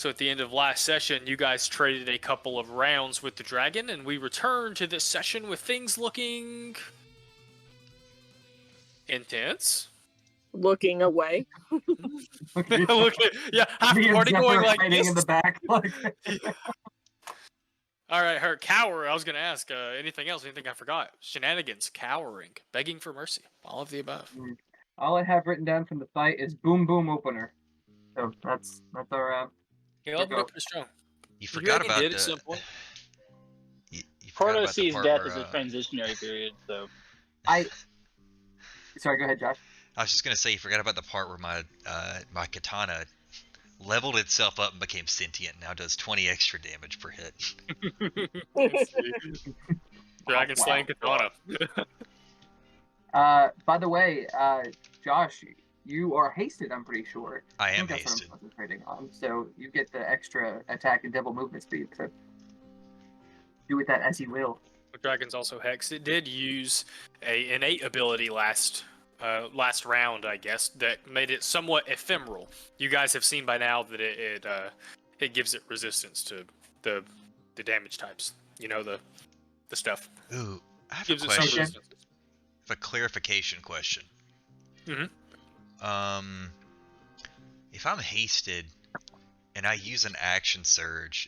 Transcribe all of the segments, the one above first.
So at the end of last session, you guys traded a couple of rounds with the dragon, and we returned to this session with things looking intense. Looking away. Yeah, half the party going like this. In the back. All right, her cower. I was going to ask anything else, anything I forgot. Shenanigans, cowering, begging for mercy, all of the above. All I have written down from the fight is boom boom opener. So that's our You opened up pretty strong. You forgot about did at some point. Porto sees death as a transitionary period, so Sorry, go ahead, Josh. I was just gonna say you forgot about the part where my katana leveled itself up and became sentient. Now does 20 extra damage per hit. Dragon slaying katana. By the way, Josh, you are hasted, I'm pretty sure. I am think that's hasted. what I'm concentrating on. So you get the extra attack and double movement speed. So do with that as you will. Dragon's also hexed. It did use a innate ability last round, I guess, that made it somewhat ephemeral. You guys have seen by now that it gives it resistance to the damage types. You know, the stuff. Ooh, I have Gives a it some question. resistance. I have a clarification question. Mm-hmm. If I'm hasted and I use an action surge,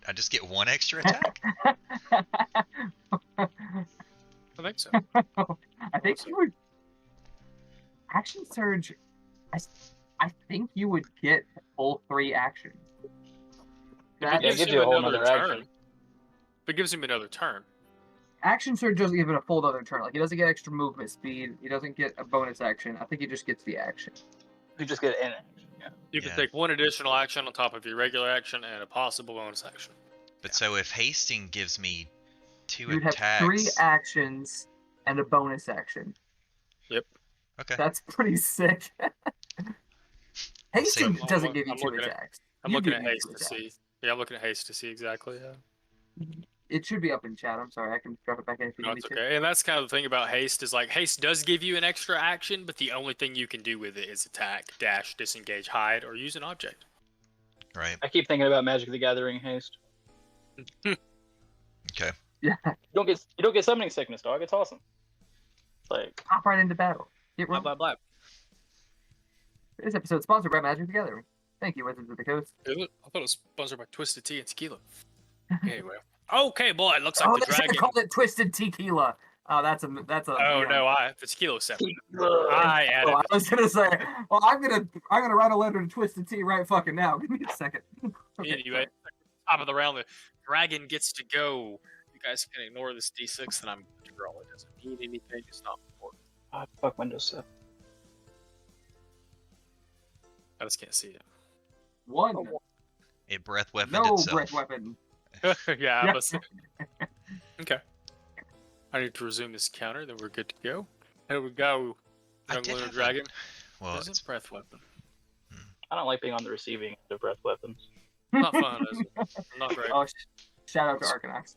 I just get one extra attack? I think so. I think you would action surge. I think you would get all 3 actions. It gives you a whole nother turn. action. It gives him another turn. Action surge doesn't give it a full other turn. Like, he doesn't get extra movement speed. He doesn't get a bonus action. I think he just gets the action. You just get an action. Yeah. You can take one additional action on top of your regular action and a possible bonus action. But so if hasting gives me 2 You'd attacks... have 3 actions and a bonus action. Yep. Okay. That's pretty sick. Hasting doesn't give you I'm 2 looking at- attacks. I'm You looking give at me haste 2 to attacks. see. Yeah, I'm looking at haste to see exactly. It should be up in chat. I'm sorry. I can drop it back in if you No, need it's me okay. And that's kind of the thing about haste is like haste does give you an extra action, but the only thing you can do with it is attack, dash, disengage, hide, or use an object. Right. I keep thinking about Magic the Gathering haste. Okay. to. Yeah. You don't get summoning sickness, dog. It's awesome. Like Hop right into battle. Get Blah real. blah blah. This episode is sponsored by Magic the Gathering. Thank you, Wizards of the Coast. Is it? I thought it was sponsored by Twisted Tea and Tequila. Anyway. Okay, boy, it looks like Oh, the they should dragon. have called it Twisted Tequila. Oh, that's a. Oh yeah. no, the tequila was separate. Ugh. I added. Oh, I was gonna say. Well, I'm gonna write a letter to Twisted Tea right fucking now. Give me a second. Okay, Anyway, top of the round, the dragon gets to go. You guys can ignore this D6 that I'm going to roll. It doesn't mean anything. It's not important. fuck Windows 7. I just can't see it. 1. It breath weapon No itself. breath weapon. Yeah, I must. Okay. I need to resume this counter, then we're good to go. Here we go. I Young did Little have a- Dragon. Well, There's it's a breath weapon. I don't like being on the receiving end of breath weapons. Not fun, is it? Not great. Oh, shout out to Arcanox.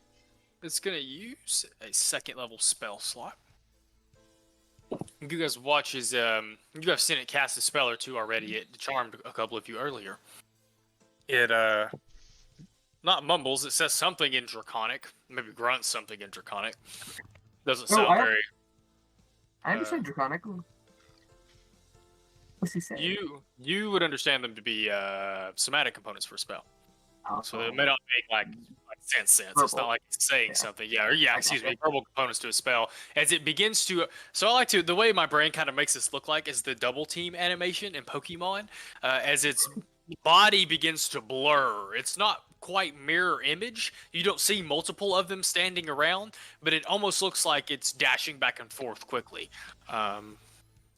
It's going to use a second level spell slot. You guys watch as you have seen it cast a spell or two already. It charmed a couple of you earlier. It not mumbles. It says something in Draconic. Maybe grunts something in Draconic. Doesn't sound very. I understand Draconic. What's he saying? You would understand them to be somatic components for a spell. Oh, So it may not make like sense. It's not like it's saying something. Excuse me. Verbal components to a spell as it begins to. So I like to the way my brain kind of makes this look like is the double team animation in Pokemon as its body begins to blur. It's not quite mirror image. You don't see multiple of them standing around, but it almost looks like it's dashing back and forth quickly.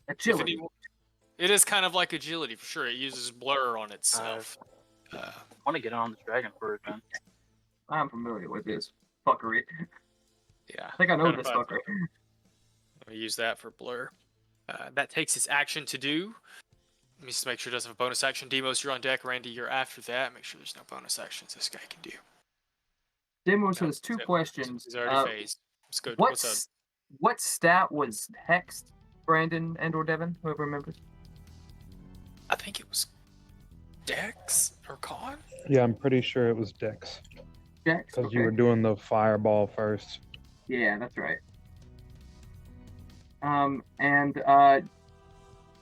Agility. It is kind of like agility for sure. It uses blur on itself. I want to get on the dragon bird, man. I'm familiar with this fuckery. Yeah. I think I know Kind of this fun. fucker. I'll use that for blur. That takes its action to do. Let me just make sure it doesn't have a bonus action. Demos, you're on deck. Randy, you're after that. Make sure there's no bonus actions this guy can do. Demo says 2 questions. He's already phased. Let's go. What stat was hexed, Brandon and or Devin, whoever remembers? I think it was Dex or Con. Yeah, I'm pretty sure it was Dex. Dex? Because Okay. you were doing the fireball first. Yeah, that's right.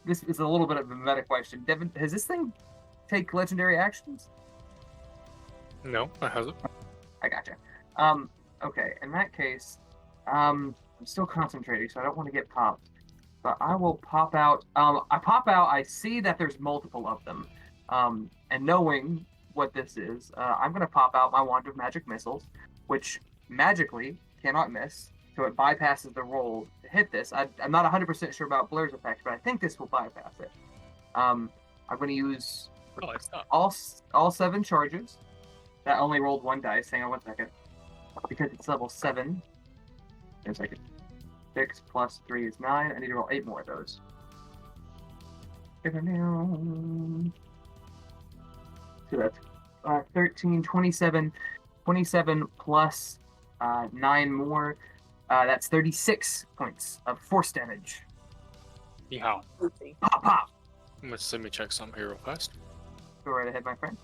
This is a little bit of a meta question. Devin, has this thing take legendary actions? No, it hasn't. I gotcha. Okay, in that case, I'm still concentrating, so I don't want to get popped. But I will pop out. I pop out. I see that there's multiple of them. And knowing what this is, I'm gonna pop out my wand of magic missiles, which magically cannot miss. So it bypasses the roll to hit this. I'm not 100% sure about Blur's effect, but I think this will bypass it. I'm gonna use Oh, it's not. all 7 charges. That only rolled 1 dice. Hang on 1 second. Because it's level 7. Wait a second. 6 plus 3 is 9. I need to roll 8 more of those. So that's 13, 27. 27 plus 9 more. That's 36 points of force damage. Yeehaw. Pop, pop. Let me check something here real fast. Go right ahead, my friend.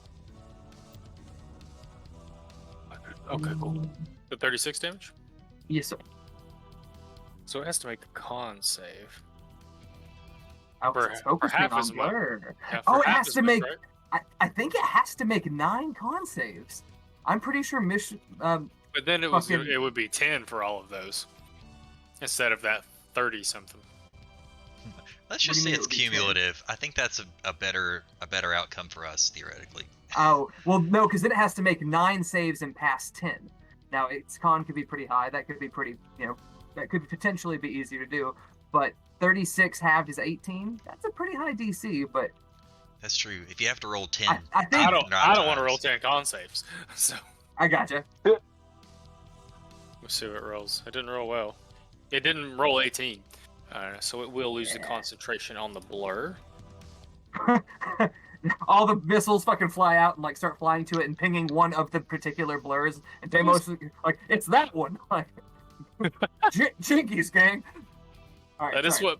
Okay, cool. The 36 damage? Yes, sir. So it has to make a con save. Oh, For- it's for focusing half on as much. Blur. Yeah, Oh, for it half has as to much, make. right? I think it has to make 9 con saves. I'm pretty sure mission. But then it fucking- would be 10 for all of those instead of that 30 something. Let's just do say you mean it's it would be 10? cumulative. I think that's a better outcome for us theoretically. Oh, well, no, because then it has to make 9 saves and pass 10. Now, its con could be pretty high. That could be pretty, that could potentially be easy to do. But 36 halved is 18. That's a pretty high DC, but That's true. If you have to roll 10, I think I don't want to roll times. 10 con saves. So I gotcha. let's see what it rolls. It didn't roll well. It didn't roll 18. So it will lose the concentration on the blur. All the missiles fucking fly out and like start flying to it and pinging one of the particular blurs. And Deimos is like, it's that one. Like, Jinkies, gang. All right, That's what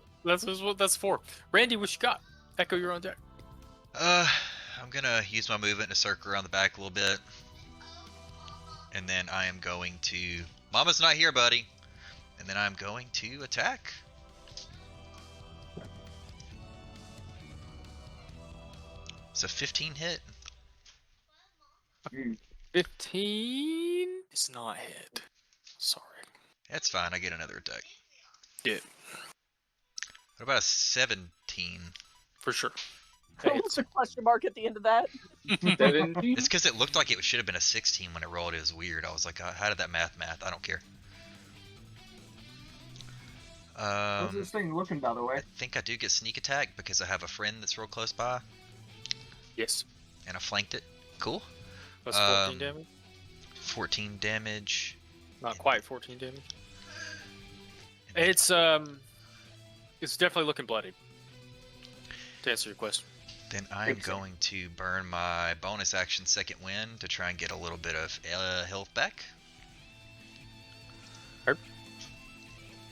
that's for. Randy, what you got? Echo, you're on deck. I'm gonna use my movement to circle around the back a little bit, and then I am going to. Mama's not here, buddy. And then I'm going to attack. It's a 15 hit. 15 is not hit. Sorry. That's fine. I get another attack. Yeah, What about a 17? for sure. What's the question mark at the end of that? 17? It's because it looked like it should have been a 16 when it rolled. It was weird. I was like, how did that math? I don't care. How's this thing looking, by the way? I think I do get sneak attack because I have a friend that's real close by, Yes. and I flanked it. Cool. That's 14 damage. 14 damage. Not quite 14 damage. It's definitely looking bloody. To answer your question. Then I'm going to burn my bonus action second wind to try and get a little bit of health back. Herb.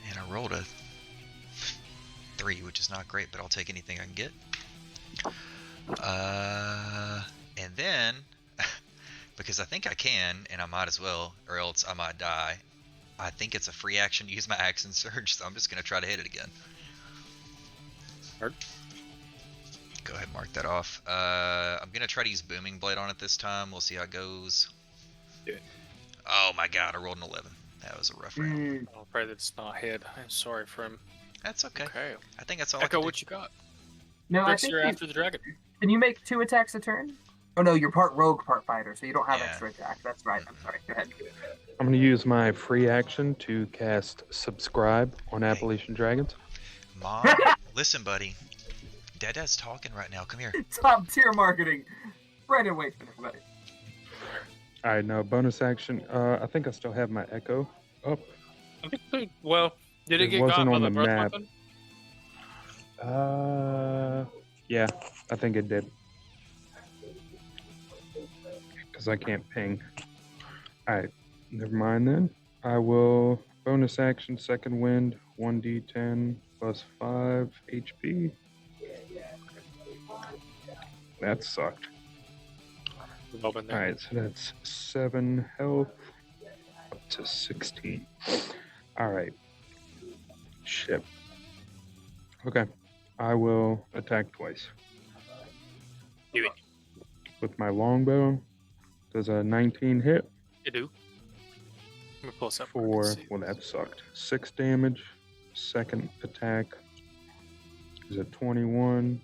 And I rolled a 3, which is not great, but I'll take anything I can get. And then, because I think I can, and I might as well, or else I might die, I think it's a free action to use my action surge, so I'm just going to try to hit it again. Herb. Go ahead and mark that off. I'm going to try to use Booming Blade on it this time. We'll see how it goes. Do it. Oh my god, I rolled an 11. That was a rough round. I'll pray that it's not hit. I'm sorry for him. That's okay. Okay. I think that's all Echo, I can what you got? No, I Next, think you're after the dragon. Can you make 2 attacks a turn? Oh no, you're part rogue, part fighter, so you don't have Yeah. extra attack. That's right. I'm sorry. Go ahead. I'm going to use my free action to cast Subscribe on Appalachian Dragons. Mom, listen, buddy. Dada's talking right now. Come here. Top tier marketing. Brandon Waitman, everybody. All right, now bonus action. I think I still have my Echo up. Well, did it It get wasn't got by on the the breath map. weapon? Yeah, I think it did. Because I can't ping. Alright, never mind then. I will bonus action second wind 1d10 plus 5 HP. That sucked. Robin there. All right, so that's 7 health up to 16. All right. Shit. Okay. I will attack twice. Do it. With my longbow. Does a 19 hit? You do. Let me pull this up. For, well, that sucked. 6 damage. Second attack is a 21.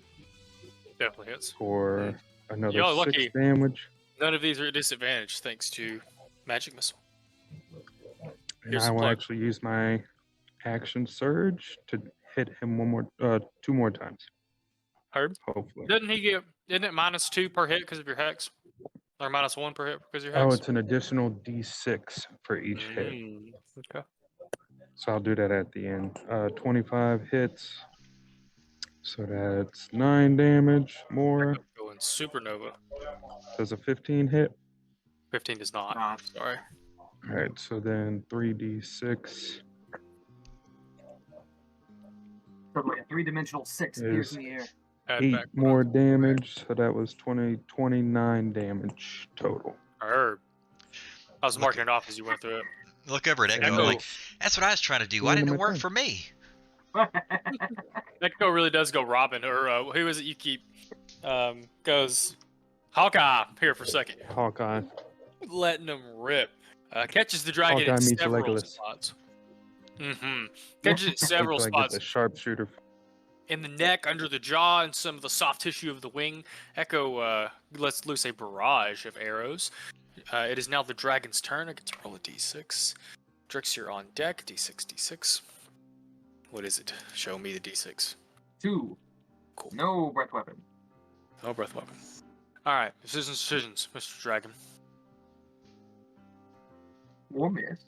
Definitely hits. For another Y'all 6 lucky. damage. None of these are at disadvantage thanks to magic missile. And I will actually use my action surge to hit him 2 more times. Herb? Hopefully. Isn't it -2 per hit because of your hex? Or -1 per hit because of your Oh, hex? it's an additional d6 for each hit. Okay. So I'll do that at the end. 25 hits. So that's 9 damage more. Going supernova. Does a 15 hit? 15 does not. Nah. Sorry. All right, so then 3d6 So like a 3-dimensional 6 appears in the air. Add 8 back more damage. So that was 29 damage total. Herb. I was marking it off as you went through it. Look over at Echo. I'm Echo. like, that's what I was trying to do. Why didn't it work for me? Echo really does go Robin, or who is it you keep? Goes Hawkeye here for a second. Hawkeye. Letting them rip. Catches the dragon Hawkeye in meets several Legolas. spots. Catches it in several Until I get spots. the sharpshooter. In the neck, under the jaw, and some of the soft tissue of the wing. Echo lets loose a barrage of arrows. It is now the dragon's turn. I get to roll a d6. Drix, you're on deck. D6, D6. What is it? Show me the D6. 2. Cool. No breath weapon. No breath weapon. Alright, decisions, Mr. Dragon. Or miss.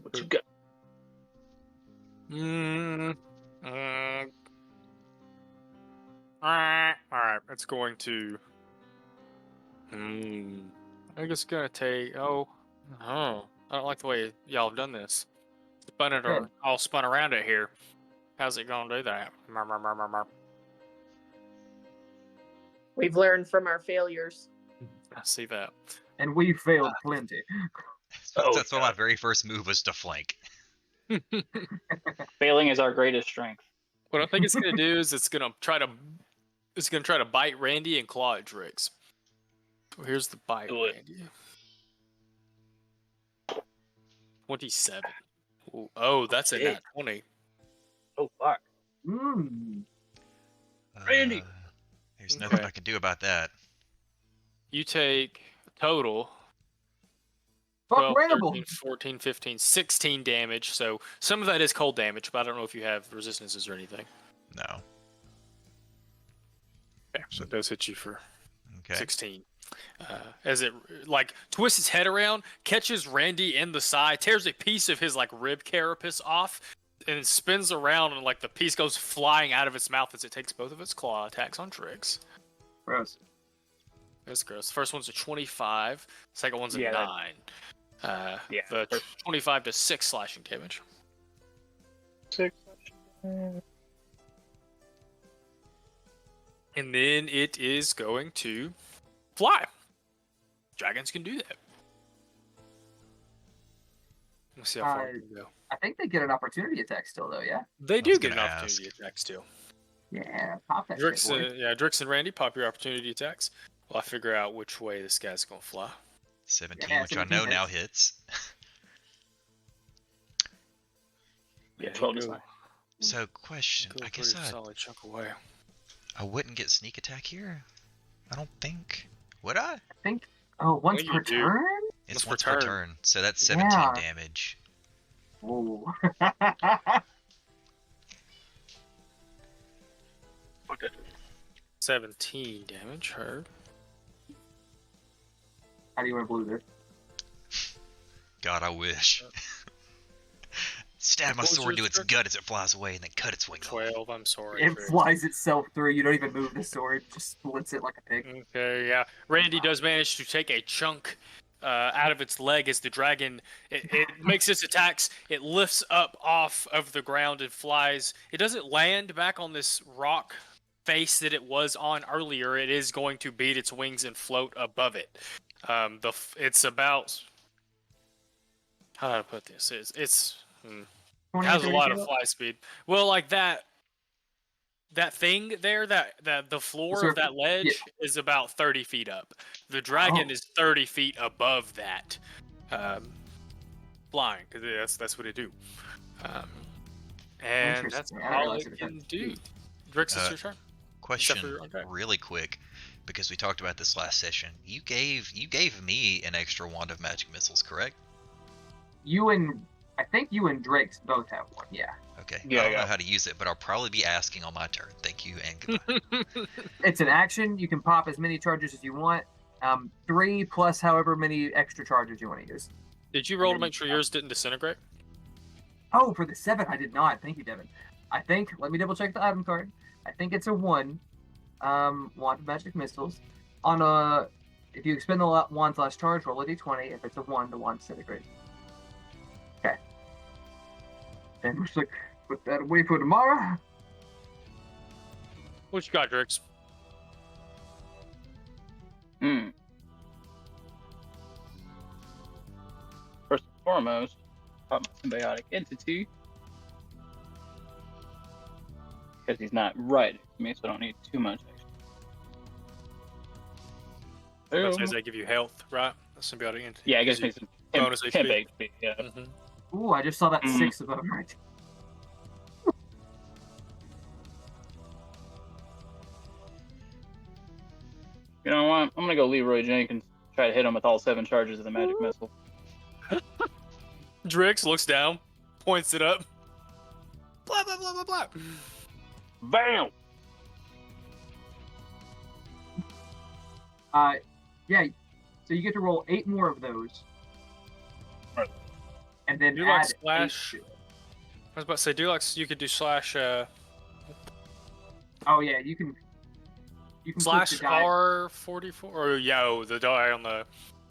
What you got? Alright, it's going to... I think it's gonna take... I don't like the way y'all have done this. Spun it or all spun around it here. How's it gonna do that? We've learned from our failures. I see that. And we failed plenty. That's why my very first move was to flank. Failing is our greatest strength. What I think it's gonna do is it's gonna try to bite Randy and claw at Drix. So here's the bite, Do it. Randy. 27. Ooh, oh, that's a Okay. nat 20. Oh, fuck. Randy! There's nothing Okay. I can do about that. You take total Fuck 12, Ramble! 13, 14, 15, 16 damage. So some of that is cold damage, but I don't know if you have resistances or anything. No. Okay, so it does hit you for Okay. 16. As it twists its head around, catches Randy in the side, tears a piece of his rib carapace off, and spins around, and the piece goes flying out of its mouth as it takes both of its claw attacks on Trix. Gross. That's gross. First one's a 25. Second one's a Yeah, 9. yeah, The first- 25 to 6 slashing damage. 6. And then it is going to fly. Dragons can do that. Let's see how far we can go. I think they get an opportunity attack still, though, yeah? They I do was get an gonna opportunity attack still. Yeah, pop that Drix, shit, boy. Drix and Randy, pop your opportunity attacks. Well, I figure out which way this guy's going to fly. 17, Yeah, which I 17 know now hits. hits. Yeah, 12 is go- fine. So, question. go I guess pretty solid chunk away. I wouldn't get sneak attack here. I don't think. Would I? I think... Oh, once you per do. turn? It's Once once per per turn. turn. So that's 17 Yeah. damage. Ooh. Okay. 17 damage, heard. How do you want to blue this? God, I wish. Stab my What was sword yours, to its Drix? gut as it flies away and then cut its wings off. 12, I'm sorry. It Drix. flies itself through. You don't even move the sword. It just splits it like a pig. Okay, yeah. Randy does manage to take a chunk out of its leg as the dragon it makes its attacks. It lifts up off of the ground and flies. It doesn't land back on this rock face that it was on earlier, it is going to beat its wings and float above it. It's about, how do I put this? It has a lot of fly speed. Well, like that thing there, that the floor of that ledge is about 30 feet up. The dragon is 30 feet above that, flying, because that's what it do. And that's all it can do. Drix, it's your turn. Question, really quick, because we talked about this last session. You gave me an extra wand of magic missiles, correct? I think you and Drake's both have one. Yeah. Okay. Yeah, I don't know how to use it, but I'll probably be asking on my turn. Thank you and goodbye. It's an action. You can pop as many charges as you want. 3 plus however many extra charges you want to use. Did you roll to make sure yours didn't disintegrate? Oh, for the 7, I did not. Thank you, Devin. I think, let me double check the item card. I think it's a 1. Wand of magic missiles. If you expend the wand's last charge, roll a d20. If it's a 1, the wand disintegrates. Okay. Then we're just like, put that away for tomorrow. What you got, Drix? First and foremost, pop my symbiotic entity. Because he's not right next to me, so I don't need too much extra. Does that give you health, right? A symbiotic entity. Yeah, it gives me some bonus HP. Yeah. Ooh, I just saw that 6 above right. You know what? I'm gonna go Leroy Jenkins. Try to hit him with all 7 charges of the magic missile. Drix looks down, points it up. Blah blah blah blah blah. Bam! Yeah. So you get to roll 8 more of those. Right. And then do add like slash. I was about to say, you could do slash. Oh yeah, you can slash R44 or the die on the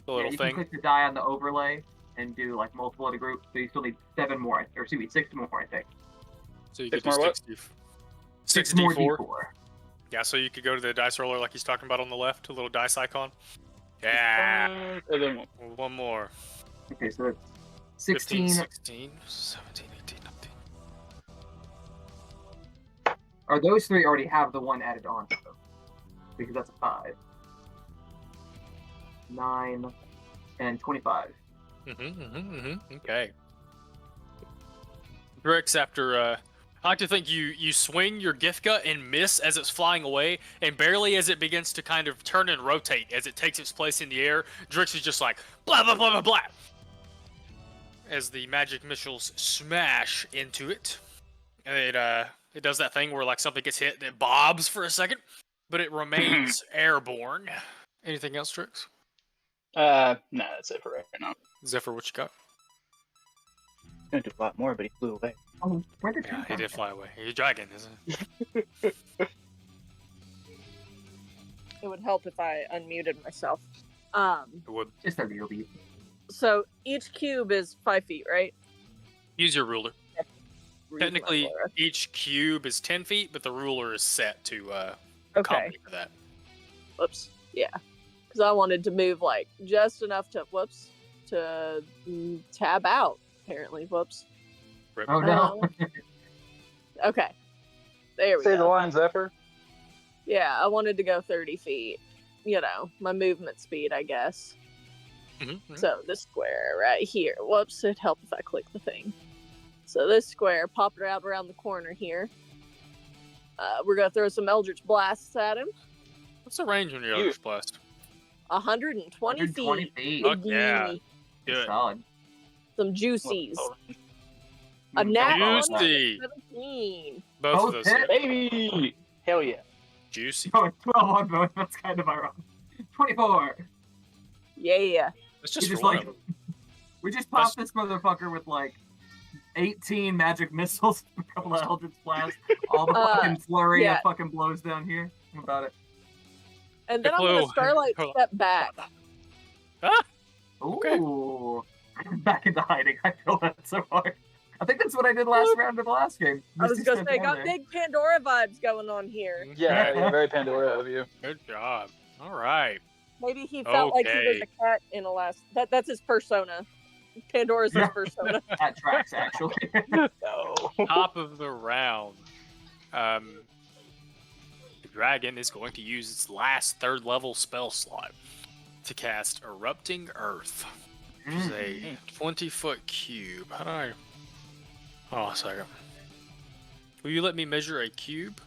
little you thing. You can click the die on the overlay and do like multiple of the group. So you still need 7 more, or excuse me, 6 more, I think. So you could do 6 more D4. D4. Yeah, so you could go to the dice roller like he's talking about on the left, a little dice icon. Yeah. And then one more. Okay, so it's 16, 15, 16, 17, 18, 19. Or those 3 already have the 1 added on to them. Because that's a 5. 9 and 25. Okay. Drix, after I like to think you swing your gift gut and miss as it's flying away, and barely as it begins to kind of turn and rotate as it takes its place in the air, Drix is just like blah blah blah blah blah as the magic missiles smash into it. And it does that thing where like something gets hit and it bobs for a second, but it remains airborne. Anything else, Drix? No, that's it for right now. Zephyr, what you got? He's gonna do a lot more, but he flew away. Oh, where did he did fly away. He's a dragon, isn't he? It would help if I unmuted myself. It would. Just a little bit. So each cube is 5 feet, right? Use your ruler. Read Technically, my ruler. each cube is 10 feet, but the ruler is set to Okay. accommodate for that. Whoops. Yeah. Because I wanted to move like just enough to tab out. Apparently, whoops. Rip. Oh no. Okay. There we Say go. the line, Zephyr. Yeah, I wanted to go 30 feet. You know, my movement speed, I guess. So this square right here. Whoops, it'd help if I click the thing. So this square, pop it out around the corner here. We're going to throw some Eldritch Blasts at him. What's the range on your Eldritch Blast? 120 feet. Fuck yeah. Do it. Solid. Some juicies. A nat Juicy. 17. Both of those. hit. Baby! Hell yeah. Juicy. Oh, 12 on both. That's kind of ironic. 24. Yeah. It's just, just one like of them. we just popped this motherfucker with like 18 magic missiles, a couple of Eldritch Blasts, all the fucking flurry of fucking blows down here. What about it? And then I'm going to Starlight step back. Ah! Ooh. Back into hiding. I feel that so hard. I think that's what I did last round of the last game. I was Misty gonna spent say, down got there. big Pandora vibes going on here. Yeah, very Pandora of you. Good job. All right. Maybe he felt like he was Okay. a cat in a last. That's his persona. Pandora's his Yeah. persona. That tracks, actually. No. Top of the round. The dragon is going to use its last 3rd level spell slot to cast Erupting Earth, which is a 20-foot cube. How do I... Hold on a second. Will you let me measure a cube?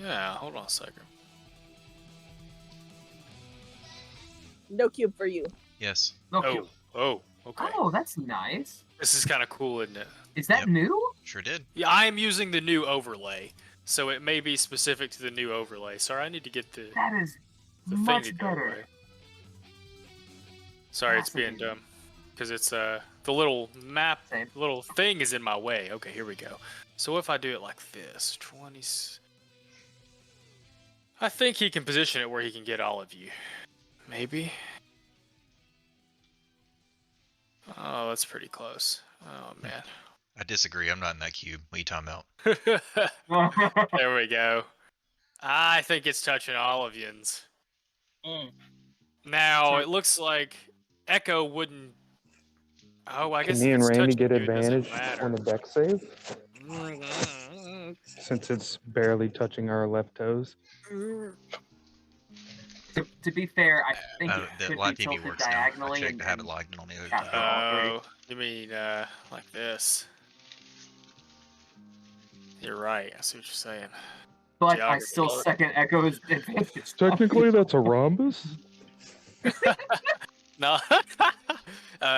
Yeah, hold on a second. No cube for you. Yes. Okay. Okay. Oh, that's nice. This is kind of cool, isn't it? Is that Yep. new? Sure did. Yeah, I am using the new overlay, so it may be specific to the new overlay. Sorry, I need to get the That is thing to much go better. away. Sorry, it's being Fascinating. dumb. Because it's the little map, Same. little thing is in my way. Okay, here we go. So if I do it like this, 20... I think he can position it where he can get all of you. Maybe? Oh, that's pretty close. Oh, man. I disagree. I'm not in that cube. What are you talking about? There we go. I think it's touching all of yins. Now, it looks like Echo wouldn't... Oh, I Can guess me if and it's Randy touching get you, it doesn't advantage matter. on the deck save? Since it's barely touching our left toes. To be fair, I think it The could live be TV tilted works now. I diagonally. checked. And I have it logged in on the other after tab. all three. Oh, you mean like this? You're right. I see what you're saying. But I Geography. still second Echo's advantage. Technically, that's a rhombus. No.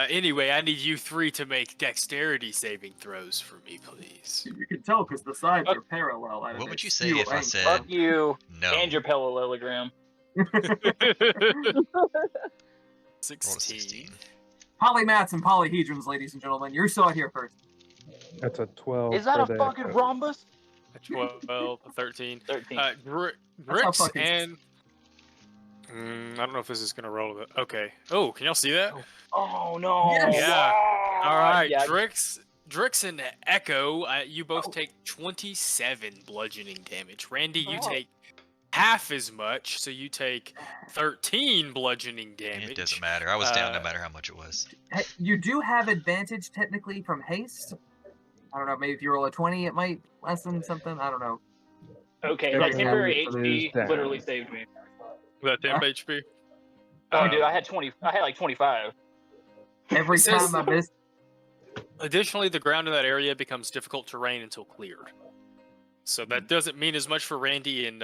Anyway, I need you 3 to make dexterity saving throws for me, please. You can tell because the sides are parallel. What would you say if I said Fuck you no? and your parallelogram. Roll a 16. Polymaths and polyhedrons, ladies and gentlemen. You saw it here first. That's a 12. Is that a for the fucking echo. rhombus? A 12, a 13. 13. That's how Grix fucking- and... I don't know if this is going to roll it. Okay. Oh, can y'all see that? Oh no! Yes. Yeah. All right, Yeah. Drix and Echo, you both take 27 bludgeoning damage. Randy, you take half as much, so you take 13 bludgeoning damage. It doesn't matter. I was down no matter how much it was. Hey, you do have advantage technically from haste. I don't know. Maybe if you roll a 20, it might lessen something. I don't know. Okay, Yeah, that temporary but HP it's down. literally saved me. That 10 HP. Oh, dude, I had like 25. Every It says- time I miss, Additionally, the ground in that area becomes difficult terrain until cleared. So that doesn't mean as much for Randy and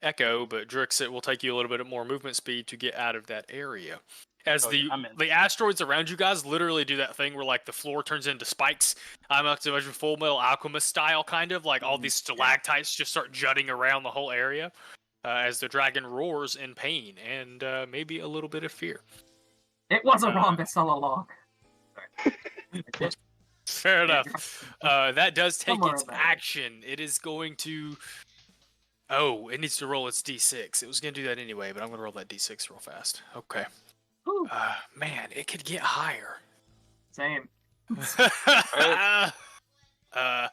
Echo, but Drix, it will take you a little bit more movement speed to get out of that area. As Oh, yeah, I'm in. the asteroids around you guys literally do that thing where like the floor turns into spikes. I'm up to imagine Full Metal Alchemist style, kind of like all these stalactites just start jutting around the whole area as the dragon roars in pain and maybe a little bit of fear. it was a rhombus all along. Fair enough. That does take Somewhere its in there. action. It is going to. Oh, it needs to roll its d6. It was going to do that anyway, but I'm going to roll that d6 real fast. Okay. Whew. Man, it could get higher. Same. Let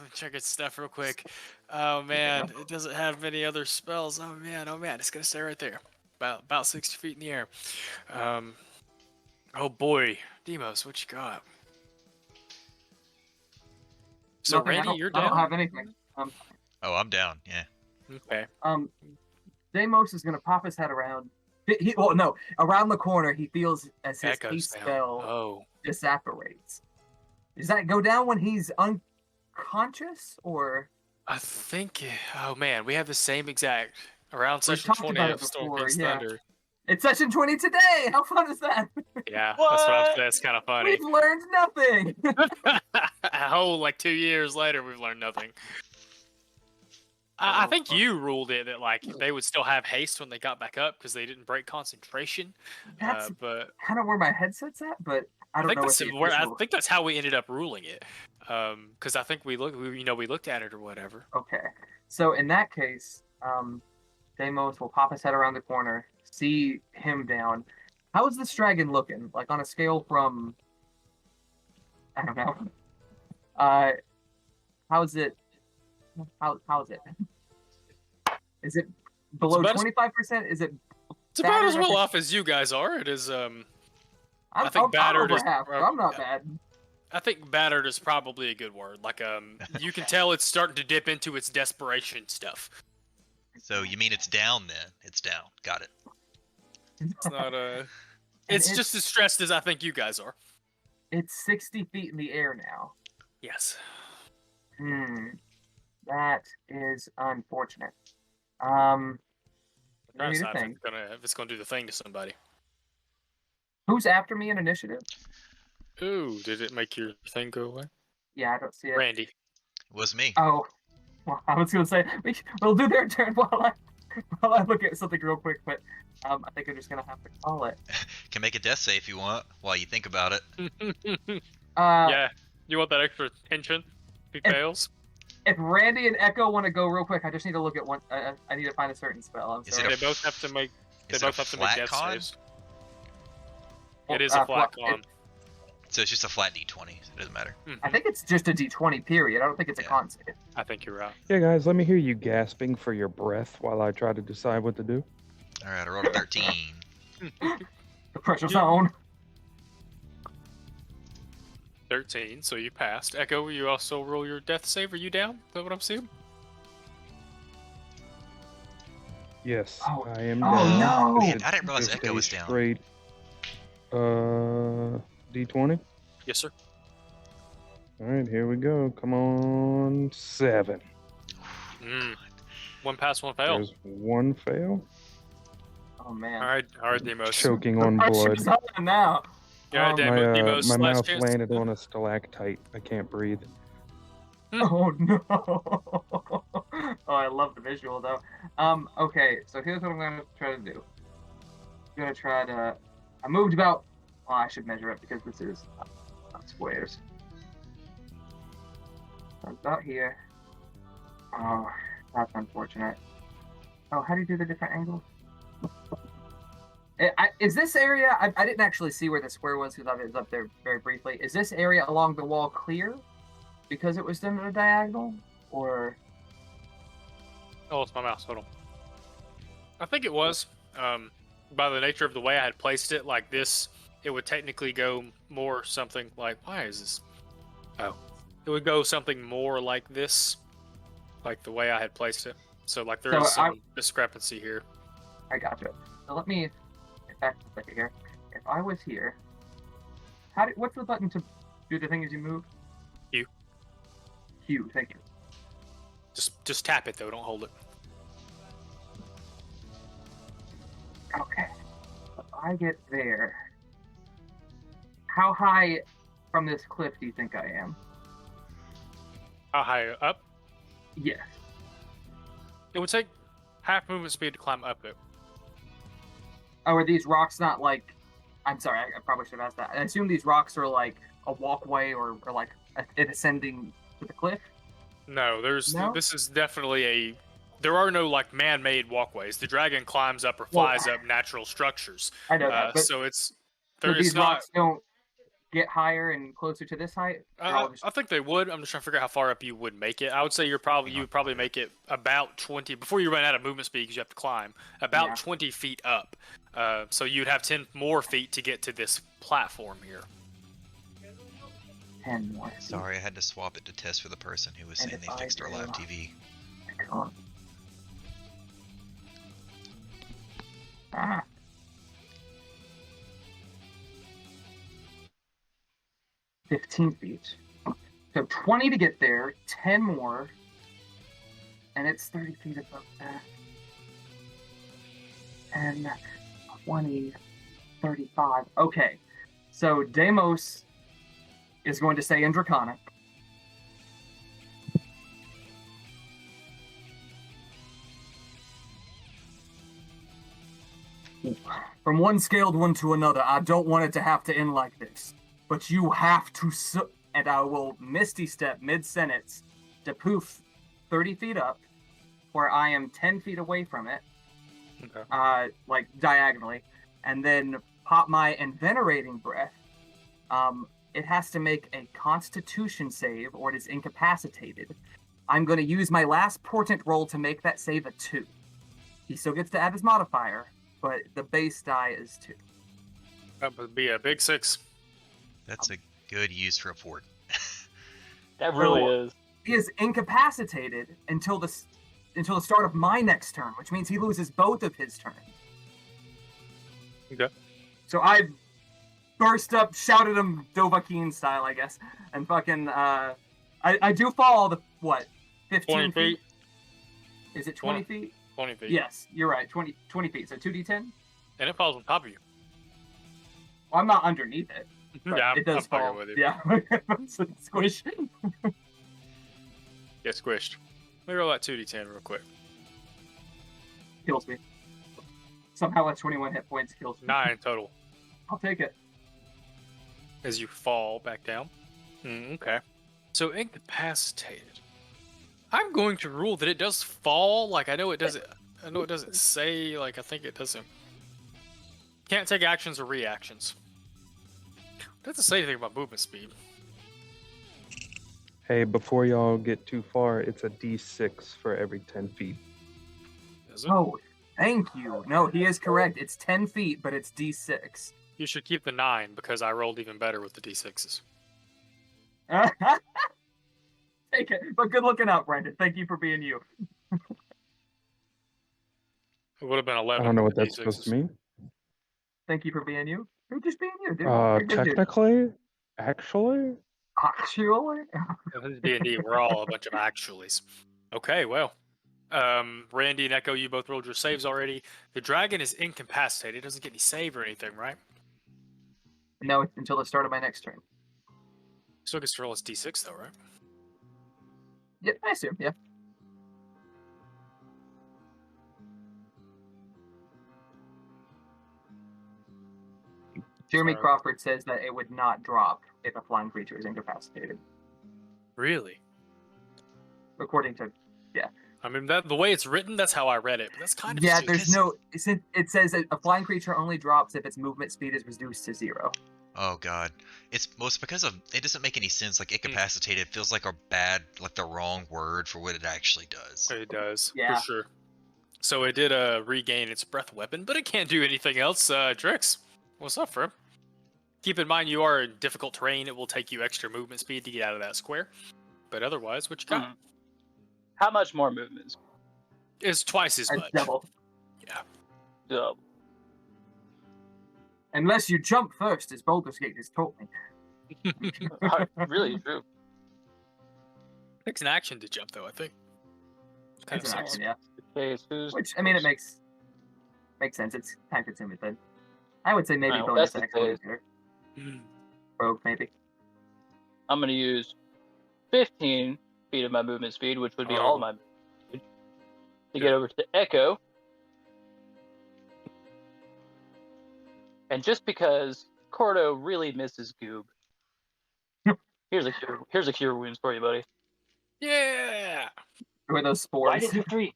me check its stuff real quick. Oh man, it doesn't have many other spells. Oh man, it's gonna stay right there, about 60 feet in the air. Oh boy, Demos, what you got? So Nothing, Randy, you're I don't down. have anything. Oh, I'm down. Yeah. Okay. Deimos is gonna pop his head around. Around the corner. He feels as his Echoes haste down. spell Oh. disapparates. Does that go down when he's unconscious, or I think. Oh man, we have the same exact around We've session talked 20 about of it Storm before, King's yeah. Thunder. it's session 20 today? How fun is that? Yeah, that's what I'm What? saying. It's kind of funny. We've learned nothing. A whole like 2 years later, we've learned nothing. I think you ruled it that like they would still have haste when they got back up because they didn't break concentration. That's But kind of where my headset's at, but I I don't think know what that's the where, I official... think that's how we ended up ruling it. Because I think we looked at it or whatever. Okay, so in that case, Deimos will pop his head around the corner, see him down. How is this dragon looking? Like on a scale from I don't know. How's it? How's it? Is it below 25%? Is it? It's about as battered? well off as you guys are. It is. I I'm, think I'm battered over is. half. So I'm not bad. I think battered is probably a good word. Like you can tell it's starting to dip into its desperation stuff. So you mean it's down then? It's down. Got it. It's not It's just as stressed as I think you guys are. It's 60 feet in the air now. Yes. That is unfortunate. That's Maybe not the thing. if it's gonna do the thing to somebody. Who's after me in initiative? Ooh, did it make your thing go away? Yeah, I don't see it. Randy. It was me. Oh, well, I was gonna say we'll do their turn while I look at something real quick, but I think I'm just gonna have to call it. Can make a death save if you want while you think about it. Yeah. You want that extra tension? If he fails? If Randy and Echo want to go real quick, I just need to look at one. I need to find a certain spell. I'm Is sorry. it They both have to make. They Is it both a have to make flat death con? saves. It is a flat con. So it's just a flat d20. It doesn't matter. I think it's just a D20 period. I don't think it's a con save. I think you're right. Yeah, guys, let me hear you gasping for your breath while I try to decide what to do. All right, I rolled a 13. The pressure zone. 13, so you passed. Echo, you also roll your death save. Are you down? Is that what I'm seeing? Yes, Oh, I am oh, down. no! Man, I didn't realize Just Echo a was down. Straight, D20. Yes, sir. All right, here we go. Come on, 7. One pass, one fail. There's one fail. Oh man. All right, Demos. Choking on blood. Pressure's on now. Yeah, Demos. My last mouth chance. landed on a stalactite. I can't breathe. Oh no! Oh, I love the visual though. Okay, so here's what I'm gonna try to do. I'm gonna try to. I moved about. Well, I should measure it because this is not squares. So about here. Oh, that's unfortunate. Oh, how do you do the different angles? Is this area? I didn't actually see where the square was because I was up there very briefly. Is this area along the wall clear? Because it was done at a diagonal, or Oh, it's my mouse. Hold on. I think it was. By the nature of the way I had placed it, like this, it would technically go more something like. Why is this? Oh, it would go something more like this, like the way I had placed it. So like there is some discrepancy here. I gotcha. So let me get back a second here. If I was here, what's the button to do the thing as you move? Q. Q. Thank you. Just tap it though. Don't hold it. Okay. If I get there, how high from this cliff do you think I am? How high up? Yes. It would take half movement speed to climb up it. Oh, are these rocks not like? I'm sorry, I probably should have asked that. I assume these rocks are like a walkway or like it ascending to the cliff. No, No? this is definitely there are no like man-made walkways. The dragon climbs up or flies up natural structures. I know that, but so it's these not. rocks don't get higher and closer to this height. I think they would. I'm just trying to figure out how far up you would make it. I would say you would probably make it about 20 before you run out of movement speed because you have to climb about 20 feet up. So you'd have 10 more feet to get to this platform here. 10 more. Sorry, I had to swap it to test for the person who was saying they fixed our live TV. Ah. $15 feet. So 20 to get there, 10 more, and it's 30 feet above that. And 20, 35. Okay, so Deimos is going to say in Draconic. From one scaled one to another, I don't want it to have to end like this. But you have to, and I will Misty Step mid-sentence to poof 30 feet up, where I am 10 feet away from it, like diagonally, and then pop my Envenerating Breath it has to make a Constitution save or it is incapacitated. I'm going to use my last portent roll to make that save a 2. He still gets to add his modifier, but the base die is 2. That would be a big 6. That's a good use for a fort. That really is. He is incapacitated until the start of my next turn, which means he loses both of his turns. Okay. So I burst up, shouted him Dovahkiin style, I guess, and fucking I do fall the what? 15 feet? Is it 20 feet? 20 feet. Yes, you're right. 20 feet. So 2d10? And it falls on top of you. Well, I'm not underneath it. Yeah, it does I'm fall. with you. Yeah. Squish. Get squished. Let me roll that 2d10 real quick. Kills me. Somehow at 21 hit points kills me. 9 total. I'll take it. As you fall back down. Okay. So incapacitated. I'm going to rule that it does fall. Like I know it doesn't say, like I think it doesn't. Can't take actions or reactions. Doesn't say anything about movement speed. Hey, before y'all get too far, it's a d6 for every 10 feet. Is it? Oh, thank you. No, he is correct. It's 10 feet, but it's d6. You should keep the 9 because I rolled even better with the d6s. Take it. But good looking out, Brandon. Thank you for being you. It would have been 11. I don't know what with that's the supposed to D6s. mean. Thank you for being you. You're just being you, dude. You're good, dude. Technically, actually, Actually? This is D&D. We're all a bunch of actuallys. Okay, well. Randy and Echo, you both rolled your saves already. The dragon is incapacitated. It doesn't get any save or anything, right? No, it's until the start of my next turn. Still gets to roll his d6 though, right? Yeah, I assume, yeah. Jeremy Sorry. Crawford says that it would not drop if a flying creature is incapacitated. Really? According to, I mean, the way it's written, that's how I read it. But that's kind of yeah, stupid. there's no. It says that a flying creature only drops if its movement speed is reduced to 0. Oh god, it's most because of it doesn't make any sense. Like incapacitated feels like a bad, like the wrong word for what it actually does. It does, Yeah. for sure. So it did regain its breath weapon, but it can't do anything else. Drix, what's up, friend? Keep in mind you are in difficult terrain. It will take you extra movement speed to get out of that square. But otherwise, what you got? How much more movement? Is twice as much. Double. Yeah. Double. Unless you jump first, as Baldur's Gate has taught me. Really true. Takes an action to jump, though, I think. Kind It's of an sucks. action, yeah. Okay, who's Which, I mean, it makes sense. It's time consuming, but I would say maybe Alright, well, bonus that's the action case. here. Mm. Rogue, maybe. I'm going to use 15 feet of my movement speed, which would be all of my movement speed, to get over to Echo. And just because Cordo really misses Goob, here's a cure wounds for you, buddy. Yeah! Who are those Why spores? did you 3?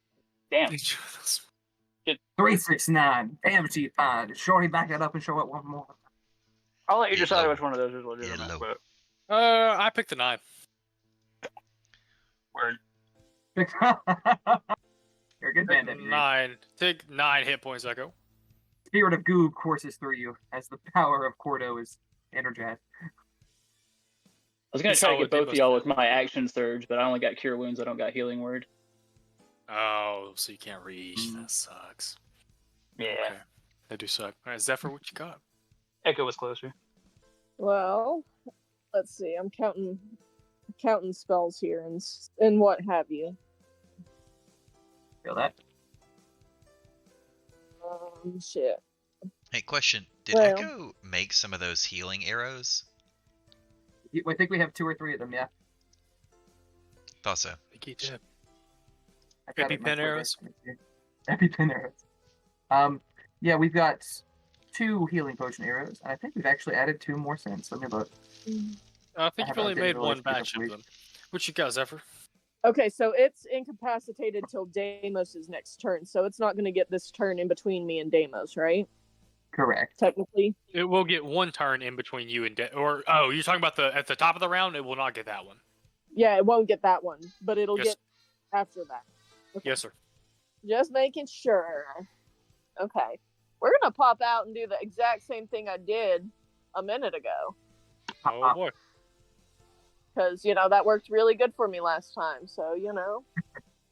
Damn. 369. Damn, she fine. Shorty, back it up and show it one more. I'll let you decide Yellow. which one of those is legitimate. Yellow. But I picked the 9. word. You're a good bandit. Dude. 9. Take 9 hit points, Echo. Spirit of Goob courses through you as the power of Cordo is energized. I was going to That's try how to get it did both of most y'all of with my action surge, but I only got cure wounds. I don't got healing word. Oh, so you can't reach. That sucks. Yeah. Okay. They do suck. All right, Zephyr, what you got? Echo was closer. Well, let's see. I'm counting spells here and what have you. Feel that? Shit. Hey, question: did Well. Echo make some of those healing arrows? I think we have 2 or 3 of them, yeah. Thought so. I think he did. I got it in my EpiPen arrows? spreadsheet. EpiPen arrows. Yeah, we've got 2 healing potion arrows. I think we've actually added 2 more since. Let me look. I think I you've only haven't made updated one the batch of week. them. What you got, Zephyr? Okay, so it's incapacitated till Deimos' next turn, so it's not going to get this turn in between me and Deimos, right? Correct. technically. It will get one turn in between you and or you're talking about at the top of the round. It will not get that one. Yeah, it won't get that one, but it'll Yes. get after that. Okay. Yes, sir. Just making sure. Okay. We're going to pop out and do the exact same thing I did a minute ago. Oh boy. Because, that worked really good for me last time. So,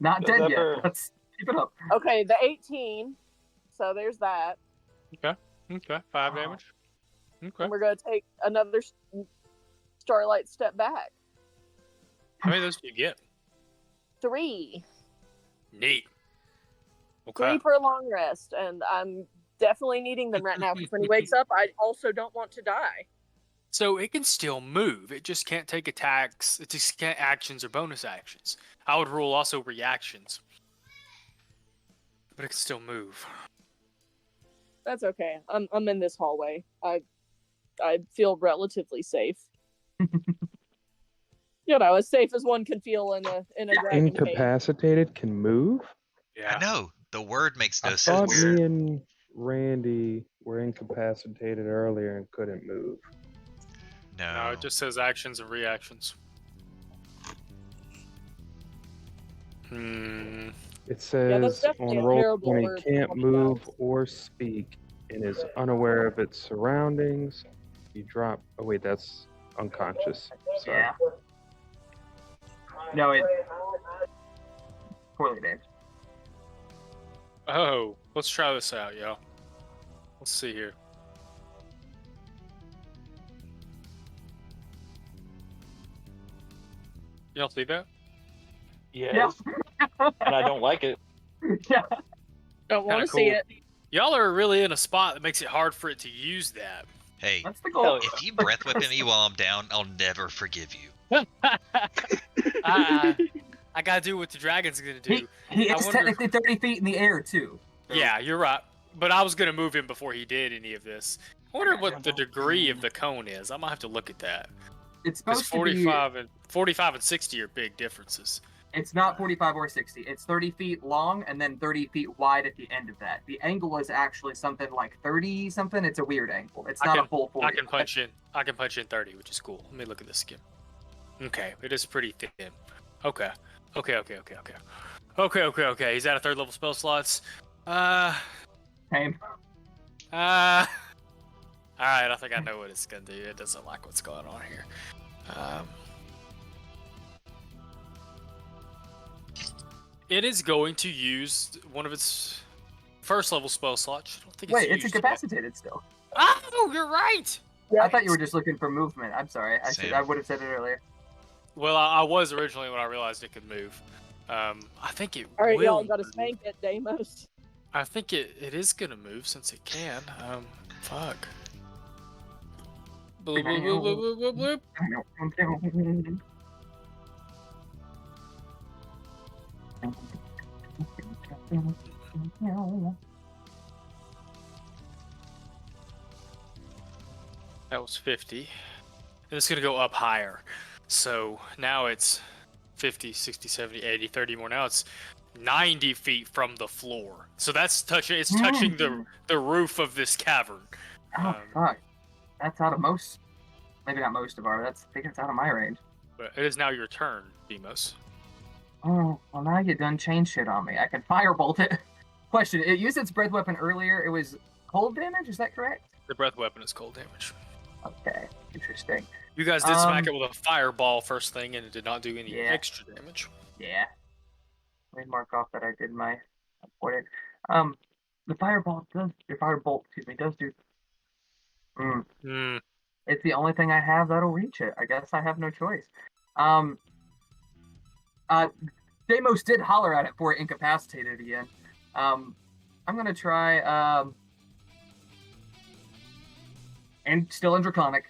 Not dead yet. Never. Let's keep it up. Okay, the 18. So there's that. Okay. 5 damage. Okay. And we're going to take another Starlight step back. How many of those do you get? 3. Neat. 3 Okay. per long rest. And I'm definitely needing them right now because when he wakes up, I also don't want to die. So it can still move. It just can't take attacks. It just can't actions or bonus actions. I would rule also reactions. But it can still move. That's okay. I'm in this hallway. I feel relatively safe. As safe as one can feel in a dragon cave. Incapacitated can move? Yeah. I know. The word makes no I thought sense. me and Randy were incapacitated earlier and couldn't move. No, it just says actions and reactions. It says definitely on a roll terrible when word he can't for move themselves. or speak and is unaware of its surroundings. You drop. Oh wait, that's unconscious. Sorry. Yeah. No, it. Poorly named. Oh, let's try this out, y'all. Let's see here. Y'all see that? Yes. And I don't like it. Yeah. Don't want Kinda to see cool. it. Y'all are really in a spot that makes it hard for it to use that. Hey, That's the goal. Hell yeah. if you breath weapon me while I'm down, I'll never forgive you. I gotta do what the dragon's gonna do. He I is wonder- technically 30 feet in the air, too. Yeah, you're right. But I was gonna move him before he did any of this. I wonder what the degree of the cone is. I might have to look at that. It's Because supposed to be. 45 and 60 are big differences. It's not 45 or 60. It's 30 feet long and then 30 feet wide at the end of that. The angle is actually something like 30 something. It's a weird angle. It's not a full 40. I can punch in 30, which is cool. Let me look at this again. Okay, it is pretty thin. Okay. He's at a 3rd level spell slots. Same. Alright, I think I know what it's gonna do. It doesn't like what's going on here. It is going to use one of its 1st level spell slots. I don't think Wait, it's used yet. incapacitated still. Oh, you're right! I thought you were just looking for movement. I'm sorry. Same. I would have said it earlier. Well, I was originally when I realized it could move. I think it All right, will y'all got to move. spank it, Deimos. I think it is gonna move since it can. Fuck. Bloop, bloop, bloop, bloop, bloop, bloop. That was 50. And it's gonna go up higher. So now it's 50, 60, 70, 80, 30 more. Now it's 90 feet from the floor. So that's touching. It's touching the roof of this cavern. Oh, fuck. That's out of most. Maybe not most of our. I think it's out of my range. But it is now your turn, Demos. Oh, well, now you done changed shit on me. I can firebolt it. Question: it used its breath weapon earlier. It was cold damage. Is that correct? The breath weapon is cold damage. Okay, interesting. You guys did smack it with a fireball first thing, and it did not do any Yeah. extra damage. Yeah. Let me mark off that I did my important. The firebolt, excuse me, does do. It's the only thing I have that'll reach it. I guess I have no choice. Deimos did holler at it before it incapacitated again. I'm gonna try. And still in Draconic.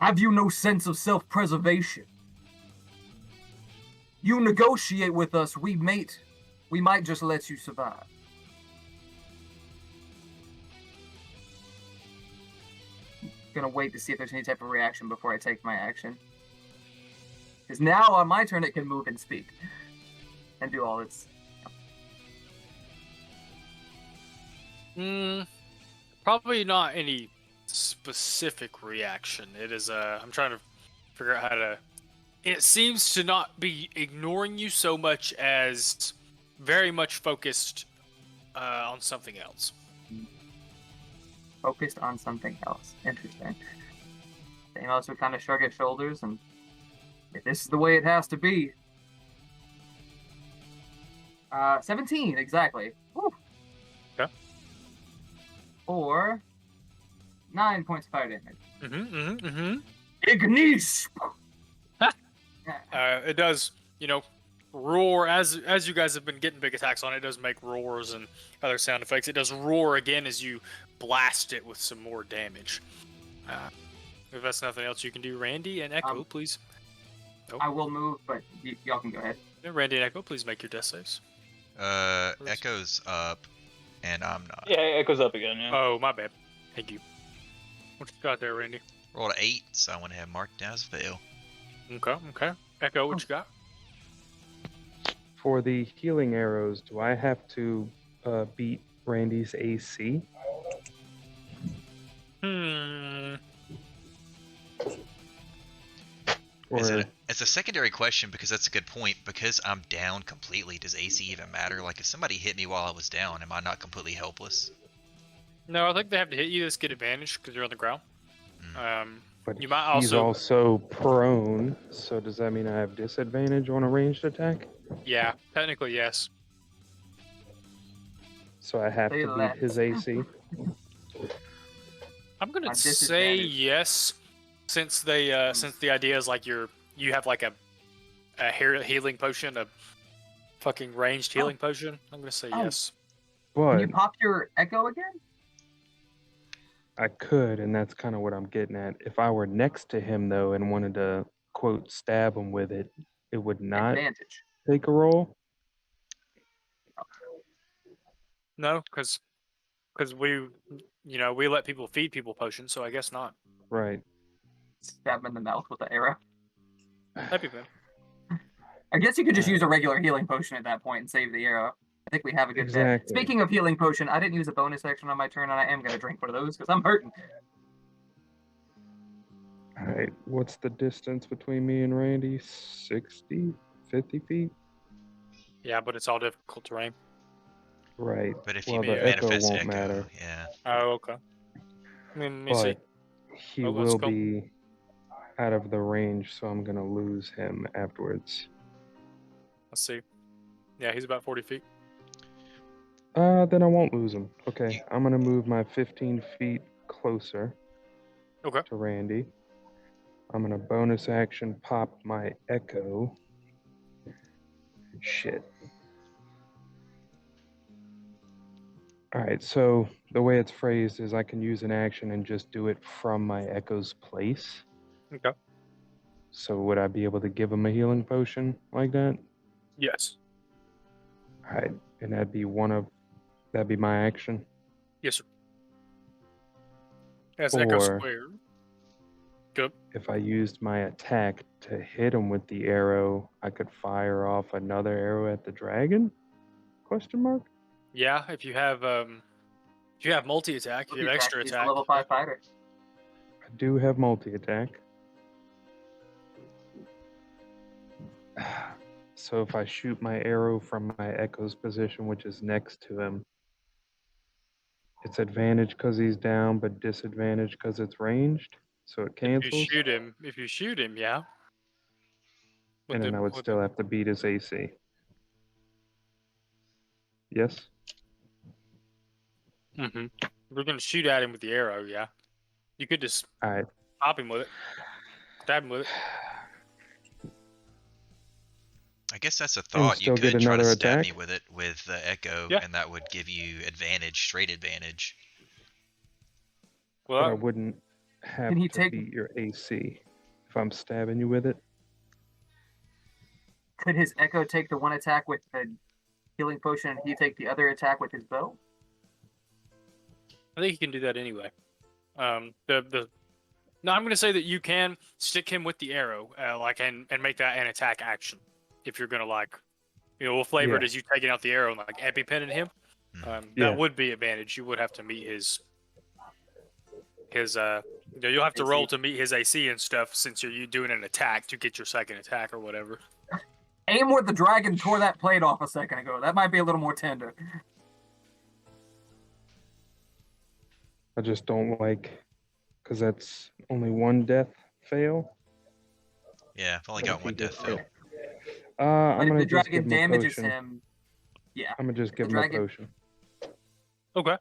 Have you no sense of self-preservation? You negotiate with us, we might just let you survive. Gonna wait to see if there's any type of reaction before I take my action. Because now on my turn it can move and speak. And do all its... Probably not any specific reaction. It is I'm trying to figure out how to. It seems to not be ignoring you so much as very much focused on something else. Focused on something else. Interesting. Thanos would kind of shrug his shoulders and, if this is the way it has to be. 17, exactly. Woo. Okay. For 9 points of fire damage. Ignis! It does, roar as you guys have been getting big attacks on it. It does make roars and other sound effects. It does roar again as you blast it with some more damage. If that's nothing else you can do, Randy and Echo, please. I will move, but y'all can go ahead. Yeah, Randy and Echo, please make your death saves. Echo's up, and I'm not. Yeah, it goes up again. Yeah. Oh, my bad. Thank you. What you got there, Randy? Rolled an 8, so I want to have marked down as fail. Okay. Echo, what you got? For the healing arrows, do I have to beat Randy's AC? It's a secondary question because that's a good point. Because I'm down completely, does AC even matter? Like, if somebody hit me while I was down, am I not completely helpless? No, I think they have to hit you. Just get advantage because you're on the ground. But you might he's also prone, so does that mean I have disadvantage on a ranged attack? Yeah, technically yes. So I have to beat his AC? I'm gonna say yes, since they since the idea is like you have like a healing potion, a fucking ranged healing potion. I'm gonna say yes. But can you pop your echo again? I could, and that's kind of what I'm getting at. If I were next to him though and wanted to quote stab him with it, it would not take a roll. No, because we let people feed people potions, so I guess not. Right. Stab him in the mouth with the arrow. That'd be good. I guess you could just use a regular healing potion at that point and save the arrow. I think we have a good bet. Speaking of healing potion, I didn't use a bonus action on my turn, and I am going to drink one of those because I'm hurting. Alright, what's the distance between me and Randy? 50 feet? Yeah, but it's all difficult terrain. Right. But if well, you the echo manifest won't matter. Yeah. Oh, okay. Let me see. He will be out of the range, so I'm going to lose him afterwards. Let's see. Yeah, he's about 40 feet. Then I won't lose him. Okay, I'm going to move my 15 feet closer to Randy. I'm going to bonus action pop my echo. Shit. Alright, so the way it's phrased is I can use an action and just do it from my echo's place. Okay. So would I be able to give him a healing potion like that? Yes. Alright, and that'd be my action? Yes, sir. As Echo Square. Good. If I used my attack to hit him with the arrow, I could fire off another arrow at the dragon? Question mark? Yeah, if you have multi-attack, if you have extra attack. He's a level 5 fighter. I do have multi-attack. So if I shoot my arrow from my echo's position, which is next to him, it's advantage because he's down, but disadvantage because it's ranged. So it cancels. If you shoot him, yeah. And then I would still have to beat his AC. Yes? Mm-hmm. We're going to shoot at him with the arrow, yeah. You could just pop him with it. Stab him with it. I guess that's a thought. You could try to stab me with it with the echo, and that would give you advantage, straight advantage. Well, but I wouldn't have to beat your AC if I'm stabbing you with it. Could his echo take the one attack with the healing potion and he take the other attack with his bow? I think he can do that anyway. I'm going to say that you can stick him with the arrow, and make that an attack action. If you're going to we'll flavor it as you taking out the arrow and EpiPenning him. That would be advantage. You would have to meet his his you'll have to roll to meet his AC and stuff since you're doing an attack to get your second attack or whatever. Aim where the dragon tore that plate off a second ago. That might be a little more tender. I just don't like, because that's only one death fail. Yeah, I've only got one death fail. I'm But if gonna the just dragon give him a damages potion. him, yeah. I'm gonna just give him a potion. Okay.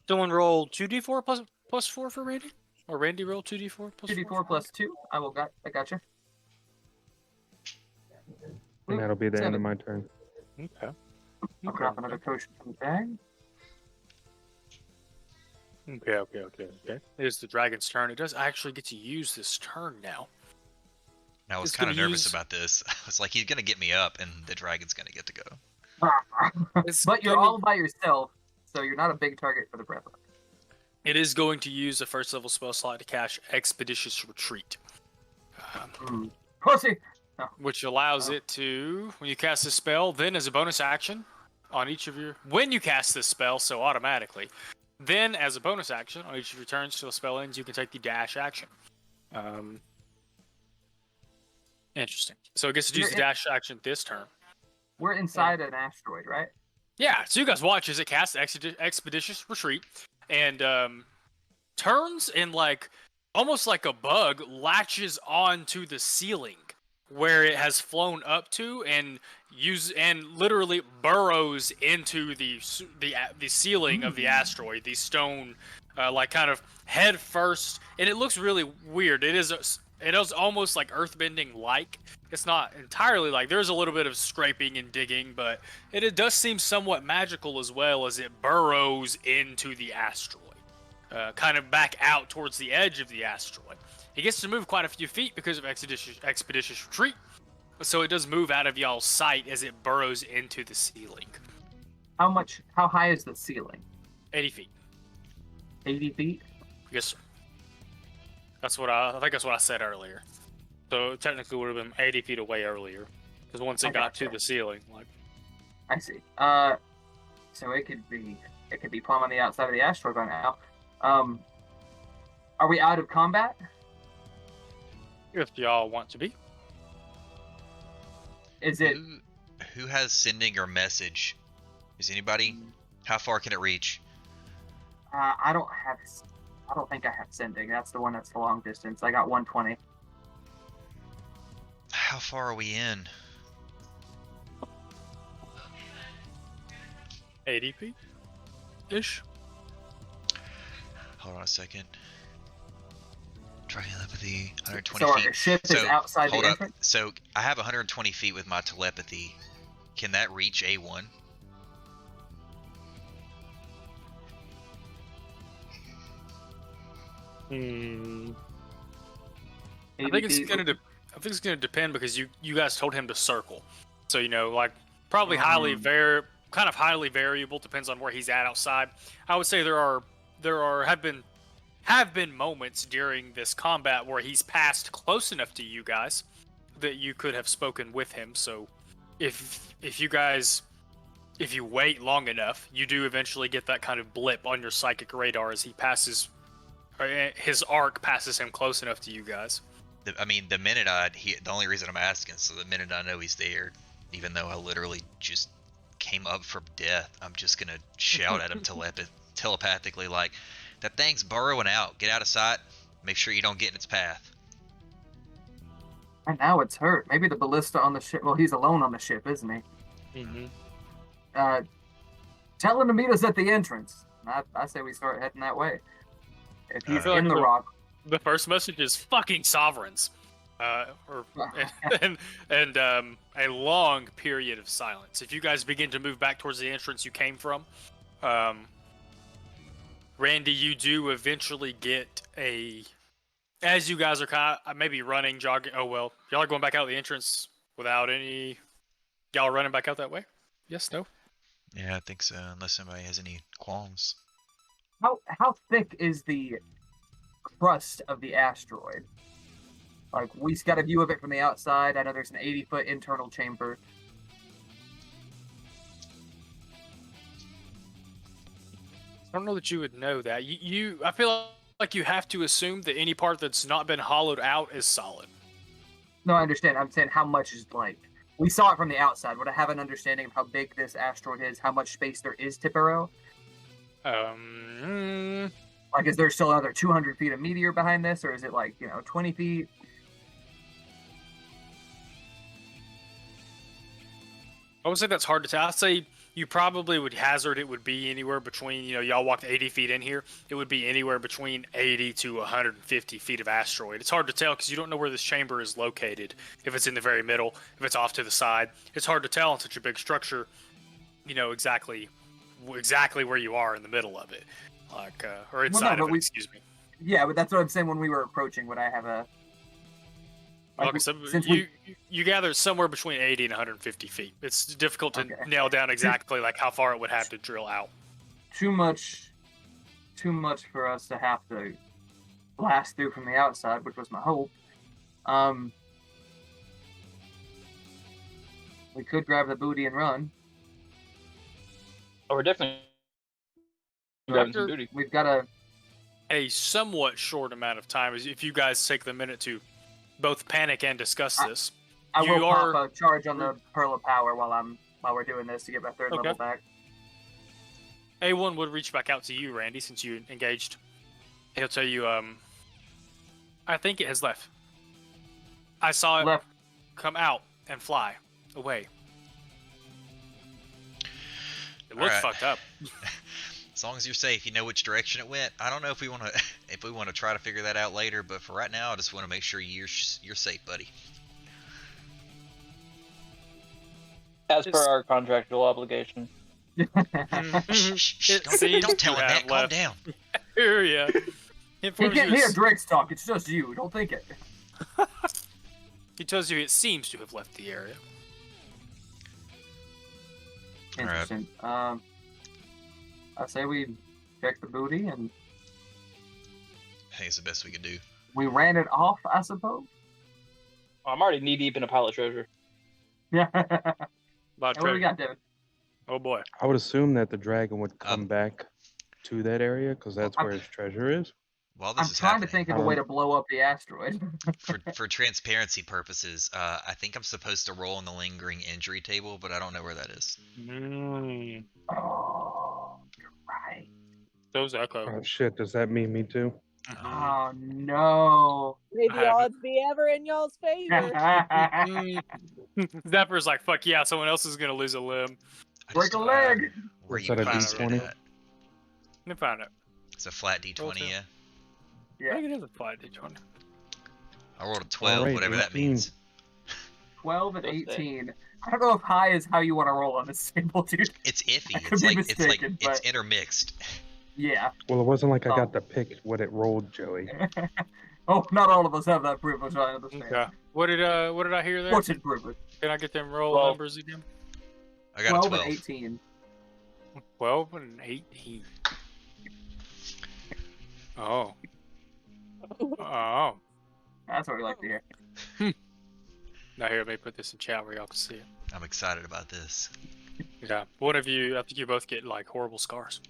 Someone roll 2d4 plus 4 for Randy? Or Randy roll 2d4 plus 4? 2d4 plus 2. I got you. And that'll be the end of my turn. Okay. I'll grab another potion from the bag. Okay. It's the dragon's turn. It does actually get to use this turn now. I was kind of nervous about this. I was like, he's going to get me up, and the dragon's going to get to go. But you're all by yourself, so you're not a big target for the breath. It is going to use a first level spell slot to cast Expeditious Retreat. Pussy! No. Which allows it to, when you cast a spell, then as a bonus action, on each of your... When you cast this spell, so automatically. Then, as a bonus action, on each of your turns till the spell ends, you can take the dash action. Interesting. So it gets to use the dash action this turn. We're inside an asteroid, right? Yeah, so you guys watch as it casts Expeditious Retreat, and turns and, like, almost like a bug, latches onto the ceiling where it has flown up to, and literally burrows into the ceiling of the asteroid, the stone, like kind of head first, and it looks really weird. It is almost like earthbending like. It's not entirely like, there's a little bit of scraping and digging, but it does seem somewhat magical as well as it burrows into the asteroid, kind of back out towards the edge of the asteroid. It gets to move quite a few feet because of Expeditious Retreat, so it does move out of y'all's sight as it burrows into the ceiling. How high is the ceiling? 80 feet. 80 feet? Yes, sir. I think that's what I said earlier. So technically would have been 80 feet away earlier, because once it got to the ceiling, like. I see. So it could be plumb on the outside of the asteroid right now. Are we out of combat? If y'all want to be. Is it? Who has sending or message? Is anybody? How far can it reach? I don't think I have sending. That's the one that's the long distance. I got 120. How far are we in? 80 feet ish. Hold on a second. Telepathy, 120 so feet. Our ship is outside the entrance? So I have 120 feet with my telepathy. Can that reach A1? I think it's gonna depend because you guys told him to circle, so like probably highly variable, depends on where he's at outside. I would say have been moments during this combat where he's passed close enough to you guys that you could have spoken with him. So if you wait long enough, you do eventually get that kind of blip on your psychic radar as his arc passes him close enough to you guys. The minute the only reason I'm asking, so the minute I know he's there, even though I literally just came up from death, I'm just gonna shout at him telepathically, like, that thing's burrowing out. Get out of sight. Make sure you don't get in its path. And now it's hurt. Maybe the ballista on the ship. Well, he's alone on the ship, isn't he? Mm-hmm. Tell him to meet us at the entrance. I say we start heading that way. If he's in the rock. The first message is fucking sovereigns, and a long period of silence. If you guys begin to move back towards the entrance you came from, Randy, you do eventually get as you guys are kind of maybe running, jogging. Oh well, y'all are going back out the entrance without any. Y'all running back out that way? Yes, no. Yeah, I think so. Unless somebody has any qualms. How thick is the crust of the asteroid? Like, we got a view of it from the outside. I know there's an 80-foot internal chamber. I don't know that you would know that. I feel like you have to assume that any part that's not been hollowed out is solid. No, I understand. I'm saying how much is like. We saw it from the outside. Would I have an understanding of how big this asteroid is? How much space there is to burrow? Like, is there still another 200 feet of meteor behind this, or is it like 20 feet? I would say that's hard to tell. I'd say you probably would hazard it would be anywhere between, y'all walked 80 feet in here. It would be anywhere between 80 to 150 feet of asteroid. It's hard to tell because you don't know where this chamber is located. If it's in the very middle, if it's off to the side, it's hard to tell on such a big structure. Exactly where you are in the middle of it, or inside of it. Excuse me. Yeah, but that's what I'm saying. When we were approaching, would I have a? Like so you gather somewhere between 80 and 150 feet. It's difficult to nail down exactly like how far it would have to drill out. Too much for us to have to blast through from the outside, which was my hope. We could grab the booty and run. Oh, we're definitely grabbing some booty. We've got a somewhat short amount of time. If you guys take the minute to both panic and discuss this. I will pop a charge on the Pearl of Power while we're doing this to get my third level back. A1 would reach back out to you, Randy, since you engaged. He'll tell you, I think it has left. I saw it come out and fly away. It looks fucked up. As long as you're safe, you know which direction it went. I don't know if we want to try to figure that out later, but for right now, I just want to make sure you're safe, buddy. As per our contractual obligation. Don't tell him that. Calm down. Yeah. He can't hear Drake's talk. It's just you. Don't think it. He tells you it seems to have left the area. Interesting. Right. I say we check the booty and. I think it's the best we could do. We ran it off, I suppose. I'm already knee deep in a pile of treasure. Yeah. What do we got, David? Oh boy. I would assume that the dragon would come back to that area because that's where his treasure is. While this I'm trying to think of a way to blow up the asteroid. for transparency purposes, I think I'm supposed to roll on the lingering injury table, but I don't know where that is. Oh, you're right. Those echo. Oh shit! Does that mean me too? Oh no. May the odds be ever in y'all's favor. Zapper's like, fuck yeah, someone else is gonna lose a limb. Break a leg. Where Is you that a find D20? it? Let me find it. It's a flat D20, yeah. I think it is a flat D20. I rolled a 12, whatever 18. that means. 12 and 18. I don't know if high is how you want to roll on this table, dude. It's iffy. Mistaken, it's intermixed. Yeah. Well, it wasn't like I got to pick what it rolled, Joey. Oh, not all of us have that privilege. I understand. Okay. What did I hear there? Fortune privilege. Can I get them roll numbers again? I got 12 a 12. and 18. 12 and 18. Oh. Oh. That's what we like to hear. Now here, let me put this in chat where y'all can see it. I'm excited about this. Yeah. One of you, I think you both get like horrible scars.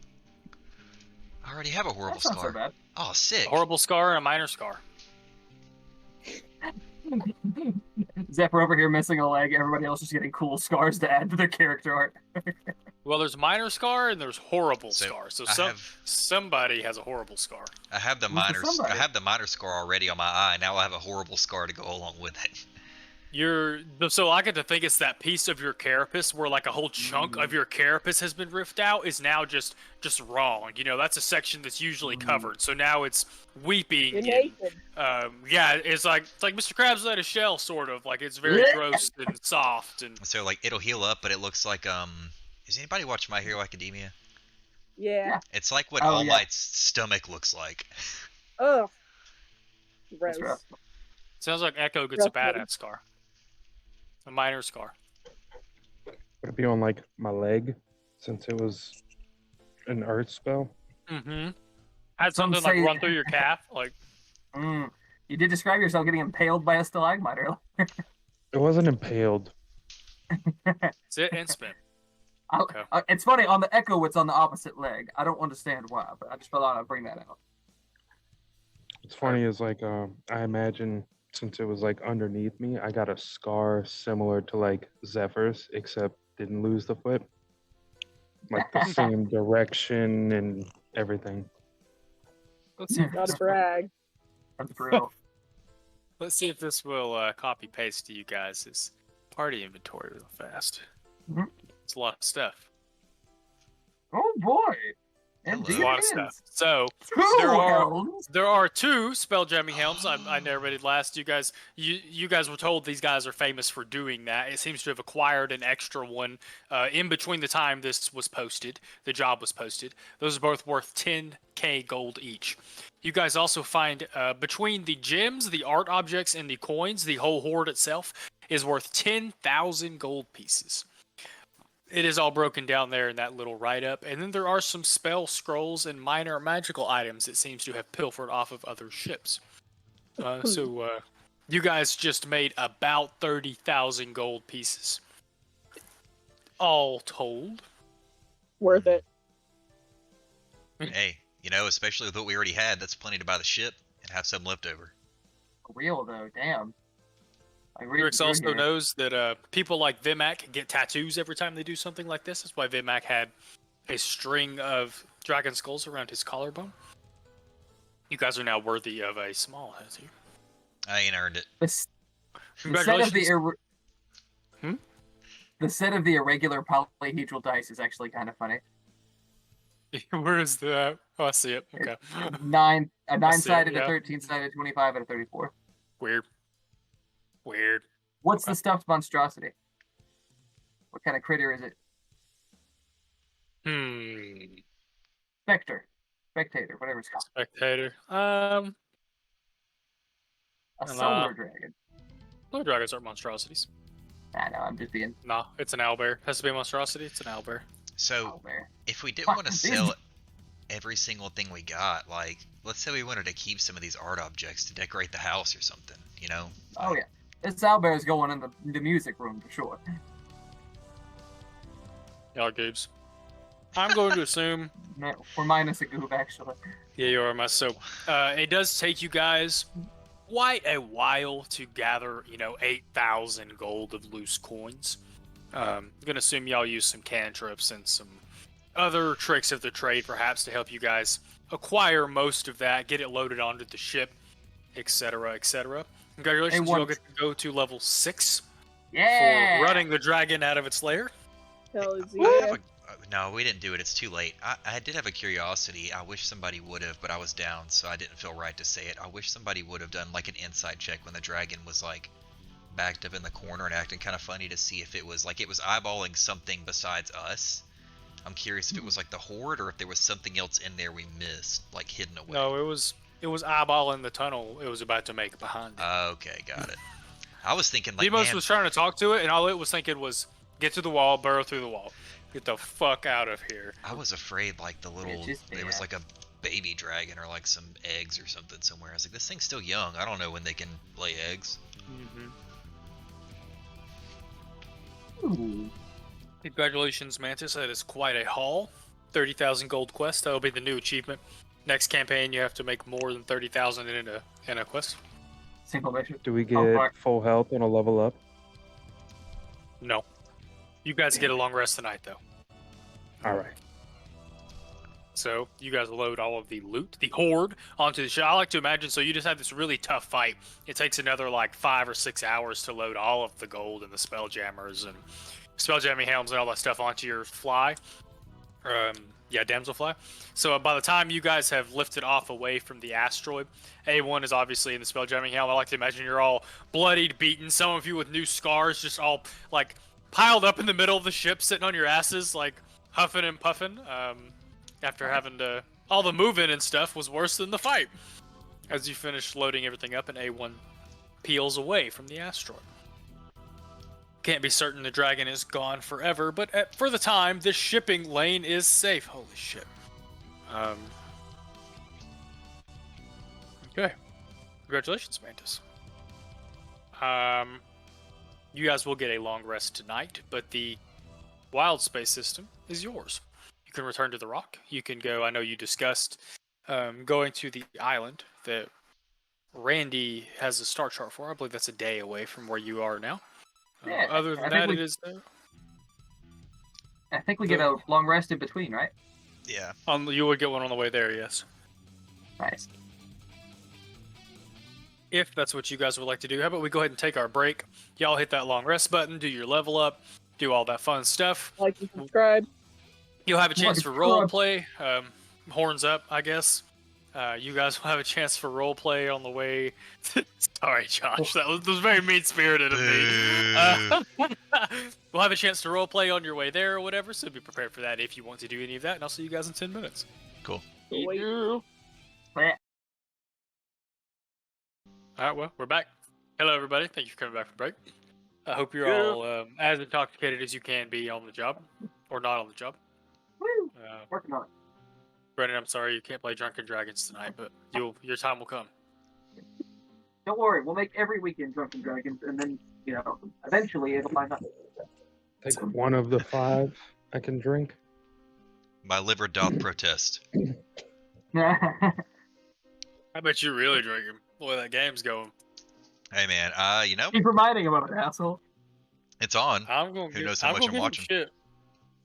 I already have a horrible That's not scar. so bad. Oh, sick. A horrible scar and a minor scar. Zephyr over here missing a leg. Everybody else is getting cool scars to add to their character art. Well, there's minor scar and there's horrible scar. So somebody has a horrible scar. I have the minor scar already on my eye. Now I have a horrible scar to go along with it. So I get to think it's that piece of your carapace where like a whole chunk of your carapace has been ripped out is now just wrong. That's a section that's usually covered. So now it's weeping. Yeah, it's like Mr. Krabs let a shell, sort of. Like it's very gross and soft and. So like it'll heal up, but it looks like Does anybody watch My Hero Academia? Yeah. It's like what All Might's stomach looks like. Ugh. Gross. Sounds like Echo gets a badass scar. A minor scar. Would it be on like my leg, since it was an earth spell? Mm-hmm. Had something like run through your calf, like. You did describe yourself getting impaled by a stalagmite earlier. It wasn't impaled. Sit and spin. Okay. It's funny, on the Echo, it's on the opposite leg. I don't understand why, but I just thought I'd bring that out. What's funny is like I imagine since it was like underneath me, I got a scar similar to like Zephyr's, except didn't lose the foot. Like the same direction and everything. Let's see. Not a brag. That's brutal. Let's see if this will copy paste to you guys' party inventory real fast. Mm-hmm. It's a lot of stuff. Oh boy! It's a lot of stuff. So there are 2 spelljamming helms. I narrated last. You guys were told these guys are famous for doing that. It seems to have acquired an extra one in between the time this was posted. The job was posted. Those are both worth 10k gold each. You guys also find between the gems, the art objects, and the coins, the whole hoard itself is worth 10,000 gold pieces. It is all broken down there in that little write-up. And then there are some spell scrolls and minor magical items it seems to have pilfered off of other ships. So you guys just made about 30,000 gold pieces. All told. Worth it. Hey, especially with what we already had, that's plenty to buy the ship and have some left over. For real, though, damn. Rix also knows that people like Vimac get tattoos every time they do something like this. That's why Vimac had a string of dragon skulls around his collarbone. You guys are now worthy of a small tattoo. I ain't earned it. The set of the irregular polyhedral dice is actually kind of funny. Where is the... Oh, I see it. Okay. A 9-sided, a 13-sided, 25, and a 34. Weird. What's the stuffed monstrosity? What kind of critter is it? Spectator, whatever it's called. Spectator. A solar dragon. Solar dragons aren't monstrosities. I know, I'm just being... Nah, it's an owlbear. Has to be a monstrosity. It's an owlbear. So, if we didn't want to sell every single thing we got, like, let's say we wanted to keep some of these art objects to decorate the house or something, Oh, yeah. This owlbear is going in the music room for sure. Y'all goobs. I'm going to assume... We're minus a goob, actually. Yeah, you are. So, it does take you guys quite a while to gather, 8,000 gold of loose coins. I'm going to assume y'all use some cantrips and some other tricks of the trade, perhaps, to help you guys acquire most of that, get it loaded onto the ship, etc., etc. Congratulations, you'll get to go to level 6 for running the dragon out of its lair. Hell yeah. No, we didn't do it. It's too late. I did have a curiosity. I wish somebody would have, but I was down, so I didn't feel right to say it. I wish somebody would have done like an inside check when the dragon was like backed up in the corner and acting kind of funny to see if it was eyeballing something besides us. I'm curious if it was like the horde or if there was something else in there we missed, like hidden away. No, it was eyeballing the tunnel it was about to make behind it. Okay, got it. I was thinking like Demos was trying to talk to it, and all it was thinking was get to the wall, burrow through the wall. Get the fuck out of here. I was afraid like there was like a baby dragon or like some eggs or something somewhere. I was like, this thing's still young. I don't know when they can lay eggs. Ooh. Congratulations, Mantis. That is quite a haul. 30,000 gold quest. That'll be the new achievement. Next campaign, you have to make more than 30,000 in a quest. Single mission. Do we get full health and a level up? No. You guys get a long rest tonight, though. All right. So you guys load all of the loot, the horde, onto the ship. I like to imagine, so you just have this really tough fight. It takes another like 5 or 6 hours to load all of the gold and the spelljammers and spelljamming helms and all that stuff onto your fly. Damselfly. So by the time you guys have lifted off away from the asteroid, A1 is obviously in the spelljamming helm. I like to imagine you're all bloodied, beaten, some of you with new scars, just all like piled up in the middle of the ship, sitting on your asses, like huffing and puffing. After having to, all the moving and stuff was worse than the fight. As you finish loading everything up, and A1 peels away from the asteroid. Can't be certain the dragon is gone forever, but for the time, this shipping lane is safe. Holy shit. Okay. Congratulations, Mantis. You guys will get a long rest tonight, but the wild space system is yours. You can return to the rock. You can go. I know you discussed going to the island that Randy has a star chart for. I believe that's a day away from where you are now. Yeah, Other than that, it is. I think we get a long rest in between, right? Yeah. You would get one on the way there, yes. Nice. If that's what you guys would like to do, how about we go ahead and take our break? Y'all hit that long rest button, do your level up, do all that fun stuff. Like and subscribe. You'll have a chance for role play. Horns up, I guess. You guys will have a chance for role play on the way. Sorry, Josh, that was very mean-spirited of me. We'll have a chance to role play on your way there or whatever, so be prepared for that if you want to do any of that, and I'll see you guys in 10 minutes. Cool. Wait. All right, well, we're back. Hello, everybody. Thank you for coming back from break. I hope you're all as intoxicated as you can be on the job, or not on the job. Woo! Working on it. Brendan, I'm sorry you can't play Drunken Dragons tonight, but your time will come. Don't worry, we'll make every weekend Drunken Dragons, and then, eventually it'll line up. Take one of the 5 I can drink. My liver doth protest. I bet you're really drinking. Boy, that game's going. Hey man, Keep reminding him of it, asshole. it's on. Who knows how much I'm watching? Shit.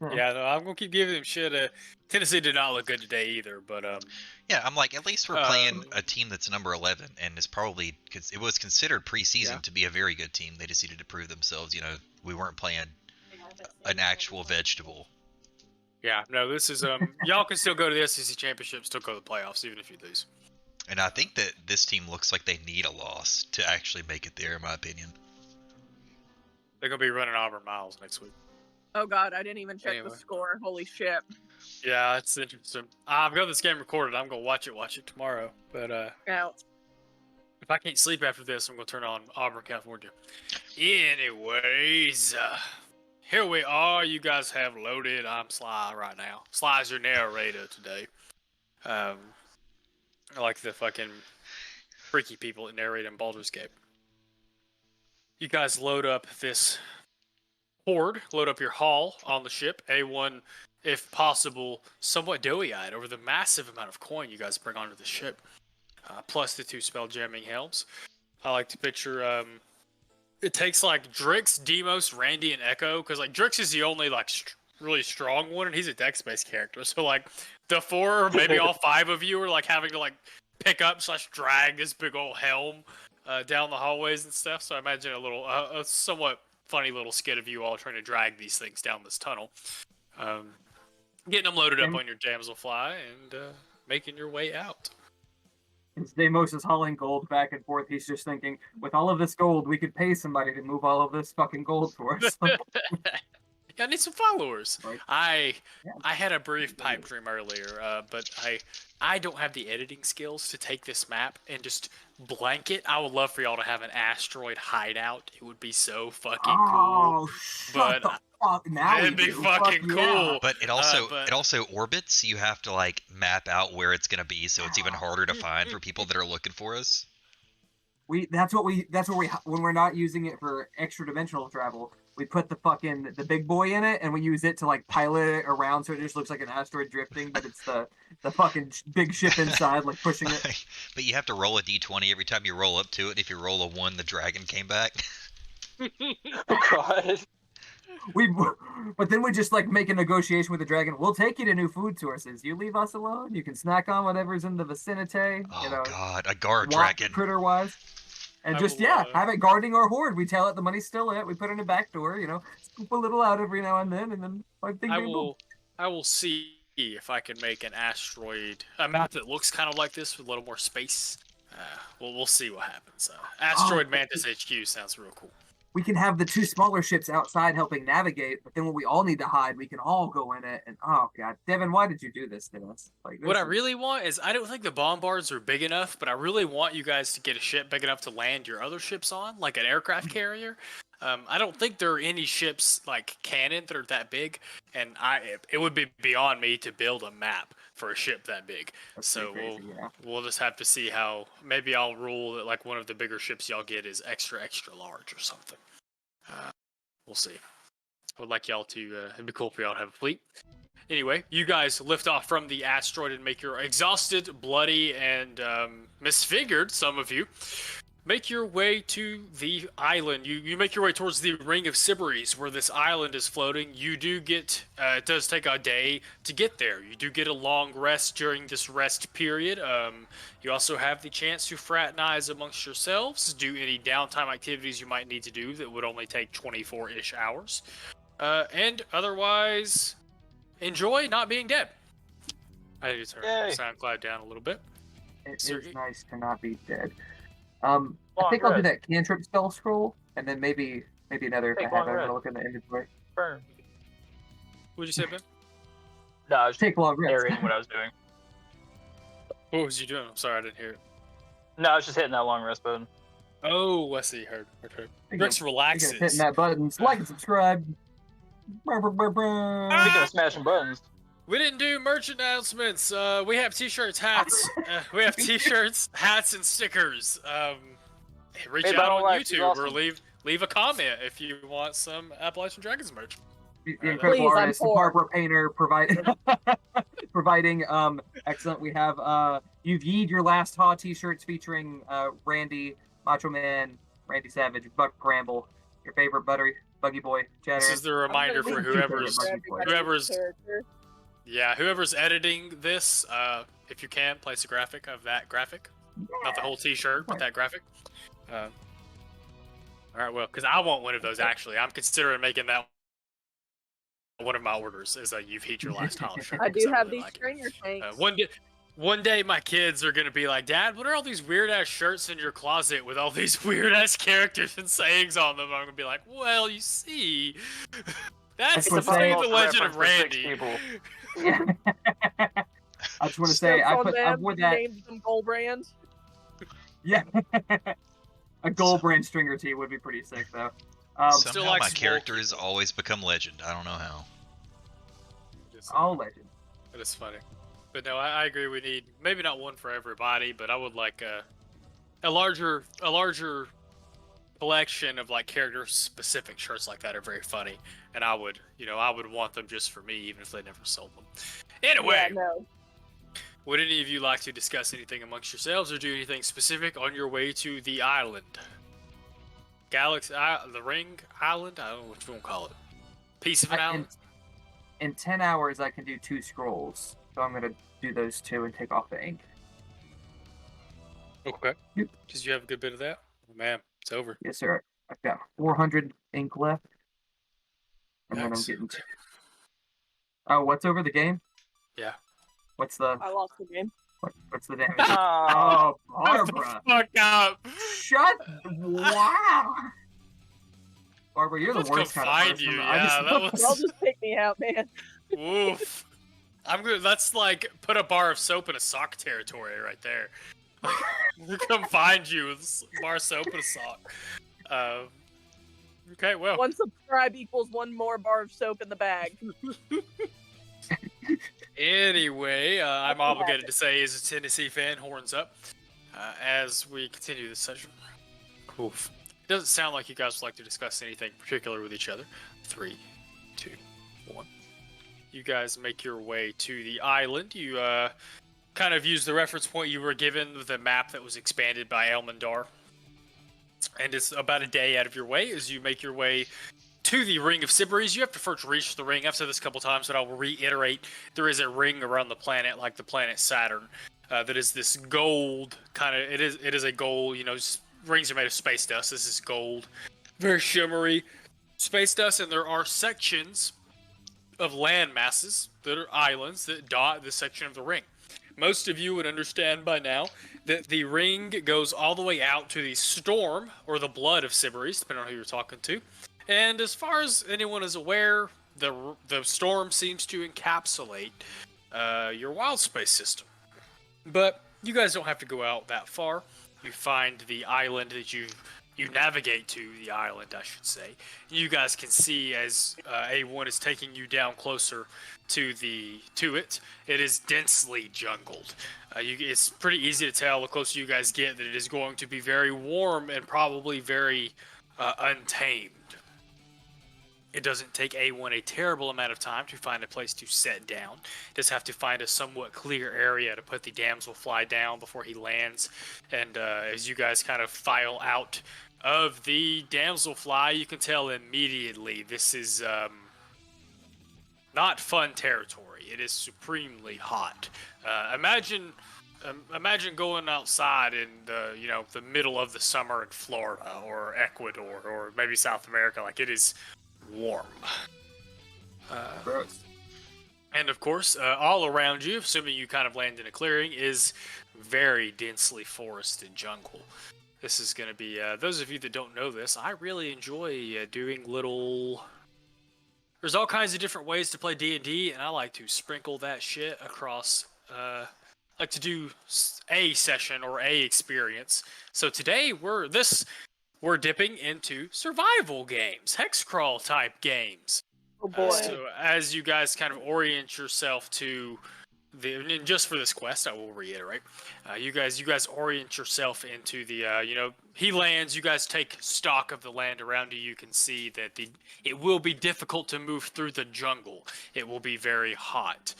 Yeah, no, I'm gonna keep giving him shit. Tennessee did not look good today either, but Yeah, I'm like, at least we're playing a team that's number 11, and is probably because it was considered preseason to be a very good team. They just needed to prove themselves. We weren't playing an actual vegetable. Yeah, no, this is y'all can still go to the SEC championship, still go to the playoffs, even if you lose. And I think that this team looks like they need a loss to actually make it there, in my opinion. They're gonna be running Auburn miles next week. Oh god, I didn't even check the score. Holy shit. Yeah, it's interesting. I've got this game recorded. I'm gonna watch it tomorrow. But if I can't sleep after this, I'm gonna turn on Auburn, California. Anyways, here we are. You guys have loaded. I'm Sly right now. Sly's your narrator today. I like the fucking freaky people that narrate in Baldur's Gate. You guys load up this horde, load up your haul on the ship. A1, if possible, somewhat doughy-eyed over the massive amount of coin you guys bring onto the ship, plus the 2 spell-jamming helms. I like to picture, it takes, like, Drix, Demos, Randy, and Echo, because, like, Drix is the only, like, really strong one, and he's a dex-based character. So, like, the 4, or maybe all 5 of you are, like, having to, like, pick up / drag this big old helm down the hallways and stuff. So I imagine a somewhat funny little skit of you all trying to drag these things down this tunnel. Getting them loaded up on your damselfly and making your way out. As Deimos is hauling gold back and forth, he's just thinking, with all of this gold, we could pay somebody to move all of this fucking gold for us. I need some followers. I had a brief pipe dream earlier, but I don't have the editing skills to take this map and just blanket. I would love for y'all to have an asteroid hideout. It would be so fucking cool. But now it'd be fucking cool. Yeah. But it also orbits. You have to like map out where it's gonna be, so it's even harder to find for people that are looking for us. That's what we when we're not using it for extra dimensional travel, we put the big boy in it, and we use it to like pilot it around, so it just looks like an asteroid drifting, but it's the fucking big ship inside, like pushing it. But you have to roll a d20 every time you roll up to it. If you roll a 1, the dragon came back. God. But then we just like make a negotiation with the dragon. We'll take you to new food sources. You leave us alone. You can snack on whatever's in the vicinity. Oh God, a guard dragon. Critter wise. And have it guarding our horde. We tell it the money's still in it. We put it in a back door, scoop a little out every now and then I will see if I can make an asteroid, a map that looks kind of like this with a little more space. We'll see what happens. Asteroid Mantis HQ sounds real cool. We can have the 2 smaller ships outside helping navigate, but then when we all need to hide, we can all go in it. And oh god, Devin, why did you do this to us? What I really want is, I don't think the bombards are big enough, but I really want you guys to get a ship big enough to land your other ships on, like an aircraft carrier. I don't think there are any ships like cannon that are that big, and it would be beyond me to build a map for a ship that big. That's so crazy, we'll just have to see how. Maybe I'll rule that like one of the bigger ships y'all get is extra large or something. We'll see. I would like y'all to. It'd be cool for y'all to have a fleet. Anyway, you guys lift off from the asteroid and make your exhausted, bloody, and misfigured, some of you, make your way to the island. You make your way towards the Ring of Sybaris, where this island is floating. You do get, it does take a day to get there. You do get a long rest during this rest period. You also have the chance to fraternize amongst yourselves, do any downtime activities you might need to do that would only take 24-ish hours. And otherwise, enjoy not being dead. I need to turn SoundCloud down a little bit. It is nice to not be dead. I think I'll do that cantrip spell scroll, and then maybe another if I have. I'm gonna look in the inventory. Burn. What'd you say, Ben? No, I was Take long rest. narrating what I was doing. What was you doing? I'm sorry, I didn't hear it. No, I was just hitting that long rest button. Oh, I see. Heard. Rex relaxes. Hitting that button. Like and subscribe. Speaking of smashing buttons. We didn't do merch announcements. We have t-shirts, hats. We have t-shirts, hats, and stickers. Reach out on YouTube awesome. or leave a comment if you want some Appalachian Dragons merch. The incredible Please, artist, Barbara Painter, providing excellent. We have You've Yeed Your Last Haw t-shirts featuring Randy, Macho Man, Randy Savage, Buck Bramble, your favorite Buggy Boy, Chatter. This is the reminder for whoever's editing this. If you can, place a graphic of that graphic, not the whole T-shirt, but that graphic. All right, well, because I want one of those actually. I'm considering making that one of my orders. Is a You've Heat Your Last Hollow shirt. I do have really these stringer tanks. One day my kids are gonna be like, Dad, what are all these weird ass shirts in your closet with all these weird ass characters and sayings on them? I'm gonna be like, well, you see, that's the Legend of Randy. I just want to say, I wore that. Named them Gold Brand. Yeah, a Gold Brand stringer tee would be pretty sick though. Somehow my characters always become legend. I don't know how. All legend. That is funny. But no, I agree. We need maybe not one for everybody, but I would like a larger collection of like character specific shirts like that are very funny, and I would want them just for me, even if they never sold them. Anyway, Yeah, no. Would any of you like to discuss anything amongst yourselves or do anything specific on your way to the island? Galaxy, the Ring Island? I don't know what you want to call it. Piece of an island? In 10 hours, I can do 2 scrolls. So I'm going to do those 2 and take off the ink. Okay. Did you have a good bit of that? Oh, man, it's over. Yes, sir. I've got 400 ink left. And then I'm Nice. getting... Oh, what's over the game? Yeah. What's the... I lost the game. What's the damage? Oh, Oh, Barbara. Fuck up! Shut... Wow! Barbara, you're the Let's worst go kind of find person. you. Yeah, that was... Y'all just pick me out, man. Oof. I'm good. That's like put a bar of soap in a sock territory right there. We'll come find you with a bar of soap and a sock. Okay, well. 1 subscribe equals 1 more bar of soap in the bag. Anyway, I'm obligated to say, as a Tennessee fan, horns up, as we continue this session. Oof. Doesn't sound like you guys would like to discuss anything particular with each other. 3, 2, 1. You guys make your way to the island. You kind of use the reference point you were given with the map that was expanded by Elmondar. And it's about a day out of your way as you make your way to the Ring of Sybaris. You have to first reach the ring. I've said this a couple times, but I will reiterate. There is a ring around the planet, like the planet Saturn, that is this gold kind of... It is a gold, rings are made of space dust. This is gold. Very shimmery space dust, and there are sections of land masses that are islands that dot this section of the ring. Most of you would understand by now that the ring goes all the way out to the storm, or the blood of Sybaris, depending on who you're talking to. And as far as anyone is aware, the storm seems to encapsulate your wild space system. But you guys don't have to go out that far. You find the island that you navigate to the island, I should say. You guys can see as A1 is taking you down closer to it. It is densely jungled. It's pretty easy to tell the closer you guys get that it is going to be very warm and probably very untamed. It doesn't take A1 a terrible amount of time to find a place to set down. Just have to find a somewhat clear area to put the damselfly down before he lands. And as you guys kind of file out of the damselfly, you can tell immediately this is not fun territory. It is supremely hot. Imagine going outside in the middle of the summer in Florida or Ecuador or maybe South America. Like, it is warm. Gross. And of course, all around you, assuming you kind of land in a clearing, is very densely forested jungle. This is going to be, those of you that don't know this, I really enjoy doing little... There's all kinds of different ways to play D&D, and I like to sprinkle that shit across, like to do a session or a experience. So today, we're dipping into survival games, hex crawl type games. Oh boy. So as you guys kind of orient yourself to and just for this quest, I will reiterate, you guys orient yourself into the, he lands, you guys take stock of the land around you. You can see that it will be difficult to move through the jungle. It will be very hot.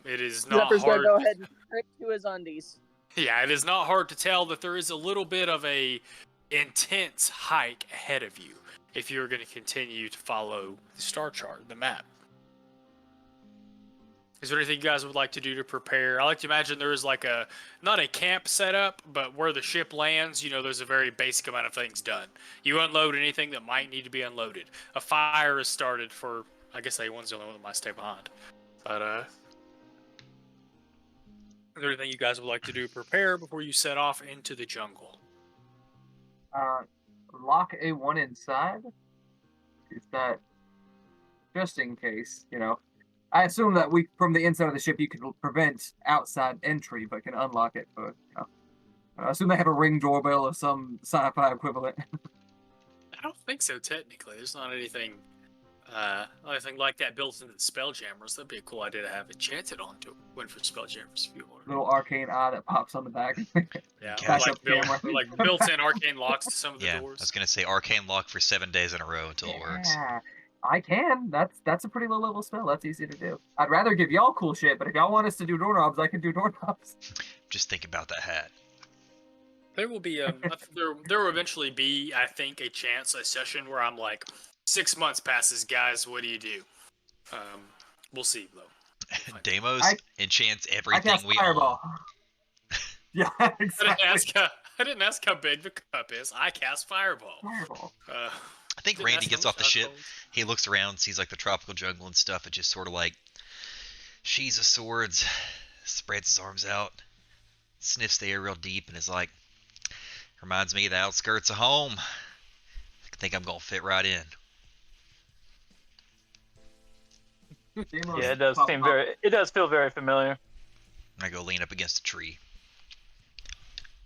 It is not Zepper's hard. gonna go ahead and trick to his undies. Yeah, it is not hard to tell that there is a little bit of a intense hike ahead of you if you're going to continue to follow the star chart, the map. Is there anything you guys would like to do to prepare? I like to imagine there is like not a camp set up, but where the ship lands, there's a very basic amount of things done. You unload anything that might need to be unloaded. A fire is started for, I guess A1's the only one that might stay behind. But, is there anything you guys would like to do to prepare before you set off into the jungle? Lock A1 inside. Is that just in case, I assume that from the inside of the ship, you can prevent outside entry, but can unlock it. But I assume they have a Ring doorbell or some sci-fi equivalent. I don't think so. Technically, there's not anything like that built into the Spelljammers. That'd be a cool idea to have enchanted onto one for Spelljammers if you want. Little arcane eye that pops on the back. Yeah, like built-in arcane locks to some of the doors. I was gonna say arcane lock for 7 days in a row until it works. I can. That's a pretty low level spell. That's easy to do. I'd rather give y'all cool shit, but if y'all want us to do doorknobs, I can do doorknobs. Just think about that hat. There will be there will eventually be, I think, a session where I'm like, 6 months passes, guys. What do you do? We'll see though. Deimos enchants everything we fireball. own. Yeah, exactly. I didn't ask how big the cup is. I cast fireball. I think Randy gets off the ship. He looks around, sees like the tropical jungle and stuff, and just sort of like sheathes his swords, spreads his arms out, sniffs the air real deep, and is like, reminds me of the outskirts of home. I think I'm gonna fit right in. Yeah, it does feel very familiar. I go lean up against a tree.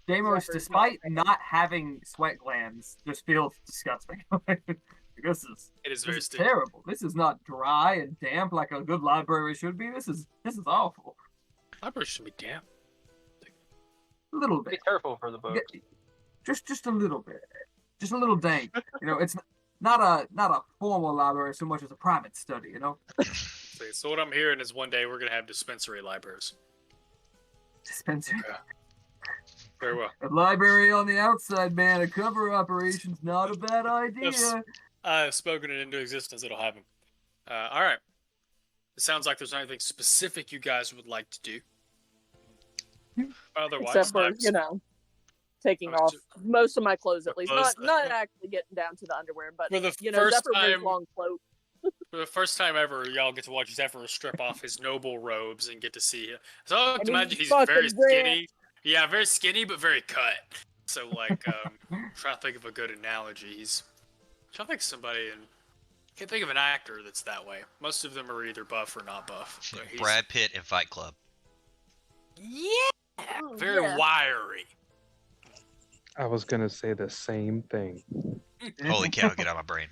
Deimos, despite not having sweat glands, just feels disgusting. This is terrible. This is not dry and damp like a good library should be. This is awful. Library should be damp. A little bit. Be careful for the book. Just a little bit. Just a little dank. It's not a formal library so much as a private study. So what I'm hearing is one day we're gonna have dispensary libraries. Dispensary. Okay. Very well. A library on the outside, man. A cover operation's not a bad idea. I've spoken it into existence. It'll happen. All right. It sounds like there's anything specific you guys would like to do. Otherwise, except for taking off most of my clothes at least. Not actually getting down to the underwear, but for the first time, long cloak. For the first time ever, y'all get to watch Zephyr strip off his noble robes and get to see him. So I can imagine he's very skinny. Yeah, very skinny, but very cut. So, like, trying to think of a good analogy. I'm trying to think of somebody, and can't think of an actor that's that way. Most of them are either buff or not buff. Brad Pitt in Fight Club. Yeah! Very wiry. I was going to say the same thing. Holy cow, get out of my brain.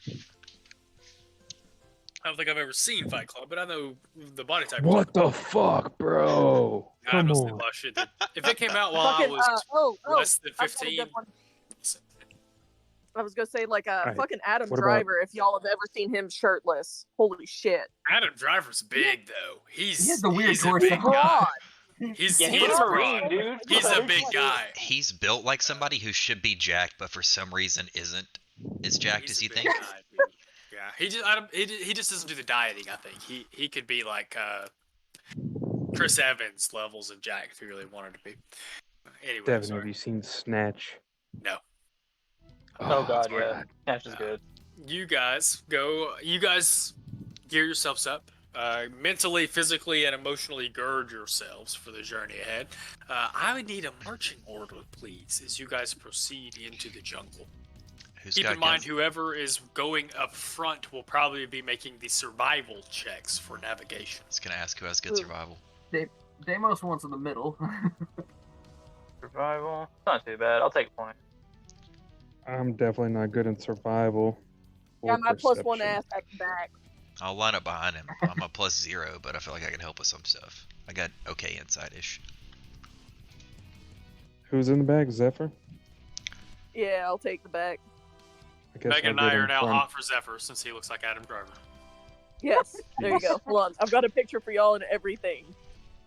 I don't think I've ever seen Fight Club, but I know the body type. What the fuck, bro? Come on. Shit. If it came out while I was less than 15, I was gonna say like a Alright, fucking Adam what about- Driver. If y'all have ever seen him shirtless, holy shit! Adam Driver's big though. He has the weird he's a torso. big guy. Broad. He's Yeah, he he's is a Marine, broad. dude. He's a big guy. He's built like somebody who should be jacked, but for some reason isn't as jacked He's as a you big think. guy, dude. Yeah, he just doesn't do the dieting. I think he could be like Chris Evans levels of jack if he really wanted to be. Anyway, Devin, sorry. have you seen Snatch? No. Oh god, sorry. yeah. Snatch is good. You guys go. You guys gear yourselves up. Mentally, physically, and emotionally gird yourselves for the journey ahead. I would need a marching order, please, as you guys proceed into the jungle. Keep in mind, whoever is going up front will probably be making the survival checks for navigation. I was gonna ask who has good survival. Deimos wants in the middle. Survival. Not too bad. I'll take a point. I'm definitely not good in survival. Got my +1 perception. ass back. I'll line up behind him. I'm a +0, but I feel like I can help with some stuff. I got okay inside-ish. Who's in the back? Zephyr? Yeah, I'll take the back. I guess Megan I'll and get I are in now front. hot for Zephyr since he looks like Adam Driver. Yes, there you go. Hold on, I've got a picture for y'all and everything.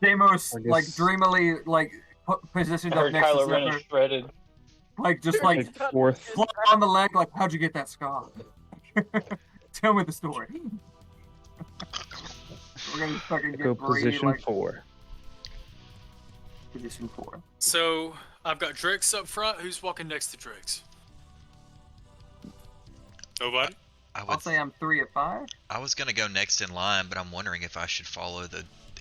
Deimos, I guess- like, dreamily, like, positioned I up heard next Kylo to Ren Zephyr. is shredded. Like, just like, Like fourth. flat on the leg, like, how'd you get that scar? Tell me the story. We're gonna fucking get Go Brady, position like, 4. position 4. So I've got Drix up front. Who's walking next to Drix? Nobody. I'll say I'm 3 of 5. I was gonna go next in line, but I'm wondering if I should follow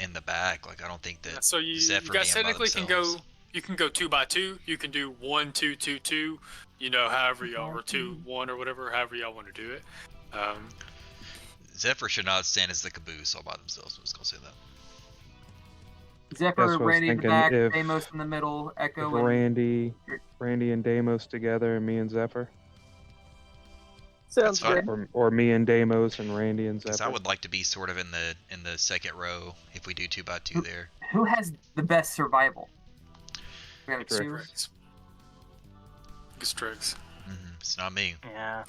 in the back. Like I don't think that. So you Zephyr guys being by technically can themselves. go. You can go 2 by 2. You can do 1, 2, 2, 2. You know, however y'all, or 2, 1, or whatever. However y'all want to do it. Zephyr should not stand as the caboose all by themselves. I'm just gonna say that. Zephyr, That's what I was Randy in the thinking, back, if- Deimos in the middle, If Echo and... Randy and Deimos together, and me and Zephyr, Sounds That's good. or me and Deimos and Randy and Because Zephyr. I would like to be sort of in the second row if we do 2 by 2 there. Who has the best survival? We gotta Drix. choose. Drix. It's Drix. It's not me. Yeah.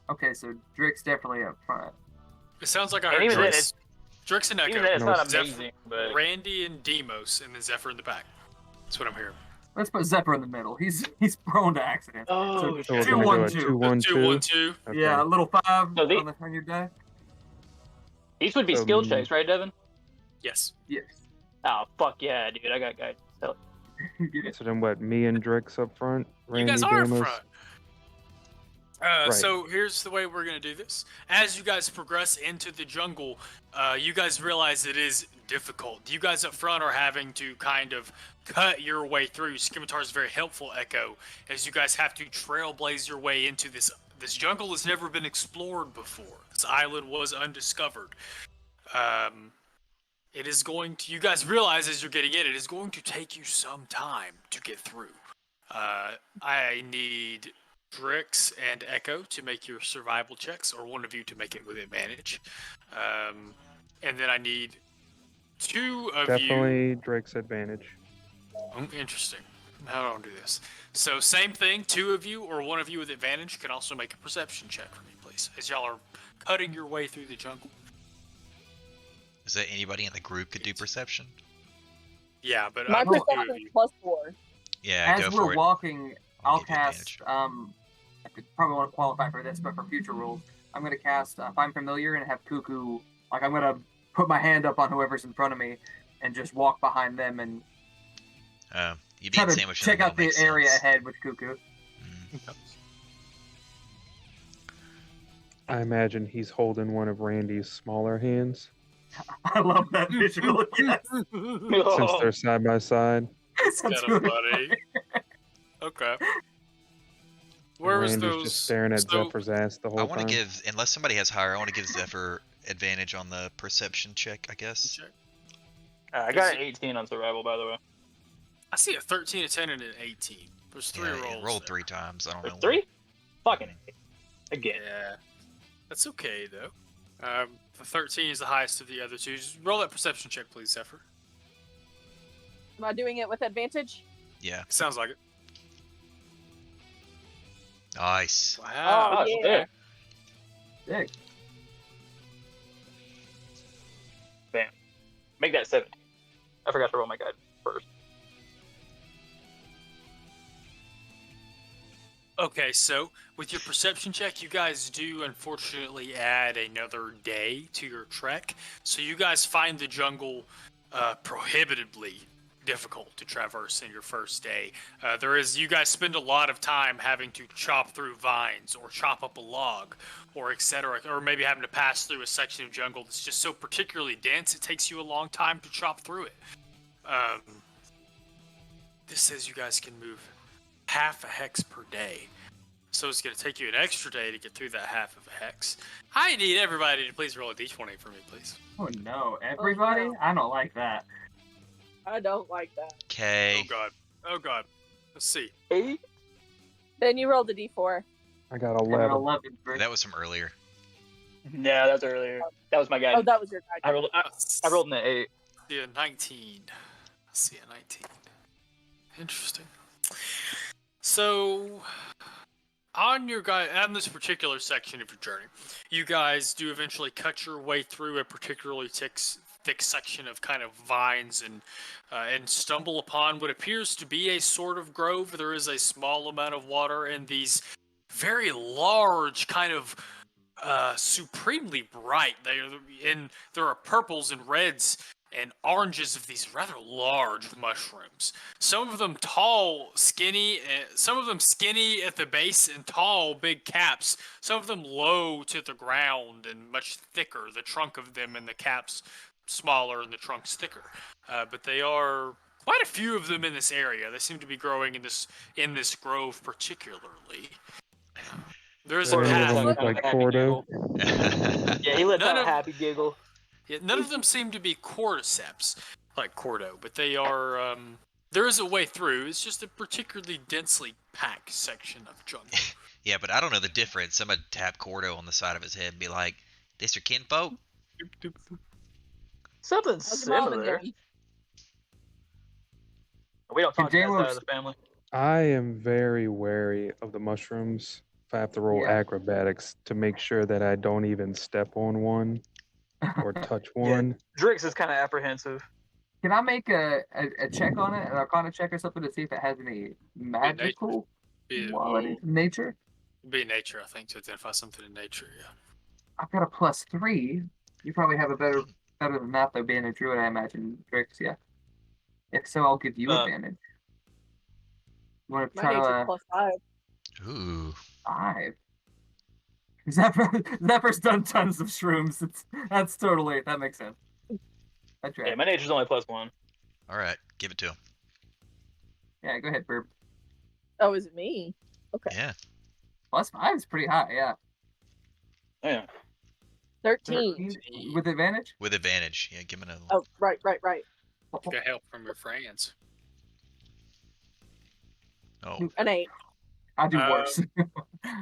Okay, so Drake's definitely up front. It sounds like I And heard even then, Drix. Drix and Echo. Even then, it's No, not Zephyr, amazing, but Randy and Demos, and then Zephyr in the back. That's what I'm hearing. Let's put Zephyr in the middle. He's prone to accidents. oh, So we're Two, gonna one, go a two. 2-1-2. 2-1-2. Okay. Yeah, a little 5 No, they- on your die. these would be skill checks, right, Devin? Yes. Yes. Oh fuck yeah, dude! I got guys. So, Get it. So then what? Me and Drix up front. Randy, You guys are in Deimos. front. Right. So here's the way we're gonna do this. As you guys progress into the jungle, you guys realize it is difficult. You guys up front are having to kind of cut your way through. Scimitar is very helpful, Echo, as you guys have to trailblaze your way into this. This jungle has never been explored before. This island was undiscovered. It is going to. You guys realize as you're getting in, it is going to take you some time to get through. I need Drix and Echo to make your survival checks, or one of you to make it with advantage. And then I need 2 of you. Definitely Drake's advantage. Oh, interesting. How do I do this? So same thing, 2 of you or 1 of you with advantage can also make a perception check for me, please, as y'all are cutting your way through the jungle. Is that anybody in the group could do perception? Yeah, but My I'm 2 of perception you. +4. Yeah, As go for we're it. walking, I'll I'll give you cast. I could probably want to qualify for this, but for future rules, I'm gonna cast Find Familiar and have Cuckoo. Like I'm gonna put my hand up on whoever's in front of me and just walk behind them and You try being to sandwiched check in the out the middle area makes sense. ahead with Cuckoo. I imagine he's holding one of Randy's smaller hands I love that visual. Yes, since they're side by side. Sounds Kind of good. funny. Okay. Where was Randy's those? just staring at so- Zephyr's ass the whole I time. want to give, unless somebody has higher, I want to give Zephyr advantage on the perception check, I guess. check. I got an 18 on survival, by the way. I see a 13, a 10, and an 18. There's 3 Yeah, rolls. it rolled there. 3 times. I don't There's know. 3? Fucking again. Yeah. That's okay, though. The 13 is the highest of the other 2. Just roll that perception check, please, Zephyr. Am I doing it with advantage? Yeah. Sounds like it. Nice. Wow. Oh, yeah. Sick. Bam. Make that 70. I forgot to roll my guide first. Okay, so with your perception check, you guys do unfortunately add another day to your trek. So you guys find the jungle prohibitively difficult to traverse in your first day. You guys spend a lot of time having to chop through vines or chop up a log or etc. Or maybe having to pass through a section of jungle that's just so particularly dense it takes you a long time to chop through it. This says you guys can move half a hex per day. So it's going to take you an extra day to get through that half of a hex. I need everybody to please roll a d20 for me, please. Oh no, everybody? Oh, no. I don't like that. I don't like that. Okay. Oh god. Oh god. Let's see. 8? Then you rolled a d4. I got And 11. 11. That was from earlier. Yeah, that was earlier. That was my guide. Oh, that was your guide. I rolled an 8. See a 19. Let's see a 19. Interesting. So, on this particular section of your journey, you guys do eventually cut your way through a particularly thick section of kind of vines and stumble upon what appears to be a sort of grove. There is a small amount of water and these very large kind of supremely bright. There are purples and reds and oranges of these rather large mushrooms. Some of them tall, skinny, some of them skinny at the base and tall, big caps. Some of them low to the ground and much thicker. The trunk of them and the caps smaller and the trunks thicker. But they are quite a few of them in this area. They seem to be growing in this grove particularly. There's a path. Look like Cordo. Yeah, he lets out a happy giggle. Yeah, none of them seem to be cordyceps like Cordo, but they are. There is a way through. It's just a particularly densely packed section of jungle. Yeah, but I don't know the difference. Somebody tap Cordo on the side of his head and be like, "This your kinfolk?" Something How's your mom and similar. daddy? We don't talk to that James- side of the family. I am very wary of the mushrooms. If I have to roll Yeah. acrobatics to make sure that I don't even step on one or touch one. Drix is kind of apprehensive. Can I make a check on it, an Arcana check or something, to see if it has any magical qualities, nature? Be nature, I think, to identify something in nature. Yeah. I've got a +3. You probably have a better than that, though, being a druid, I imagine, Drix. Yeah. If so, I'll give you advantage. You want to My try nature's to +5. Ooh. 5? Zephyr's done tons of shrooms. That makes sense. That's right. Yeah, my nature's only +1. All right, give it to him. Yeah, go ahead, Burp. Oh, is it me? Okay. Yeah. +5 is pretty high, yeah. Yeah. 13. With advantage? With advantage. Yeah, give him another. Oh, right. You got help from your friends. Oh. An 8. I do worse.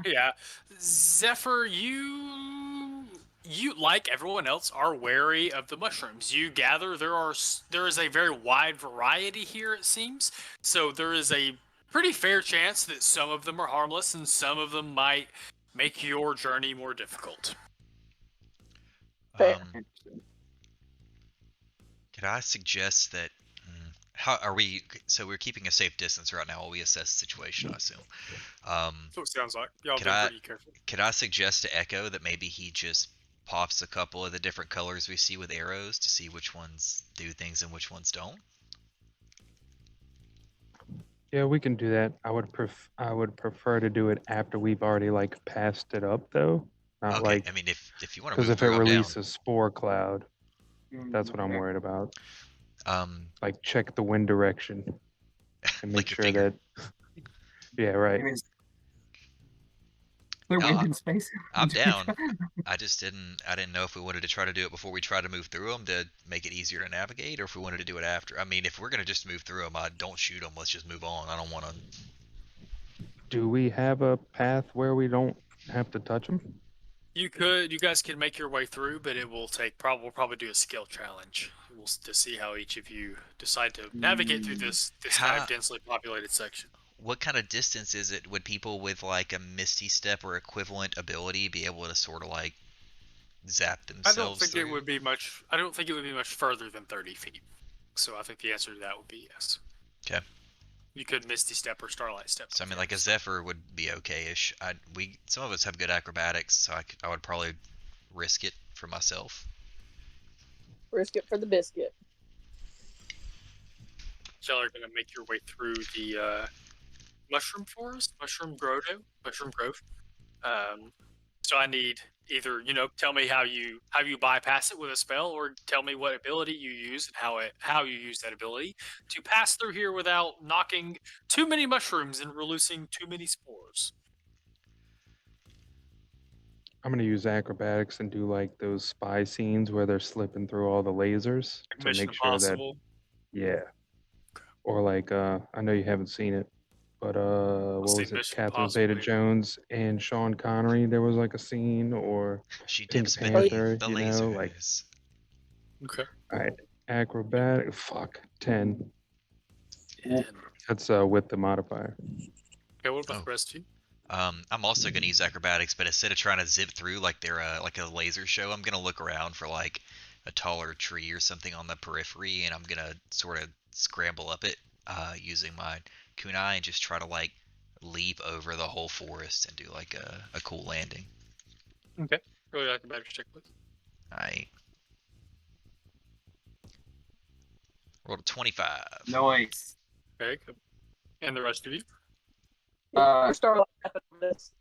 Yeah, Zephyr, you like everyone else are wary of the mushrooms. You gather there is a very wide variety here, it seems. So there is a pretty fair chance that some of them are harmless and some of them might make your journey more difficult. Fair. Could I suggest that? How are we? So we're keeping a safe distance right now while we assess the situation, I assume. So it sounds like y'all Could been I- pretty careful. Could I suggest to Echo that maybe he just pops a couple of the different colors we see with arrows to see which ones do things and which ones don't? Yeah, we can do that. I would prefer to do it after we've already passed it up though. Not Okay, like I mean if you want to because move if it through, I'm down. releases spore cloud, that's what I'm worried about. Like check the wind direction and make Lick your sure finger. that. Yeah, right. They're No, wind in space. I'm down. I didn't know if we wanted to try to do it before we try to move through them to make it easier to navigate, or if we wanted to do it after. I mean, if we're gonna just move through them, don't shoot them. Let's just move on. I don't want to. Do we have a path where we don't have to touch them? You guys can make your way through, but it will take we'll probably do a skill challenge. To see how each of you decide to navigate through this kind of densely populated section. what kind of distance is it? Would people with like a Misty Step or equivalent ability be able to sort of like zap themselves I don't think through? it would be much. I don't think it would be much further than 30 feet. So I think the answer to that would be yes. Okay. You could Misty Step or Starlight Step. So I mean, like a Zephyr would be okay-ish. Some of us have good acrobatics, so I would probably risk it for myself. Risk it for the biscuit. Y'all are gonna make your way through the mushroom forest, mushroom grove. So I need either tell me how you bypass it with a spell, or tell me what ability you use and how you use that ability to pass through here without knocking too many mushrooms and releasing too many spores. I'm gonna use acrobatics and do like those spy scenes where they're slipping through all the lasers to Mission make sure that Impossible. or like I know you haven't seen it, but what was it? Mission Catherine Impossible, Zeta-Jones and Sean Connery. There was like a scene, or She Pink dips Panther. beneath the You know, like lasers. Okay. all right, acrobatic. Fuck 10. And, That's with the modifier. okay, what about the rest of you? I'm also gonna use acrobatics, but instead of trying to zip through like they're like a laser show, I'm gonna look around for like a taller tree or something on the periphery, and I'm gonna sort of scramble up it using my kunai and just try to like leap over the whole forest and do like a cool landing. Okay. Really acrobatics check, please. Alright. Rolled a 25. Nice. Okay. Good. And the rest of you? We're starting off with this.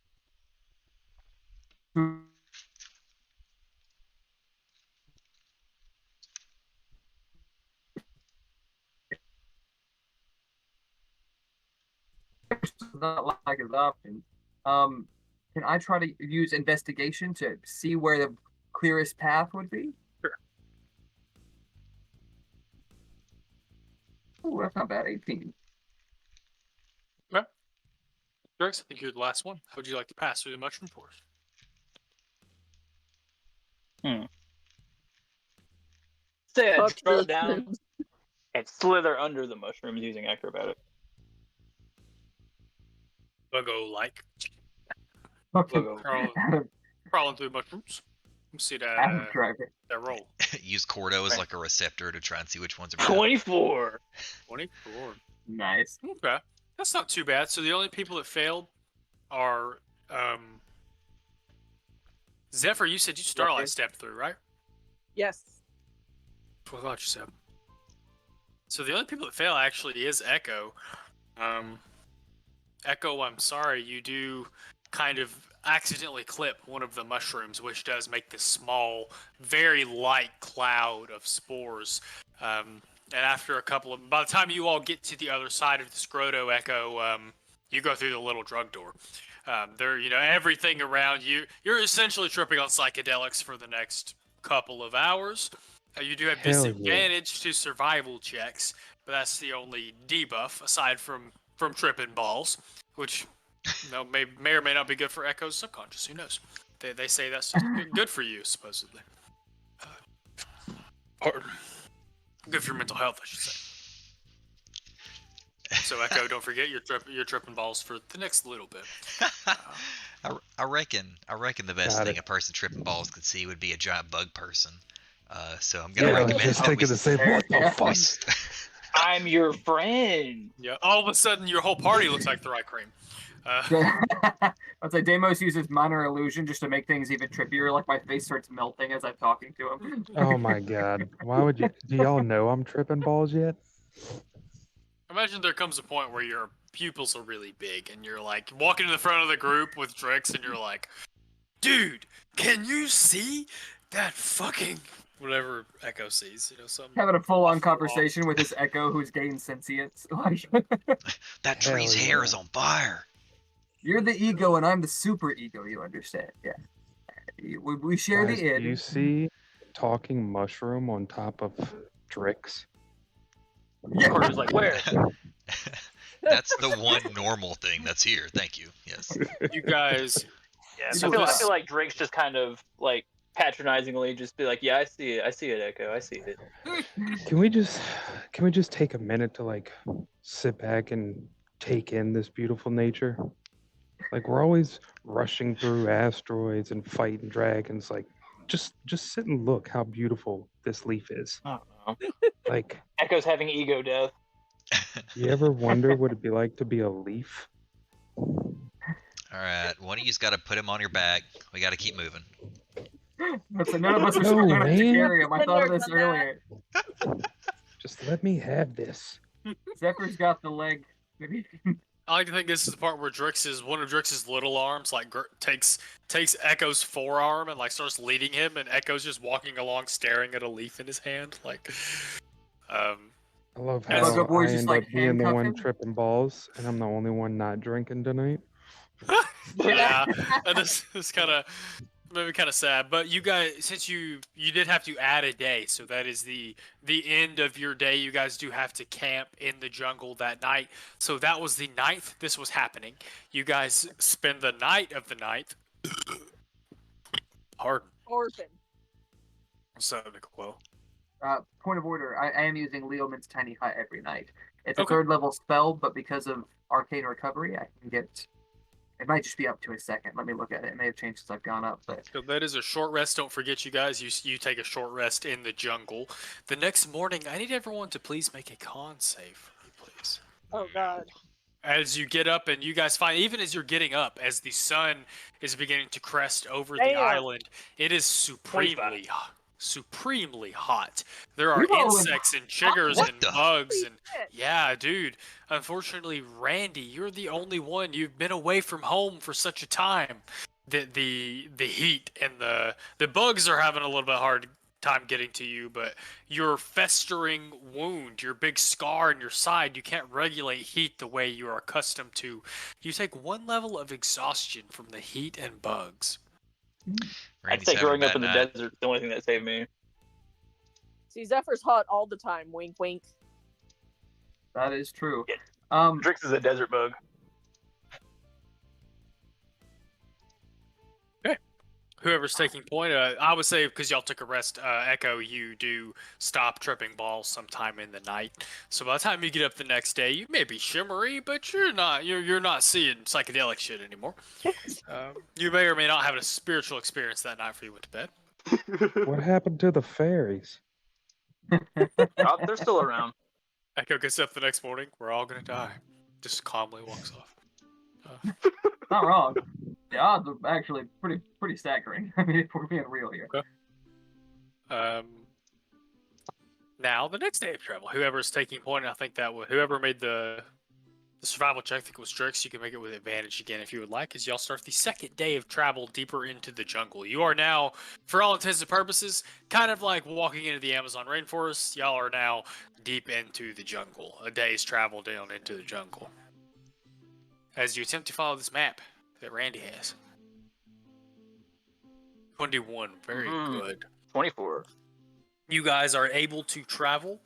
Not like his option. Can I try to use investigation to see where the clearest path would be? Sure. Oh, that's not bad. 18. Drex, I think you're the last one. How would you like to pass through the mushroom forest? Say I Fuck drop this. down and slither under the mushrooms using acrobatics. Buggo-like. Okay. Crawling through mushrooms. Let's see Adam driver. that roll. Use Cordo as like a receptor to try and see which ones are better. 24. 24. Nice. Okay. That's not too bad. So the only people that failed are Zephyr. You said you Starlight stepped through, right? Yes. That's what I thought you said. So the only people that fail actually is Echo. Echo, I'm sorry, you do kind of accidentally clip one of the mushrooms, which does make this small, very light cloud of spores. And after by the time you all get to the other side of the Scroto, Echo, you go through the little drug door. Everything around you, you're essentially tripping on psychedelics for the next couple of hours. You do have disadvantage to survival checks, but that's the only debuff aside from tripping balls, which may or may not be good for Echo's subconscious. Who knows? They say that's just good for you, supposedly. Or good for your mental health, I should say. So Echo, don't forget your tripping balls for the next little bit. I reckon the best thing a person tripping balls could see would be a giant bug person. So I'm gonna recommend. Just thinking the same. What the fuck? I'm your friend. Yeah. All of a sudden, your whole party looks like throat cream. I'd say Deimos uses minor illusion just to make things even trippier. Like my face starts melting as I'm talking to him. Oh my god! Why would you? Do y'all know I'm tripping balls yet? Imagine there comes a point where your pupils are really big, and you're like walking in the front of the group with Drix, and you're like, "Dude, can you see that fucking whatever Echo sees?" Something. Having a full-on conversation with this Echo who's gained sentience. That tree's hair is on fire. You're the ego, and I'm the super ego. You understand? Yeah. We share Guys, the id. Do you see talking mushroom on top of Drix? Cordo's like, where? That's the one normal thing that's here. Thank you. Yes. You guys. Yeah. So I feel like Drake's just kind of like patronizingly just be like, yeah, I see it, Echo, I see it. Can we just take a minute to like sit back and take in this beautiful nature. Like we're always rushing through asteroids and fighting dragons. Like just sit and look how beautiful this leaf is. I don't know. Like Echo's having ego death. you ever wonder what it'd be like to be a leaf? All right, one of you's got to put him on your back. We got to keep moving. So none of us are No, strong enough to man. carry him. I thought of this earlier. Just let me have this. Zephyr's got the leg. Maybe. I like to think this is the part where one of Drix's little arms like takes Echo's forearm and like starts leading him, and Echo's just walking along, staring at a leaf in his hand. Like, I love As how the boys I just, end like, up being the handcuff one him? tripping balls, and I'm the only one not drinking tonight. yeah, and this kind of maybe kind of sad. But you guys, since you did have to add a day, so that is the end of your day. You guys do have to camp in the jungle that night. So that was the 9th. This was happening. You guys spend the night of the 9th. Pardon. Orphan. What's up, Nicole? Point of order. I am using Leoman's tiny hut every night. It's a Okay. 3rd level spell, but because of arcane recovery, I can get. It might just be up to a second. Let me look at it. It may have changed since I've gone up, but So that is a short rest. Don't forget, you guys. You take a short rest in the jungle. The next morning, I need everyone to please make a con save for me, please. Oh God. As you get up and you guys find, even as you're getting up, as the sun is beginning to crest over the Damn. island, it is supremely hot. There are You're rolling insects and chiggers What and the- bugs and Shit. yeah, dude. Unfortunately, Randy, you're the only one. You've been away from home for such a time that the heat and the bugs are having a little bit hard time getting to you, but your festering wound, your big scar in your side, you can't regulate heat the way you are accustomed to. You take 1 level of exhaustion from the heat and bugs. I'd Randy's say having a growing up bad in the night. desert is the only thing that saved me. See, Zephyr's hot all the time. Wink, wink. that is true. Yeah. Um, Drix is a desert bug. Whoever's taking point, I would say because y'all took a rest, Echo, you do stop tripping balls sometime in the night. So by the time you get up the next day, you may be shimmery, but you're not seeing psychedelic shit anymore. You may or may not have a spiritual experience that night before you went to bed. What happened to the fairies? Oh, they're still around. Echo gets up the next morning. We're all gonna die. Just calmly walks off. not wrong. The odds are actually pretty staggering. I mean, if we're being real here. Now the next day of travel, whoever's taking point, I think that whoever made the survival check, I think it was Drix. You can make it with advantage again if you would like, as y'all start the 2nd day of travel deeper into the jungle. You are now, for all intents and purposes, kind of like walking into the Amazon rainforest. Y'all are now deep into the jungle. A day's travel down into the jungle. As you attempt to follow this map that Randy has. 21, very good. 24. You guys are able to travel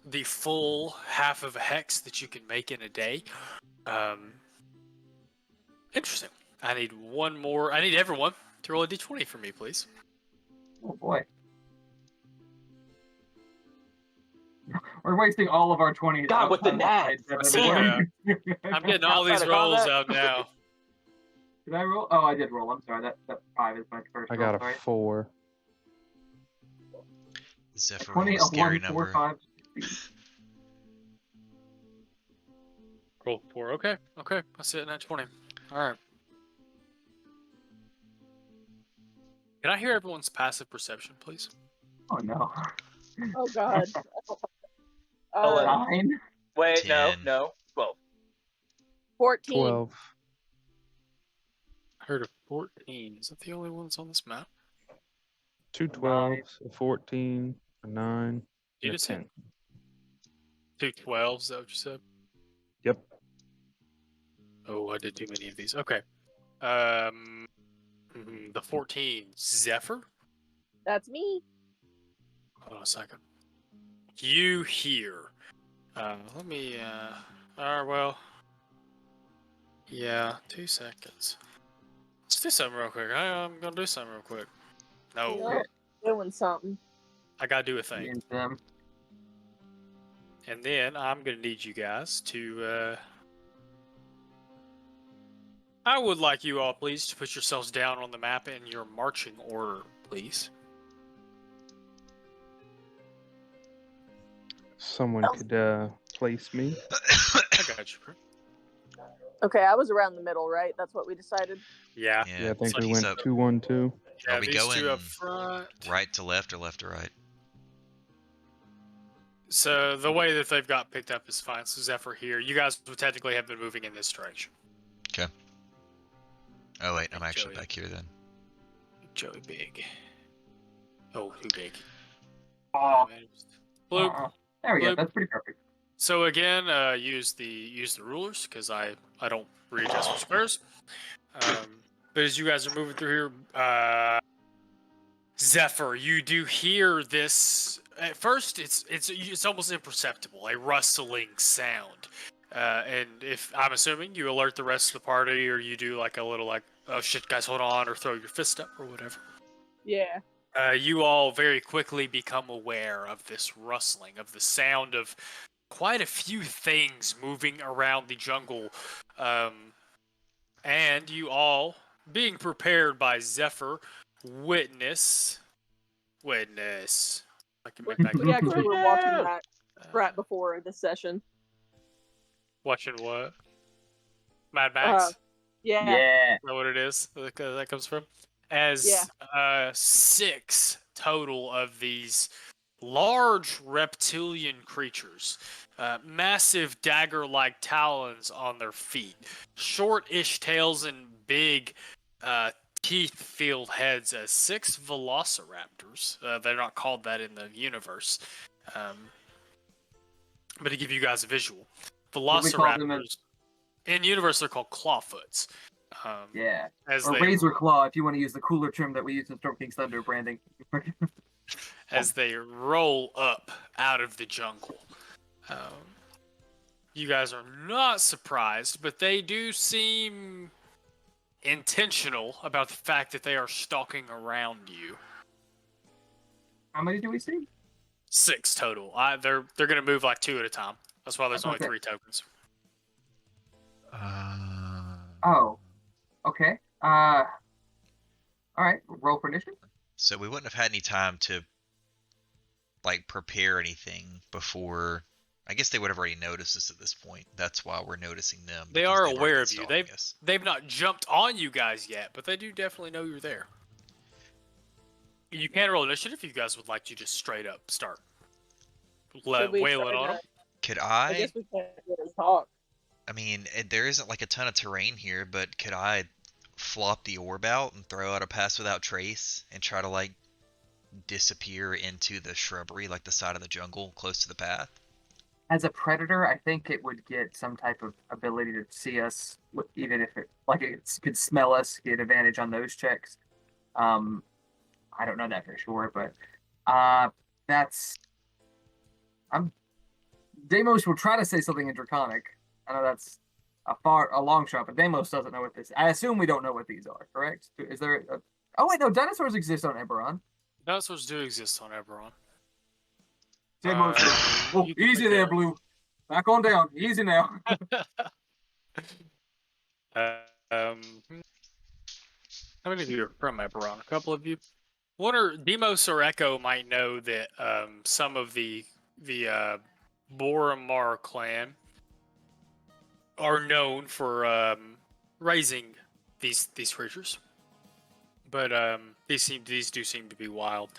the full half of a hex that you can make in a day. Interesting. I need everyone to roll a d20 for me, please. Oh boy. We're wasting all of our 20s. God, with the outside nat. of Damn. it. I'm getting all these Outside of rolls combat? out now. Did I roll? Oh, I did roll. I'm sorry. That 5 is my first I roll. got a Sorry. 4. Zephyr 20 rolled a of scary 1, 4, number. 5. Roll 4. Okay. I see it at 20. All right. Can I hear everyone's passive perception, please? Oh no. Oh God. 9. Wait, 10. no. 12. 14. 12. I heard a 14. Is that the only one that's on this map? 2 12s, a 14, a 9, You and a just said 10. 2 12s, is that what you said? Yep. Oh, I did too many of these. Okay. The 14, Zephyr? That's me. Hold on a second. You hear. Let me, well. Yeah, 2 seconds. Let's do something real quick. I'm gonna do something real quick. No, Yep. Doing something. I gotta do a thing. And them. And then I'm gonna need you guys to, I would like you all, please, to put yourselves down on the map in your marching order, please. Someone could place me. I got you, bro. Okay, I was around the middle, right? That's what we decided. Yeah. Yeah, I think so we he's went up. 2-1-2. Yeah, Are we these going two up front. right to left or left to right? So the way that they've got picked up is fine. So Zephyr here, you guys would technically have been moving in this direction. Okay. Oh wait, I'm Hey, actually Joey. back here then. Joey big. Oh, too big. Oh, Bloop. there we go. Bloop. That's pretty perfect. So again, use the rulers because I don't readjust for squares. But as you guys are moving through here, Zephyr, you do hear this. At first, it's almost imperceptible, a rustling sound. And if I'm assuming you alert the rest of the party, or you do like a little like, oh shit, guys, hold on, or throw your fist up or whatever. Yeah. You all very quickly become aware of this rustling, of the sound of quite a few things moving around the jungle. And you all, being prepared by Zephyr, witness. I can make that We actually were watching Yeah. that right before the session. Watching what? Mad Max? Yeah. Yeah. Is that what it is that comes from? As 6 total of these large reptilian creatures, massive dagger-like talons on their feet, short-ish tails and big teeth-filled heads as 6 velociraptors. They're not called that in the universe. But to give you guys a visual, velociraptors in universe they're called clawfoots. Yeah. As Or they Razor Claw, if you want to use the cooler trim that we use in Storm King's Thunder branding. as they roll up out of the jungle. You guys are not surprised, but they do seem intentional about the fact that they are stalking around you. How many do we see? 6 total. They're gonna move like 2 at a time. That's why there's only Okay. 3 tokens. Oh. Okay. All right. Roll for initiative. So we wouldn't have had any time to like prepare anything before. I guess they would have already noticed us at this point. That's why we're noticing them. They because are they've aware already of you. been stalking us. They've not jumped on you guys yet, but they do definitely know you're there. You can roll initiative if you guys would like to just straight up start Should we wailing try on to- them. Could I guess we can't really talk. I mean, there isn't like a ton of terrain here, but could I flop the orb out and throw out a pass without trace and try to like disappear into the shrubbery, like the side of the jungle close to the path? As a predator, I think it would get some type of ability to see us, even if it could smell us, get advantage on those checks. I don't know that for sure, but Deimos will try to say something in Draconic. I know that's a long shot, but Deimos doesn't know what this. I assume we don't know what these are, correct? Is there? Oh wait, no, dinosaurs exist on Eberron. Dinosaurs do exist on Eberron. Deimos, easy there, Blue. Back on down, easy now. How many of you are from Eberron? A couple of you. Demos or Echo might know that some of the Boromar clan are known for raising these creatures, but these do seem to be wild.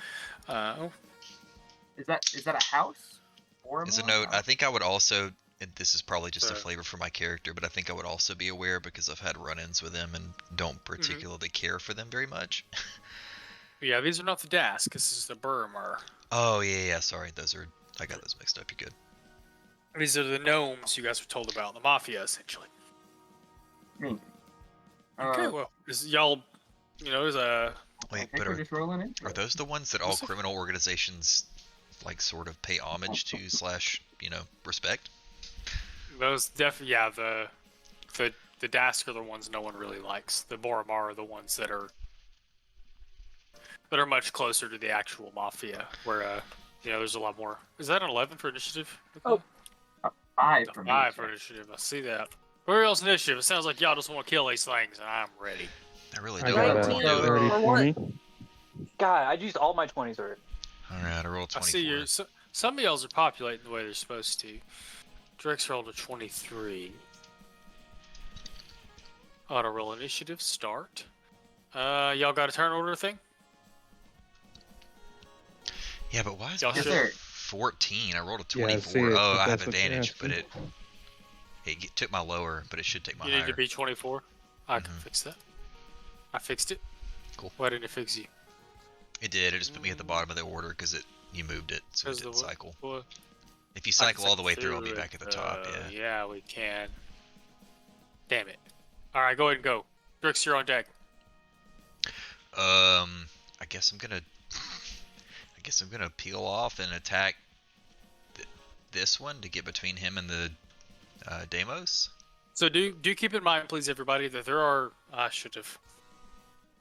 Is that a house? As a note, I think I would also, and this is probably just a flavor for my character, but I think I would also be aware because I've had run-ins with them and don't particularly care for them very much. Yeah, these are not the Dask. This is the Boromar. Oh yeah, sorry, I got those mixed up. You're good. These are the gnomes you guys were told about, the Mafia, essentially. Okay, well, y'all, there's a... Wait, but but just rolling in. are those the ones that all criminal organizations, like, sort of pay homage to / respect? Those definitely, yeah, the Dask are the ones no one really likes. The Boromar are the ones that are much closer to the actual Mafia, where, there's a lot more. Is that an 11 for initiative? Oh. 5 A for 5 me. for initiative, I see that. Royals initiative. It sounds like y'all just want to kill these things, and I'm ready. I really I don't got want a to do it. dirty For what? 20. God, I used all my 20s already. Alright, I rolled 24. I see you. Some of y'all's are populating the way they're supposed to. Drex rolled a 23. Auto roll initiative start. Y'all got a turn order thing? Yeah, but why is Y'all mine should. 14? I rolled a Yeah, I 24. see it, Oh, but I have that's what you're advantage, but asking. it took my lower, but it should take my You higher. need to be 24. I can Mhm. fix that. I fixed it. Cool. Why didn't it fix you? It did. It just put me at the bottom of the order because you moved it, so it didn't cycle. Well, If you I can cycle all the way cycle through, I'll be it. back at the top. Yeah. Yeah, we can. Damn it. All right, go ahead and go. Drix, you're on deck. I guess I'm gonna. I guess I'm gonna peel off and attack this one to get between him and the Deimos. So do keep in mind, please, everybody, that there are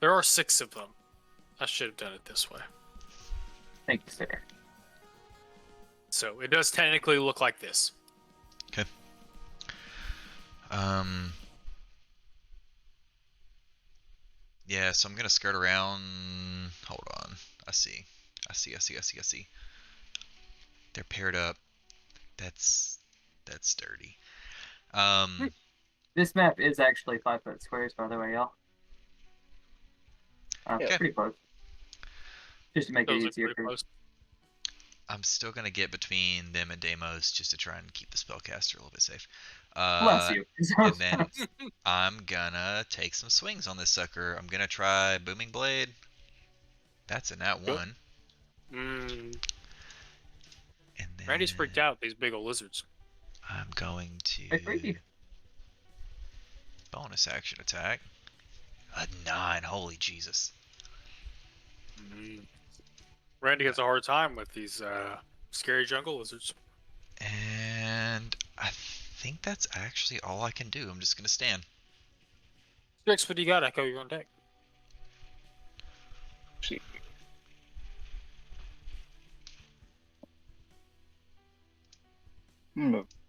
there are 6 of them. I should have done it this way. Thank you, sir. So it does technically look like this. Okay. Yeah, so I'm gonna skirt around. Hold on. I see. They're paired up. That's dirty. This map is actually 5-foot squares, by the way, y'all. Yeah. Pretty close. Just to make it Those are easier pretty for close. I'm still gonna get between them and Deimos just to try and keep the spellcaster a little bit safe. Bless you. And then I'm gonna take some swings on this sucker. I'm gonna try Booming Blade. That's a nat 1. And then Randy's freaked out. These big old lizards. I'm going Hey, freaky. to bonus action attack. A 9. Holy Jesus. Randy has a hard time with these scary jungle lizards. And I think that's actually all I can do. I'm just gonna stand. Drix, what do you got? Echo, you're on deck.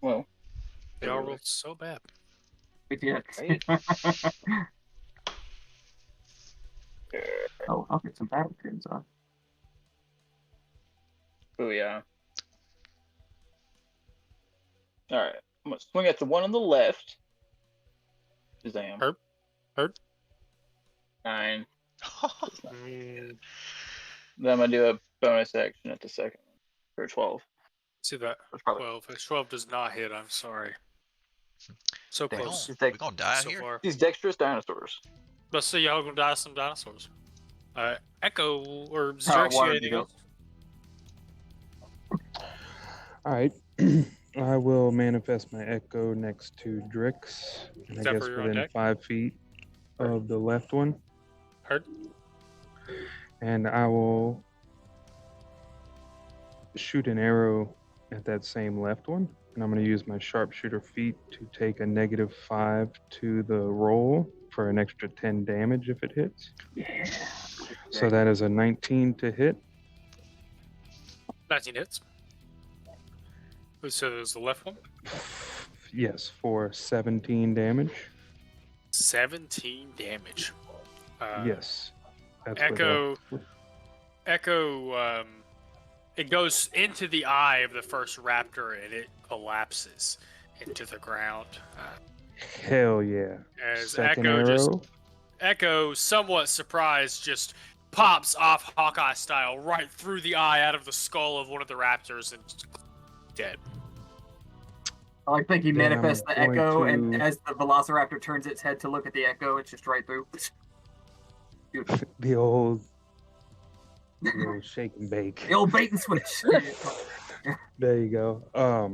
Well, Y'all rolled so bad. We did. Right. Oh, I'll get some battle pins on. Oh yeah. All right, I'm gonna swing at the one on the left. Shazam. Heard? 9. Mm, Then I'm gonna do a bonus action at the second one for 12. see that? That's probably 12. 12 does not hit. I'm sorry. So Damn. close. We gonna die So here? far. these dexterous dinosaurs. Let's see y'all gonna die some dinosaurs. Echo or Drix, you water got anything go. else? Alright. I will manifest my echo next to Drix. And I Is that guess for your own within deck? 5 feet of the left one. Heard? And I will shoot an arrow at that same left one. And I'm going to use my sharpshooter feat to take a -5 to the roll for an extra 10 damage if it hits. Yeah. So that is a 19 to hit. 19 hits. Who said it was the left one? Yes, for 17 damage. 17 damage. Yes. That's Echo. It goes into the eye of the first raptor and it collapses into the ground. Hell yeah. As Second Echo arrow. Echo, somewhat surprised, just pops off Hawkeye style right through the eye out of the skull of one of the raptors and dead. I like think he Then I'm manifests the going echo, and to- as the velociraptor turns its head to look at the echo, it's just right through. Beautiful. The old shake and bake. The old bait and switch. There you go.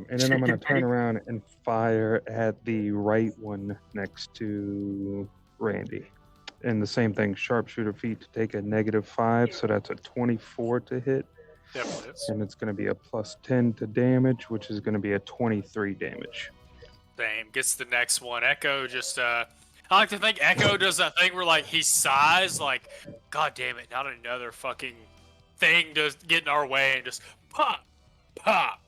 And then I'm gonna Shake and turn bake. around and fire at the right one next to Randy. And the same thing, sharpshooter feat to take a -5, so that's a 24 to hit. Definitely hits. And it's gonna be a +10 to damage, which is gonna be a 23 damage. Same. Gets the next one. Echo just I like to think Echo does that thing where like he sighs like, God damn it, not another fucking thing to get in our way and just pop, pop.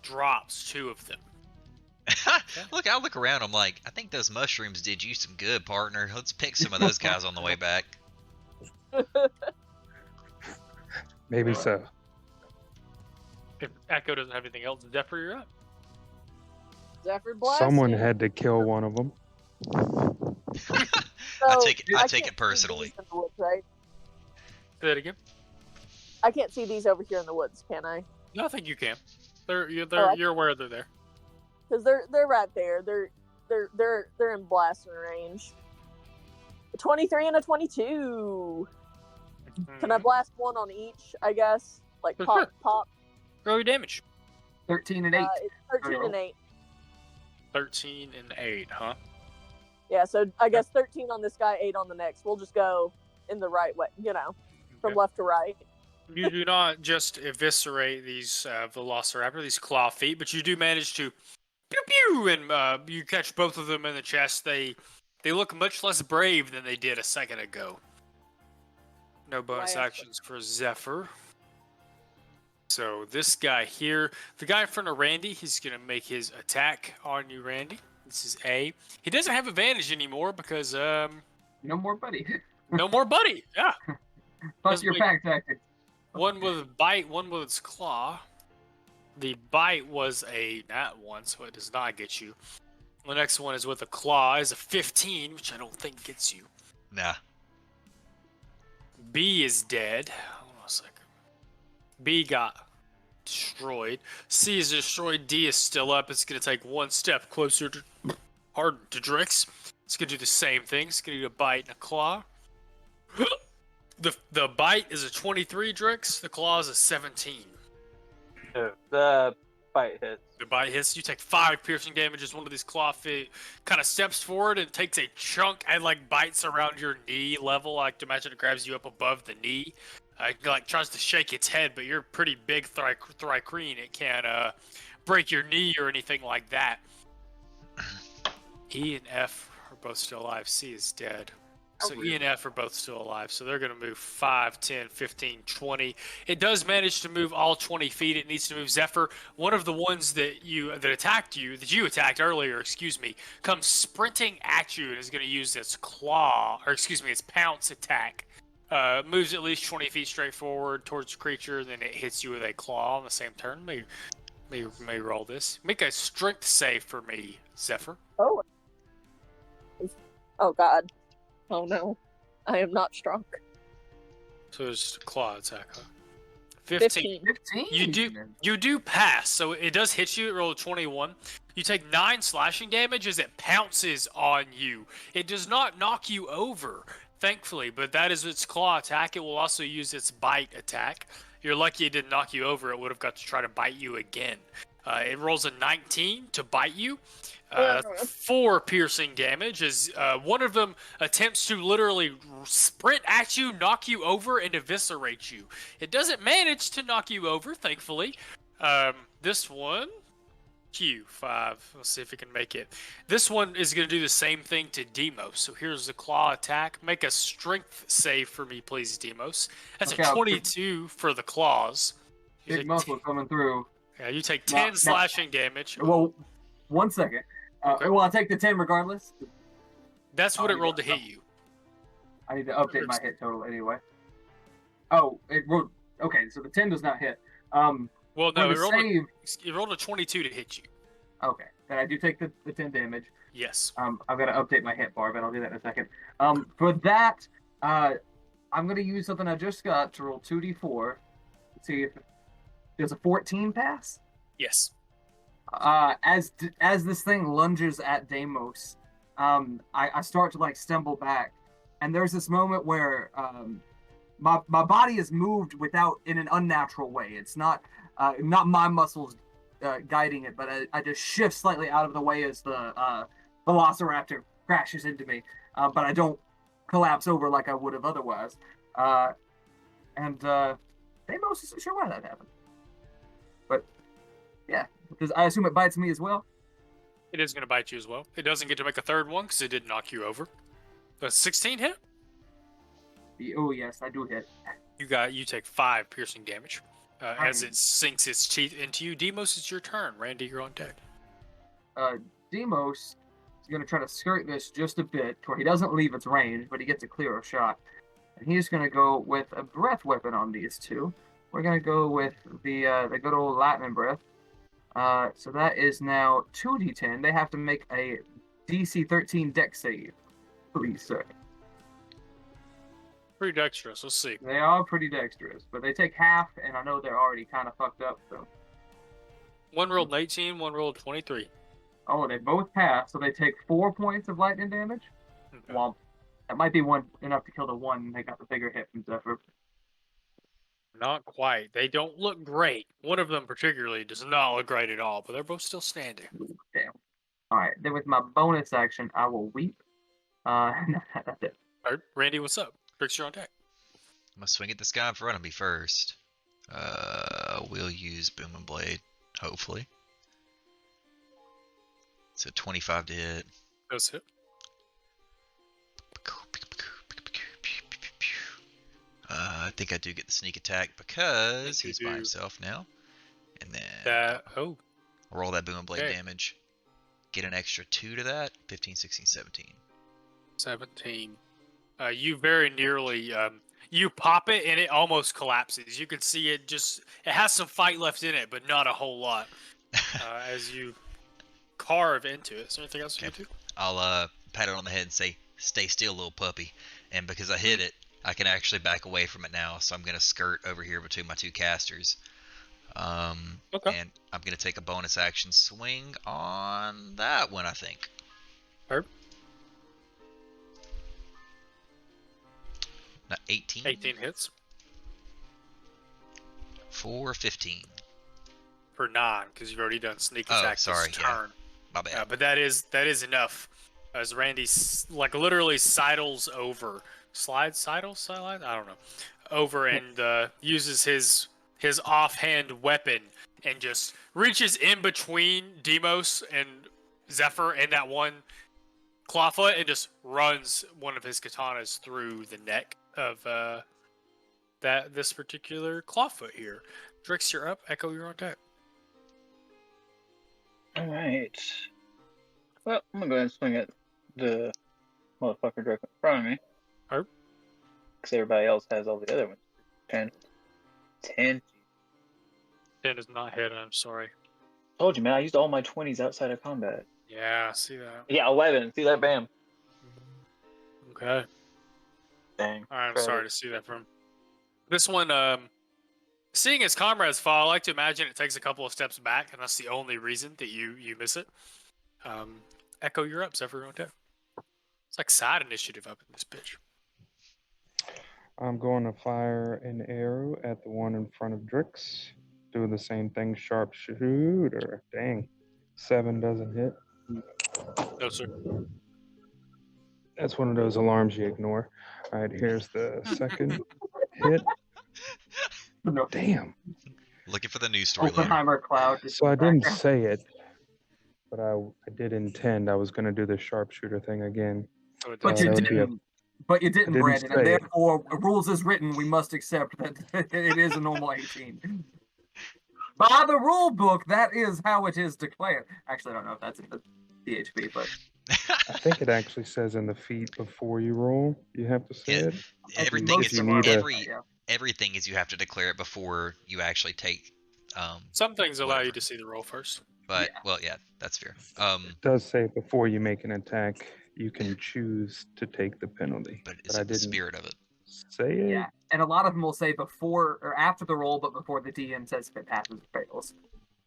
Drops 2 of them. Look, I look around. I'm like, I think those mushrooms did you some good, partner. Let's pick some of those guys on the way back. Maybe so. If Echo doesn't have anything else, Zephyr, you're up. Zephyr blast. Someone had to kill one of them. I take it personally. Woods, right? Say that again. I can't see these over here in the woods, can I? No, I think you can. You're aware they're there. Because they're right there. They're in blasting range. A 23 and a 22. Can I blast one on each? I guess like For pop sure. pop. Roll your damage. 13 and 8. It's 13 and 8. 13 and 8, huh? Yeah, so I guess 13 on this guy, 8 on the next. We'll just go in the right way, from Okay. left to right. You do not just eviscerate these velociraptor, these claw feet, but you do manage to pew pew, and you catch both of them in the chest. They look much less brave than they did a second ago. No bonus actions for Zephyr. So this guy here, the guy in front of Randy, he's going to make his attack on you, Randy. This is A. He doesn't have advantage anymore because No more buddy. no more buddy. Yeah. Plus your pack tactics. One with bite, one with its claw. The bite was a nat 1, so it does not get you. The next one is with a claw, is a 15, which I don't think gets you. Nah. B is dead. Hold on a second. B got destroyed. C is destroyed. D is still up. It's going to take one step closer to Drix. It's going to do the same thing. It's going to do a bite and a claw. The bite is a 23, Drix. The claw is a 17. No, the bite hits. The bite hits. You take 5 piercing damage as one of these claw feet kind of steps forward and takes a chunk and like bites around your knee level. Like to imagine it grabs you up above the knee. Like tries to shake its head, but you're pretty big Thrycreen. It can't break your knee or anything like that. E and F are both still alive. C is dead. So E and F are both still alive. So they're going to move 5, 10, 15, 20. It does manage to move all 20 feet. It needs to move Zephyr. One of the ones that you attacked earlier, comes sprinting at you and is going to use its its pounce attack. Moves at least 20 feet straight forward towards the creature, then it hits you with a claw on the same turn. May roll this. Make a strength save for me, Zephyr. Oh God. Oh no. I am not strong. So it's a claw attack, huh? 15. 15? You do pass, so it does hit you. It rolled a 21. You take 9 slashing damage as it pounces on you. It does not knock you over, thankfully, but that is its claw attack. It will also use its bite attack. You're lucky it didn't knock you over. It would have got to try to bite you again. It rolls a 19 to bite you. 4 piercing damage as one of them attempts to literally sprint at you, knock you over, and eviscerate you. It doesn't manage to knock you over, thankfully. This one, Q5. Let's see if it can make it. This one is going to do the same thing to Demos. So here's the claw attack. Make a strength save for me, please, Demos. That's a 22 for the claws. Big muscle coming through. Yeah, you take 10 slashing damage. Well, 1 second. Okay. Well, I'll take the 10 regardless. That's what it rolled to hit you. I need to update my hit total anyway. Oh, it rolled. Okay, so the 10 does not hit. Well, no, it rolled a 22 to hit you. Okay, then I do take the 10 damage. Yes. I've got to update my hit bar, but I'll do that in a second. For that, I'm going to use something I just got to roll 2d4. Let's see if there's a 14 pass. Yes. As this thing lunges at Deimos, I start to like stumble back, and there's this moment where my body is moved in an unnatural way. It's not my muscles guiding it, but I just shift slightly out of the way as the Velociraptor crashes into me, but I don't collapse over like I would have otherwise. And Deimos isn't sure why that happened, but yeah. Because I assume it bites me as well. It is going to bite you as well. It doesn't get to make a third one because it did knock you over. The 16 hit? Oh yes, I do hit. You take 5 piercing damage as it sinks its teeth into you. Demos, it's your turn. Randy, you're on deck. Demos is going to try to skirt this just a bit, where he doesn't leave its range, but he gets a clearer shot. And he's going to go with a breath weapon on these two. We're going to go with the good old lightning breath. So that is now 2d10. They have to make a DC 13 dex save, please, sir. Pretty dexterous. Let's see. They are pretty dexterous, but they take half, and I know they're already kind of fucked up, so. One rolled 18, one rolled 23. Oh, they both pass, so they take 4 points of lightning damage. Okay. Well, that might be enough to kill the one. They got the bigger hit from Zephyr. Not quite. They don't look great. One of them particularly does not look great at all, but they're both still standing. Damn. All right, then with my bonus action, I will weep. That's it. All right, Randy, what's up? Tricks, you're on deck. I'm gonna swing at this guy in front of me first. We'll use Boom and Blade, hopefully. So 25 to hit. Does hit. I think I do get the sneak attack because he's by himself now. And then roll that Boom and Blade damage. Get an extra 2 to that. 15, 16, 17. 17. You very nearly, you pop it and it almost collapses. You can see it it has some fight left in it, but not a whole lot. As you carve into it. Is there anything else you can do? I'll pat it on the head and say, "Stay still, little puppy." And because I hit it, I can actually back away from it now. So I'm going to skirt over here between my two casters. Okay. And I'm going to take a bonus action swing on that one, I think. Herb? 18. 18 hits. For 15. For 9, because you've already done sneak attack sorry, this turn. My bad. But that is enough. As Randy literally sidles over. Slide? I don't know. Over and uses his offhand weapon and just reaches in between Demos and Zephyr and that one clawfoot and just runs one of his katanas through the neck of this particular clawfoot here. Drix, you're up. Echo, you're on deck. Alright. Well, I'm gonna go ahead and swing at the motherfucker directly in front of me. Herb? Because everybody else has all the other ones. 10. 10. 10 is not hit, I'm sorry. Told you, man, I used all my 20s outside of combat. Yeah, I see that. Yeah, 11. See that? Bam. Okay. Dang. Alright, I'm sorry to see that from this one. Seeing his comrades fall, I like to imagine it takes a couple of steps back, and that's the only reason that you miss it. Echo, you're up. Zephyr, you're on deck. It's like side initiative up in this bitch. I'm going to fire an arrow at the one in front of Drix. Do the same thing, sharpshooter. Dang. 7 doesn't hit. No, sir. That's one of those alarms you ignore. All right, here's the second hit. No. Damn. Looking for the news story later. Oppenheimer cloud. So I didn't say it, but I did intend I was going to do the sharpshooter thing again. But you didn't. But you didn't, Brandon, and therefore, rules as written, we must accept that it is a normal 18. By the rule book, that is how it is declared. Actually, I don't know if that's in the PHP, but... I think it actually says in the feat before you roll, you have to say it. Everything is you have to declare it before you actually take... Some things allow you to see the roll first. But, well, yeah, that's fair. It does say before you make an attack, you can choose to take the penalty. But is it the spirit of it? Say it? Yeah, and a lot of them will say before or after the roll, but before the DM says if it passes or fails.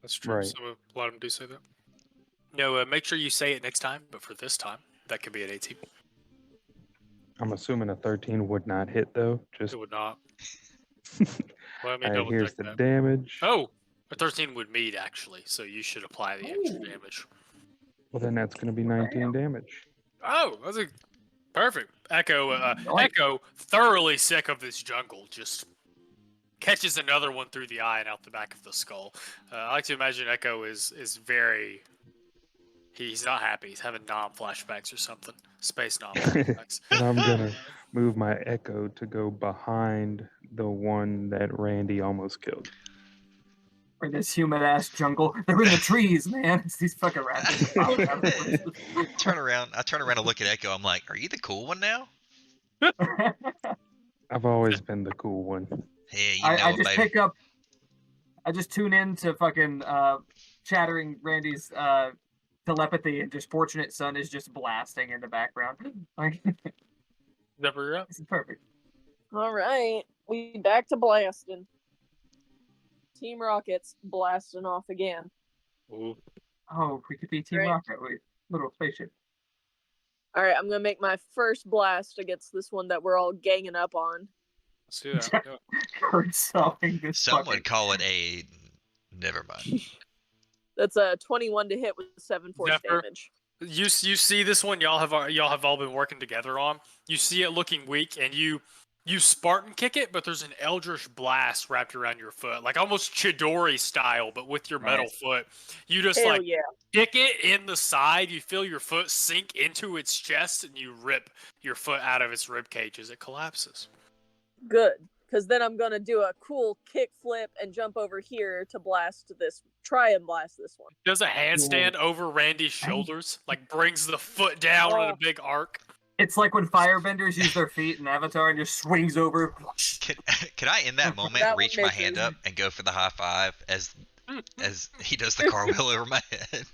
That's true. Right. So a lot of them do say that. No, make sure you say it next time, but for this time, that could be an 18. I'm assuming a 13 would not hit, though. Just It would not. Let me All right, double here's check the that. damage. Oh, a 13 would meet, actually, so you should apply the extra damage. Well, then that's going to be 19 damage. Oh, that's perfect. Echo, thoroughly sick of this jungle, just catches another one through the eye and out the back of the skull. I like to imagine Echo is very... He's not happy. He's having nom flashbacks or something. Space nom flashbacks. And I'm going to move my Echo to go behind the one that Randy almost killed. We're in this humid ass jungle. They're in the trees, man. It's these fucking raptors. I turn around and look at Echo. I'm like, are you the cool one now? I've always been the cool one. Hey, I just baby. pick up. I just tune in to fucking chattering Randy's telepathy, and just Fortunate Son is just blasting in the background. Like, Never you're up. this is perfect. All right, we back to blasting. Team Rocket's blasting off again. Ooh. Oh, we could be Team Right. Rocket. Wait, little spaceship. All right, I'm gonna make my first blast against this one that we're all ganging up on. Let's do that. Go. Bird solving this. Some fucking... would call it a. Never mind. That's a 21 to hit with 7 force Zephyr. damage. You see this one y'all have all been working together on. You see it looking weak, and you Spartan kick it, but there's an Eldritch Blast wrapped around your foot, like almost Chidori style, but with your metal foot. You just Hell like yeah. kick it in the side. You feel your foot sink into its chest, and you rip your foot out of its rib cage as it collapses. Good, because then I'm gonna do a cool kick flip and jump over here to try and blast this one. Does a handstand over Randy's shoulders, like brings the foot down in a big arc. It's like when firebenders use their feet in Avatar and just swings over. Can I in that moment That one reach my misses. hand up and go for the high five as he does the cartwheel over my head?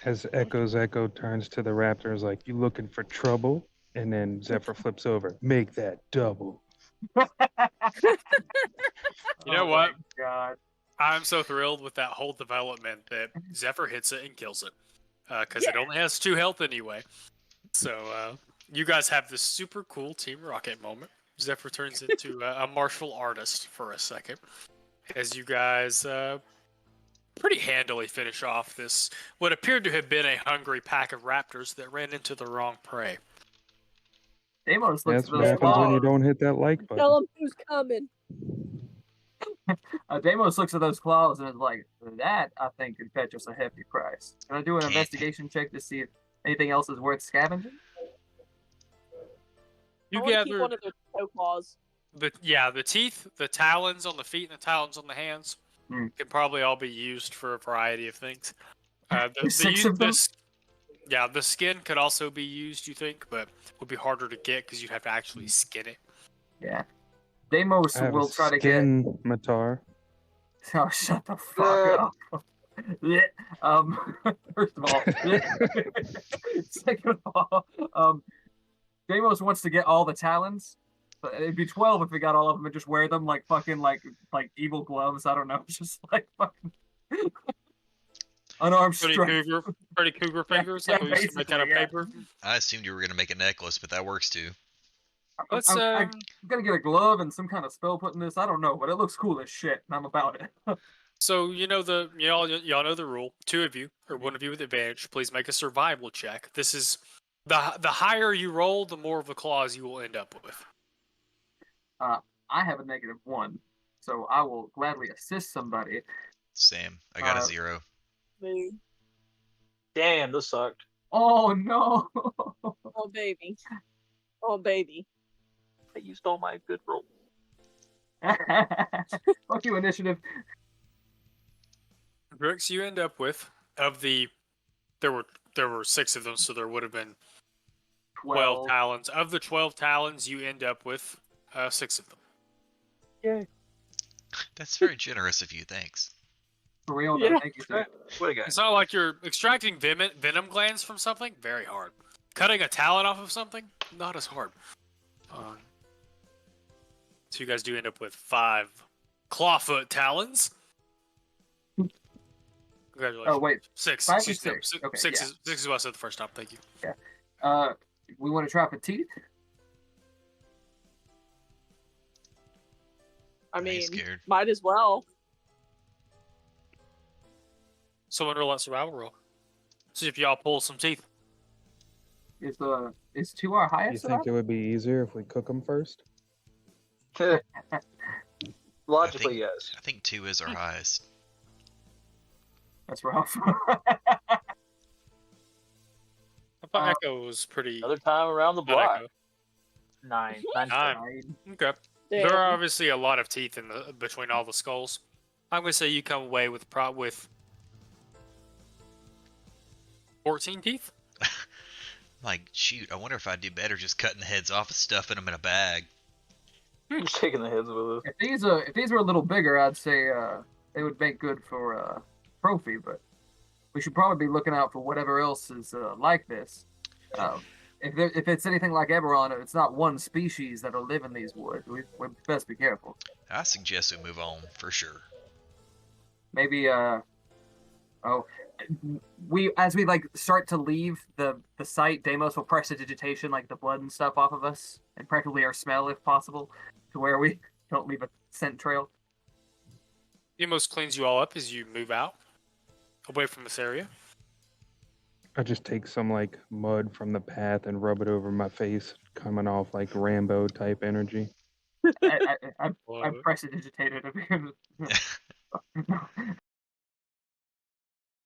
As Echo turns to the raptors like, you looking for trouble? And then Zephyr flips over. Make that double. You know what? My God. I'm so thrilled with that whole development that Zephyr hits it and kills it. Because it only has 2 health anyway. So you guys have this super cool Team Rocket moment. Zephyr turns into a martial artist for a second. As you guys pretty handily finish off this, what appeared to have been a hungry pack of raptors that ran into the wrong prey. Deimos looks That's at what those happens when you claws. don't hit that like button. Tell him who's coming. Deimos looks at those claws and is like, that, I think, could fetch us a hefty price. Can I do an investigation check to see if anything else is worth scavenging? You I want to keep gather one of their toe claws. the teeth, the talons on the feet, and the talons on the hands can probably all be used for a variety of things. The skin could also be used, you think, but would be harder to get because you'd have to actually skin it. Yeah. Deimos I have will a try to get. skin Matar. Oh, shut the fuck up. First of all, second of all, Deimos wants to get all the talons. But it'd be 12 if we got all of them and just wear them like fucking like evil gloves. I don't know, just like fucking unarmed Freddy Cougar fingers, like we used to make out of paper. I assumed you were gonna make a necklace, but that works too. I'm gonna get a glove and some kind of spell put in this. I don't know, but it looks cool as shit, and I'm about it. So y'all know the rule. 2 of you, or 1 of you with advantage, please make a survival check. This is the higher you roll, the more of the claws you will end up with. I have a -1, so I will gladly assist somebody. Same. I got a 0. Me. Damn, this sucked. Oh no! Oh baby. Oh baby. I used all my good rolls. Fuck you, initiative. Brooks, you end up with there were 6 of them, so there would have been 12 talons. Of the 12 talons, you end up with 6 of them. Yay. That's very generous of you. Thanks. For real, though, Yeah. thank you, sir. What a guy. It's not like you're extracting venom glands from something. Very hard. Cutting a talon off of something, not as hard. So you guys do end up with 5 clawfoot talons. Congratulations. Oh wait, 6. 5 or Excuse me. 6? Okay, 6 yeah. is what I said the first time. Thank you. We want to try for teeth. I ain't mean, scared. might as well. Someone roll that survival roll. See if y'all pull some teeth. Is 2 our You highest? think it would be easier if we cook them first? Logically, yes. I think 2 is our highest. That's rough. I thought Echo was pretty. Another time around the Not block. Echo. 9. 9. Okay. Damn. There are obviously a lot of teeth in between all the skulls. I'm gonna say you come away with 14 teeth. Like, shoot, I wonder if I'd do better just cutting the heads off and stuffing them in a bag. Just shaking the heads with us. If these were a little bigger, I'd say they would make good for trophy. But we should probably be looking out for whatever else is like this. If it's anything like Eberron, if it's not one species that'll live in these woods, we best be careful. I suggest we move on for sure. Maybe as we like start to leave the site, Deimos will prestidigitation like the blood and stuff off of us, and preferably our smell if possible, to where we don't leave a scent trail. Deimos cleans you all up as you move out away from this area. I just take some like mud from the path and rub it over my face, coming off like Rambo type energy. I'm prestidigitated.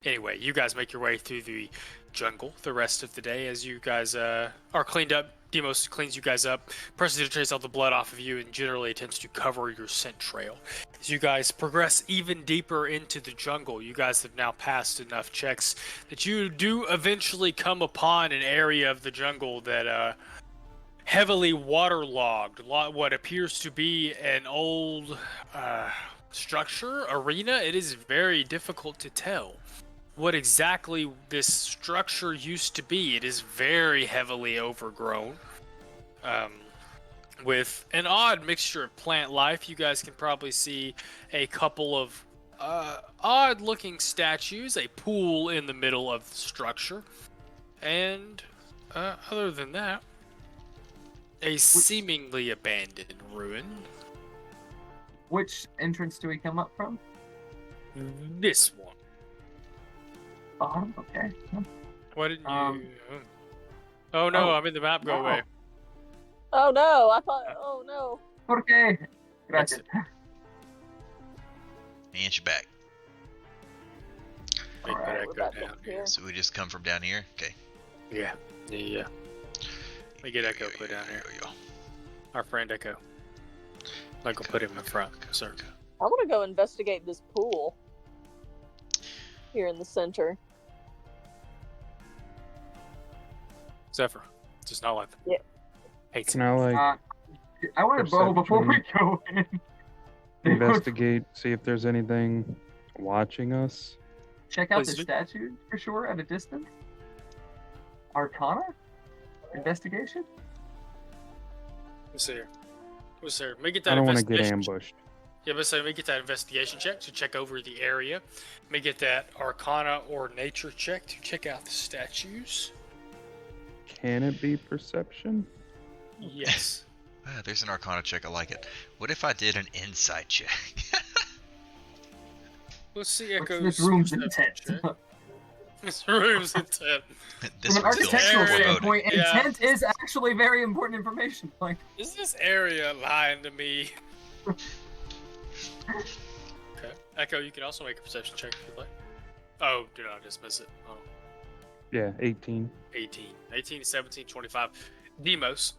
Anyway, you guys make your way through the jungle the rest of the day as you guys are cleaned up. Deimos cleans you guys up, prestidigitates all the blood off of you, and generally attempts to cover your scent trail. As you guys progress even deeper into the jungle, you guys have now passed enough checks that you do eventually come upon an area of the jungle that heavily waterlogged, what appears to be an old structure, arena. It is very difficult to tell what exactly this structure used to be. It is very heavily overgrown, with an odd mixture of plant life. You guys can probably see a couple of odd-looking statues, a pool in the middle of the structure, and other than that, a seemingly abandoned ruin. Which entrance do we come up from? This one. Okay. Why didn't you? Oh no! I made the map go away. Oh no! I thought. Oh no. Okay. Gracias. And you're back. Make Alright, that we're echo back down up here. here. So we just come from down here? Okay. Yeah. We get Echo put down here. Our friend Echo. Like we'll put him in front, sir. I want to go investigate this pool here in the center. Zephyr. Just not like Yeah. Hates Can I like I want to bow before we go in. investigate, see if there's anything watching us? Check out Please the do. statue for sure at a distance. Arcana? Investigation? What's here? Let me get that I don't want to get investigation. ambushed. Yeah, but so let me get that investigation check to check over the area. Let me get that Arcana or Nature check to check out the statues. Can it be perception? Yes. There's an Arcana check. I like it. What if I did an Insight check? Let's see Echo's This room's perception intent. check. This room's intent. This From an one's still architectural area. standpoint, Yeah. intent is actually very important information. Like, Is this area lying to me? Okay. Echo, you can also make a perception check if you'd like. Oh, did I dismiss it? Oh. Yeah, 18. 18, 17, 25. Deimos.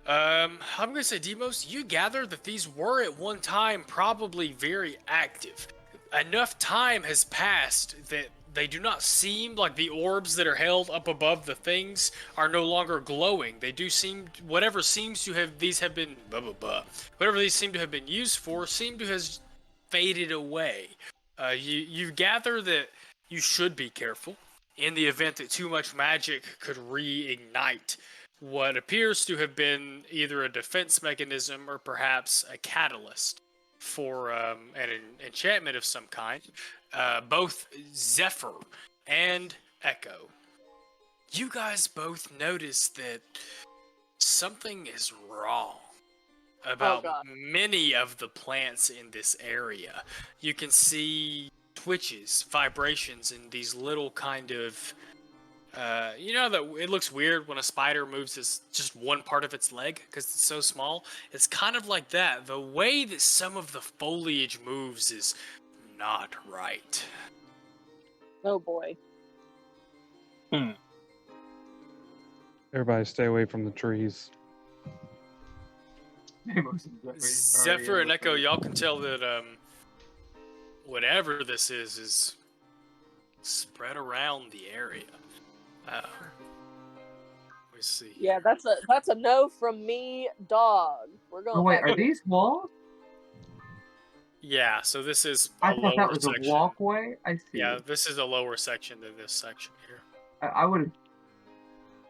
I'm going to say, Deimos, you gather that these were at one time probably very active. Enough time has passed that they do not seem like the orbs that are held up above the things are no longer glowing. They do seem, whatever seems to have, these have been, whatever these seem to have been used for, seem to have faded away. You gather that you should be careful in the event that too much magic could reignite what appears to have been either a defense mechanism or perhaps a catalyst for an enchantment of some kind. Both Zephyr and Echo, you guys both notice that something is wrong about many of the plants in this area. You can see twitches, vibrations, and these little kind of you know that it looks weird when a spider moves just one part of its leg because it's so small? It's kind of like that. The way that some of the foliage moves is not right. Oh boy. Everybody stay away from the trees. Zephyr and Echo, y'all can tell that whatever this is spread around the area. Let me see. Yeah, that's a no from me, dog. We're going. Oh wait, back are these walls? Yeah, so this is I a thought lower that was section. a walkway. I see. Yeah, this is a lower section than this section here. I would.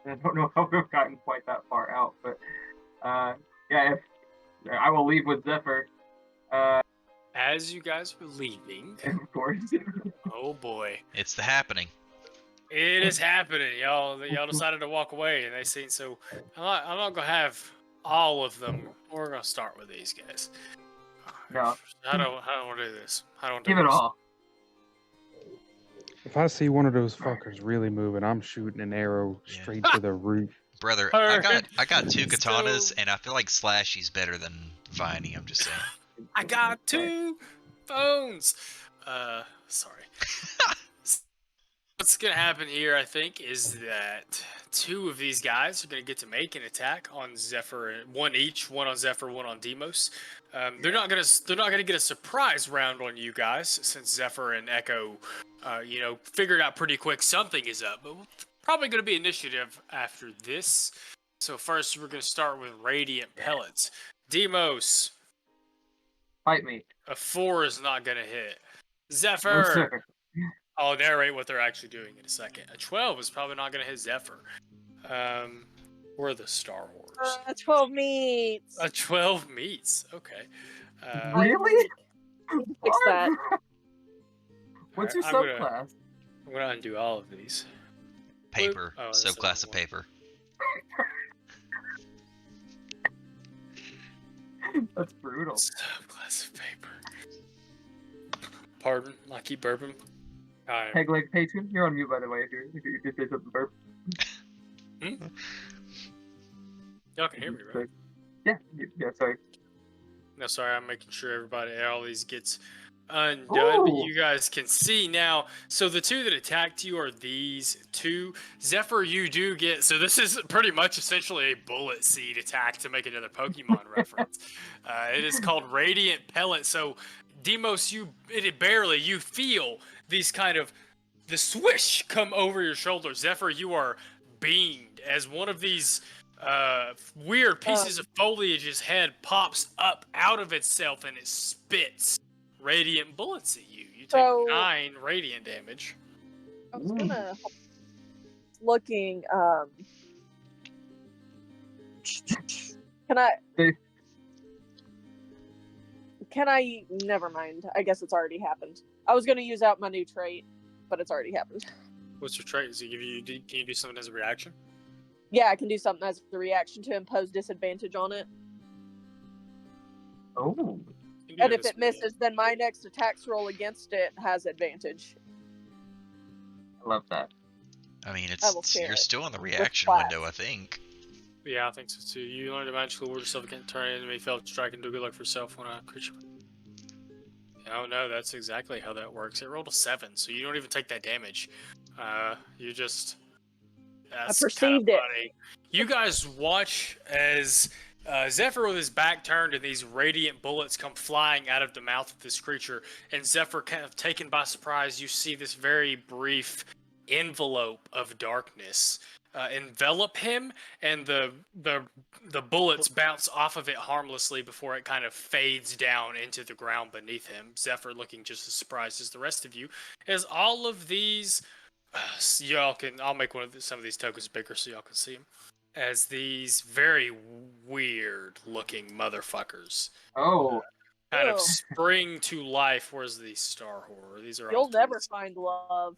I don't know if I would have gotten quite that far out, but yeah, if I will leave with Zephyr. As you guys are leaving, Of course. oh boy, It's the happening. it is happening. Y'all decided to walk away, and they seen. So I'm not gonna have all of them. We're gonna start with these guys. No. I don't want to do this. I don't do Give it this. all. If I see one of those fuckers really moving, I'm shooting an arrow straight to the root. Brother, I got 2 katanas, and I feel like Slashy's better than Viney. I'm just saying. I got 2 phones. Sorry. What's gonna happen here, I think, is that 2 of these guys are gonna get to make an attack on Zephyr, one each, one on Zephyr, one on Demos. They're not gonna get a surprise round on you guys, since Zephyr and Echo, figured out pretty quick something is up. But probably gonna be initiative after this. So first, we're gonna start with Radiant Pellets. Demos, Fight me. a 4 is not gonna hit. Zephyr. No, sir. I'll narrate what they're actually doing in a second. A 12 is probably not going to hit Zephyr. We're the Star Wars. 12 meets. A 12 meets. Okay. Really? Fix that. What's your I'm subclass? I'm going to undo all of these. Paper. Oh, that's Subclass of the one. paper. That's brutal. Subclass of paper. Pardon, I keep burping. Alright. Peg leg patron, you're on mute by the way. If you say something burp. Y'all can hear me, right? Yeah. Sorry. No, sorry, I'm making sure all these gets undone, but Ooh. you guys can see now. So the 2 that attacked you are these 2. Zephyr, you do get, so this is pretty much essentially a bullet seed attack to make another Pokemon reference. It is called Radiant Pellet. So Demos, you feel these kind of, the swish come over your shoulder. Zephyr, you are beamed as one of these weird pieces of foliage's head pops up out of itself and it spits radiant bullets at you. You take 9 radiant damage. I was gonna looking. Can I? Never mind. I guess it's already happened. I was gonna use out my new trait, but it's already happened. What's your trait? Does it give you? Can you do something as a reaction? Yeah, I can do something as a reaction to impose disadvantage on it. Oh. And if it misses, then my next attacks roll against it has advantage. I love that. I mean, share you're it still in the reaction class. window, I think. Yeah, I think so too. You learn to magically ward yourself against turn enemy, fail to strike, and do good luck for yourself when a creature. Oh no, that's exactly how that works. It rolled a 7, so you don't even take that damage. You just. That's I perceived it. funny. You guys watch as Zephyr with his back turned and these radiant bullets come flying out of the mouth of this creature, and Zephyr, kind of taken by surprise, you see this very brief envelope of darkness envelop him, and the bullets bounce off of it harmlessly before it kind of fades down into the ground beneath him. Zephyr looking just as surprised as the rest of you, as all of these I'll make some of these tokens bigger so y'all can see them, as these very weird looking motherfuckers kind of spring to life. Where's the Star Horror? These are You'll never find love.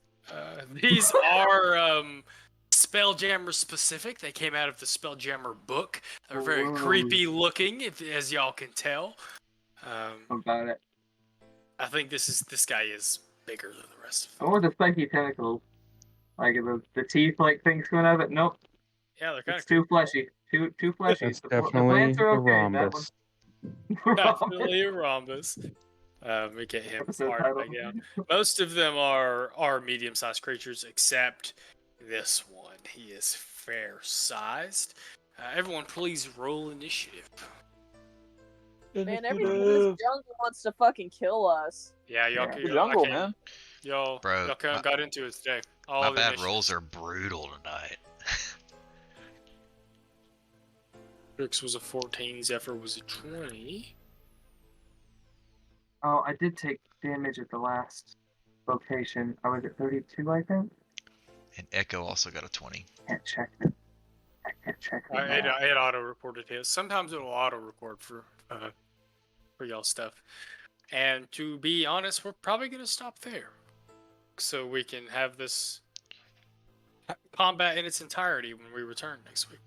These are Spelljammer specific. They came out of the Spelljammer book. They're very creepy looking, as y'all can tell. About it. I think this guy is bigger than the rest of them. Or the spiky tentacles. Like the teeth like things coming out of it. Nope. Yeah, they're kind of too fleshy. Too fleshy. That's the definitely plants are a okay, rhombus. definitely a rhombus. Let me get him hard back down. Most of them are medium-sized creatures, except this one. He is fair-sized. Everyone, please roll initiative. Man, this jungle wants to fucking kill us. Yeah, y'all. Yeah. The jungle, man. Y'all got into it today. My bad rolls are brutal tonight. Brix was a 14, Zephyr was a 20. Oh, I did take damage at the last location. I was at 32, I think. And Echo also got a 20. Can't check it. I can't check it. I had auto-recorded his. Sometimes it'll auto-record for y'all stuff. And to be honest, we're probably going to stop there. So we can have this combat in its entirety when we return next week.